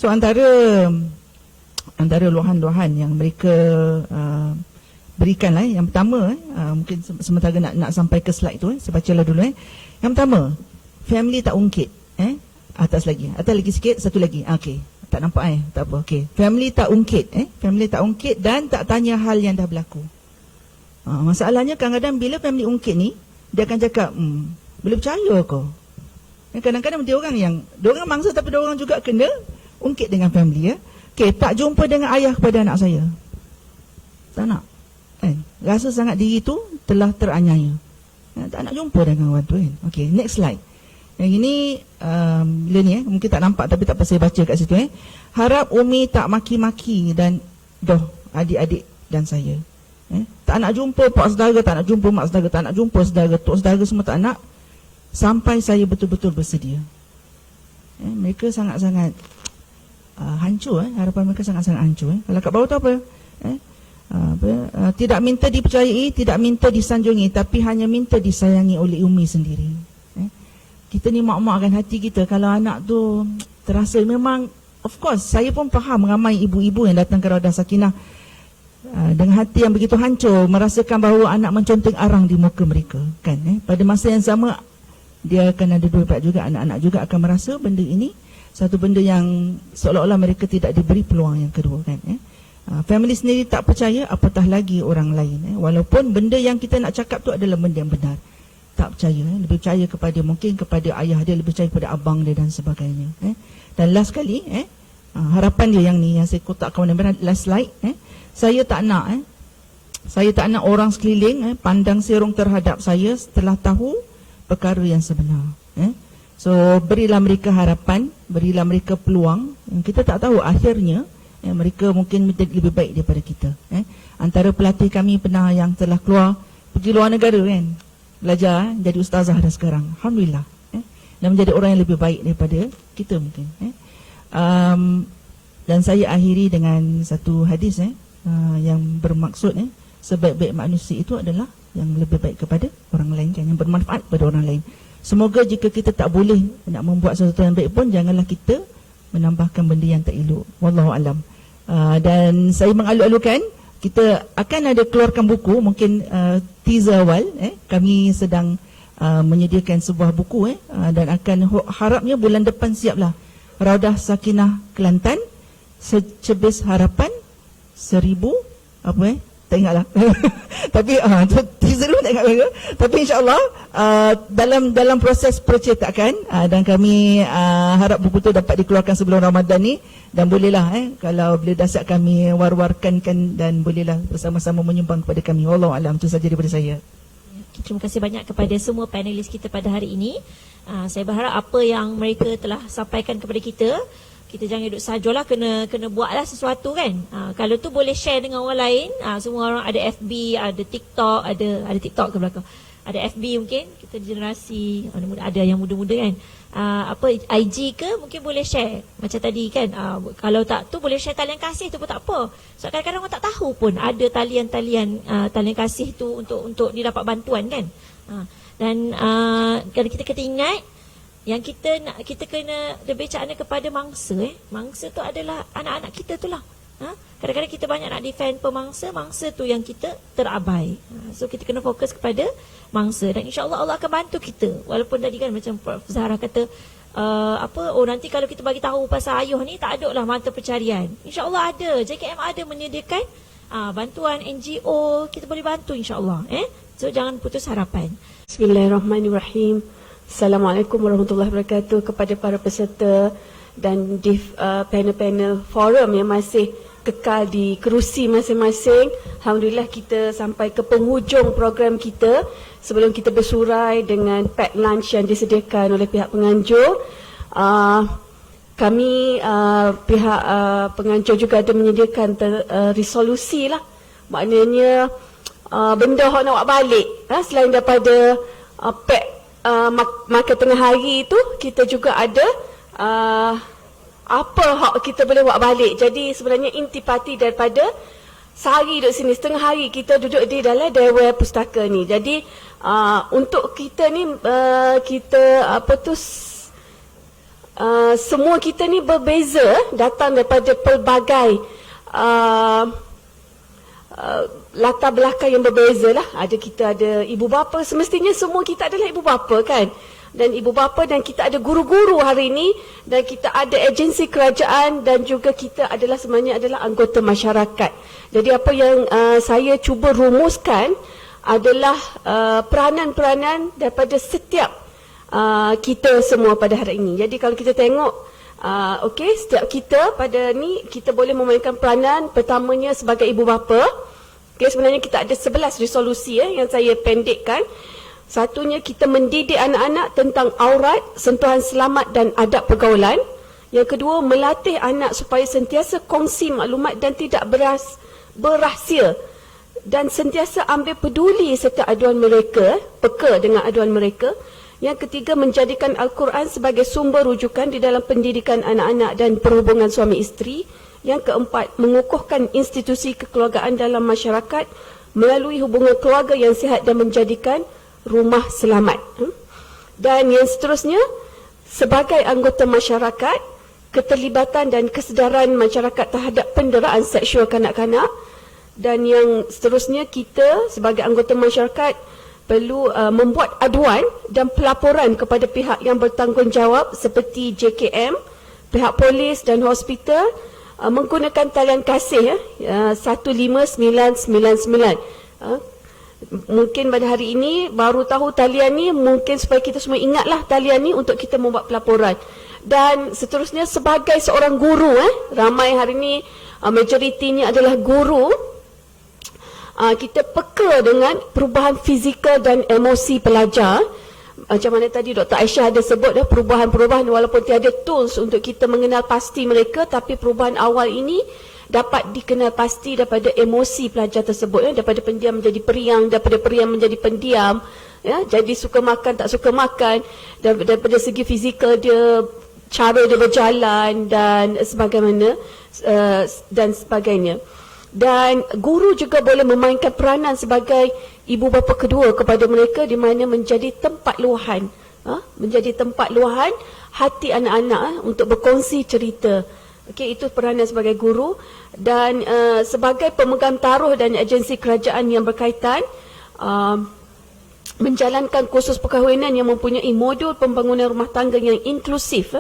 So antara luahan-luahan yang mereka berikan lah. Yang pertama mungkin sementara nak sampai ke slide tu, saya bacalah dulu. Yang pertama, family tak ungkit. Atas lagi sikit, satu lagi. Okey, tak nampak tak apa. Okey, family tak ungkit. Family tak ungkit dan tak tanya hal yang dah berlaku. Masalahnya kadang-kadang bila family ungkit ni, dia akan cakap, boleh percaya kau. Kadang-kadang dia orang mangsa tapi dia orang juga kena ungkit dengan family. Okey, tak jumpa dengan ayah kepada anak saya. Tak nak. Rasa sangat diri tu telah teraniaya. Tak nak jumpa dengan orang tu kan. Okey, next slide. Yang ini bila ni mungkin tak nampak tapi tak apa, saya baca kat situ. Harap Umi tak maki-maki dan adik-adik dan saya. Tak nak jumpa pak saudara, tak nak jumpa mak saudara, tak nak jumpa saudara, tok saudara semua tak nak, sampai saya betul-betul bersedia. Mereka sangat-sangat hancur. Harapan mereka sangat-sangat hancur. Kalau kat bawah tu apa? Tidak minta dipercayai, tidak minta disanjungi, tapi hanya minta disayangi oleh Umi sendiri. Kita ni mak-mak kan, hati kita kalau anak tu terasa memang, of course saya pun faham ramai ibu-ibu yang datang ke Raudah Sakinah dengan hati yang begitu hancur, merasakan bahawa anak menconteng arang di muka mereka kan. Pada masa yang sama dia akan ada dua pihak juga, anak-anak juga akan merasa benda ini satu benda yang seolah-olah mereka tidak diberi peluang yang kedua kan. Family sendiri tak percaya, apatah lagi orang lain. Walaupun benda yang kita nak cakap tu adalah benda yang benar, tak percaya. Lebih percaya mungkin kepada ayah dia, lebih percaya kepada abang dia dan sebagainya. Dan last kali harapan dia yang ni, yang saya kotakkan benar-benar, last slide. Saya tak nak orang sekeliling pandang serong terhadap saya setelah tahu perkara yang sebenar. So berilah mereka harapan, berilah mereka peluang. Kita tak tahu akhirnya mereka mungkin lebih baik daripada kita. Antara pelatih kami pernah yang telah keluar pergi luar negara kan, belajar jadi ustazah dah sekarang, alhamdulillah, dan menjadi orang yang lebih baik daripada kita mungkin. Dan saya akhiri dengan satu hadis yang bermaksud sebaik-baik manusia itu adalah yang lebih baik kepada orang lain kan, yang bermanfaat kepada orang lain. Semoga jika kita tak boleh nak membuat sesuatu yang baik pun, janganlah kita menambahkan benda yang tak elok. Wallahu alam. Dan saya mengalu-alukan kita akan ada keluarkan buku, mungkin teaser awal. Kami sedang menyediakan sebuah buku dan akan harapnya bulan depan siaplah. Raudah Sakinah Kelantan, Secebis Harapan 1000 tak ingatlah. Tapi teaser dulu tak ingat mereka. Tapi insya-Allah dalam proses percetakan dan kami harap buku tu dapat dikeluarkan sebelum Ramadan ni, dan bolehlah kalau boleh dah siap kami war-warkan dan bolehlah bersama-sama menyumbang kepada kami. Wallahu alam. Itu saja daripada saya. Terima kasih banyak kepada semua panelis kita pada hari ini. Saya berharap apa yang mereka telah sampaikan kepada kita jangan duduk sajalah, kena buatlah sesuatu kan. Kalau tu boleh share dengan orang lain. Semua orang ada FB, ada TikTok, ada TikTok ke belakang, ada FB mungkin. Kita generasi ada yang muda-muda kan. IG ke mungkin boleh share macam tadi kan. Kalau tak tu boleh share talian kasih tu pun tak apa. So kadang-kadang orang tak tahu pun ada talian kasih tu untuk dia dapat bantuan kan. Dan kalau kita ingat yang kita kena lebih cakna kepada mangsa. Mangsa tu adalah anak-anak kita tu lah. Kadang-kadang kita banyak nak defend pemangsa, mangsa tu yang kita terabai. So kita kena fokus kepada mangsa, dan insya-Allah Allah akan bantu kita. Walaupun tadi kan macam Prof Zahra kata nanti kalau kita bagi tahu pasal ayuh ni tak ada lah mata pencarian. InsyaAllah ada, JKM ada menyediakan bantuan NGO, kita boleh bantu insyaAllah. So jangan putus harapan. Bismillahirrahmanirrahim. Assalamualaikum warahmatullahi wabarakatuh kepada para peserta dan di panel-panel forum yang masih kekal di kerusi masing-masing. Alhamdulillah kita sampai ke penghujung program kita. Sebelum kita bersurai dengan pack lunch yang disediakan oleh pihak penganjur, kami pihak penganjur juga ada menyediakan resolusi lah. Maknanya benda yang nak buat balik, selain daripada pack makan tengah hari itu, kita juga ada apa hak kita boleh buat balik. Jadi sebenarnya intipati daripada sehari duduk sini, setengah hari kita duduk di dalam Dewan Pustaka ni. Jadi untuk kita ni semua kita ni berbeza, datang daripada pelbagai latar belakang yang berbeza lah. Kita ada ibu bapa, semestinya semua kita adalah ibu bapa kan. Dan ibu bapa, dan kita ada guru-guru hari ini, dan kita ada agensi kerajaan, dan juga kita adalah sebenarnya adalah anggota masyarakat. Jadi apa yang saya cuba rumuskan adalah peranan-peranan daripada setiap kita semua pada hari ini. Jadi kalau kita tengok setiap kita pada ni kita boleh memainkan peranan. Pertamanya sebagai ibu bapa. Sebenarnya kita ada 11 resolusi yang saya pendekkan. Satunya, kita mendidik anak-anak tentang aurat, sentuhan selamat dan adab pergaulan. Yang kedua, melatih anak supaya sentiasa kongsi maklumat dan tidak berahsia, dan sentiasa ambil peduli serta aduan mereka, peka dengan aduan mereka. Yang ketiga, menjadikan Al-Quran sebagai sumber rujukan di dalam pendidikan anak-anak dan perhubungan suami isteri. Yang keempat, mengukuhkan institusi kekeluargaan dalam masyarakat melalui hubungan keluarga yang sihat dan menjadikan rumah selamat. Dan yang seterusnya, sebagai anggota masyarakat, keterlibatan dan kesedaran masyarakat terhadap penderaan seksual kanak-kanak. Dan yang seterusnya, kita sebagai anggota masyarakat perlu membuat aduan dan pelaporan kepada pihak yang bertanggungjawab seperti JKM, pihak polis dan hospital, menggunakan talian kasih 15999. Mungkin pada hari ini baru tahu talian ni, mungkin supaya kita semua ingatlah talian ni untuk kita membuat pelaporan. Dan seterusnya, sebagai seorang guru, ramai hari ini majoritinya adalah guru, kita peka dengan perubahan fizikal dan emosi pelajar. Macam mana tadi Dr. Aisyah ada sebut perubahan-perubahan, walaupun tiada tools untuk kita mengenal pasti mereka, tapi perubahan awal ini dapat dikenal pasti daripada emosi pelajar tersebut, daripada pendiam menjadi periang, daripada periang menjadi pendiam, jadi suka makan tak suka makan, daripada segi fizikal dia, cara dia berjalan dan sebagainya. Dan guru juga boleh memainkan peranan sebagai ibu bapa kedua kepada mereka, di mana menjadi tempat luahan, hati anak-anak untuk berkongsi cerita. Itu peranan sebagai guru. Dan sebagai pemegang taruh dan agensi kerajaan yang berkaitan, menjalankan kursus perkahwinan yang mempunyai modul pembangunan rumah tangga yang inklusif,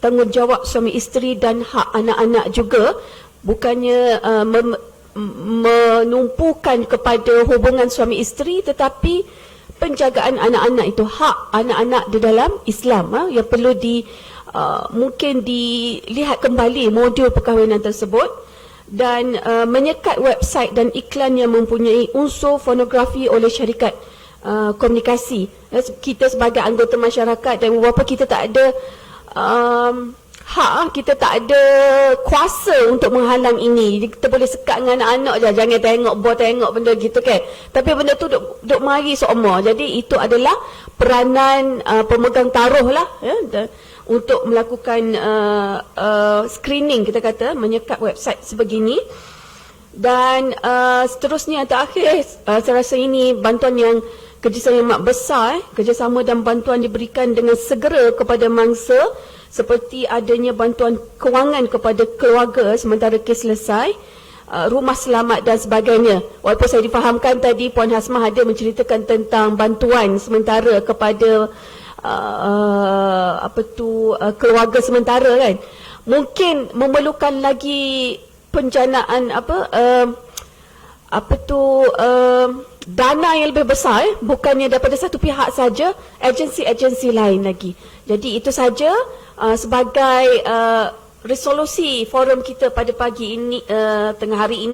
tanggungjawab suami isteri dan hak anak-anak juga. Bukannya menumpukan kepada hubungan suami isteri, tetapi penjagaan anak-anak itu, hak anak-anak di dalam Islam yang perlu mungkin dilihat kembali modul perkahwinan tersebut. Dan menyekat website dan iklan yang mempunyai unsur pornografi oleh syarikat komunikasi. Kita sebagai anggota masyarakat dan beberapa kita tak ada kita tak ada kuasa untuk menghalang ini. Jadi kita boleh sekat dengan anak-anak je, jangan tengok benda gitu kan. Tapi benda tu duk mari seumur. Jadi itu adalah peranan pemegang taruh lah, untuk melakukan screening, kita kata, menyekat website sebegini. Dan seterusnya, terakhir, saya rasa ini bantuan yang kerjasama yang amat besar, kerjasama dan bantuan diberikan dengan segera kepada mangsa, seperti adanya bantuan kewangan kepada keluarga sementara kes selesai, rumah selamat dan sebagainya. Walaupun saya difahamkan tadi Puan Hasmah ada menceritakan tentang bantuan sementara kepada keluarga sementara kan. Mungkin memerlukan lagi penjanaan dana yang lebih besar, bukannya daripada satu pihak saja, agensi-agensi lain lagi. Jadi itu saja sebagai resolusi forum kita pada pagi ini, tengah hari ini.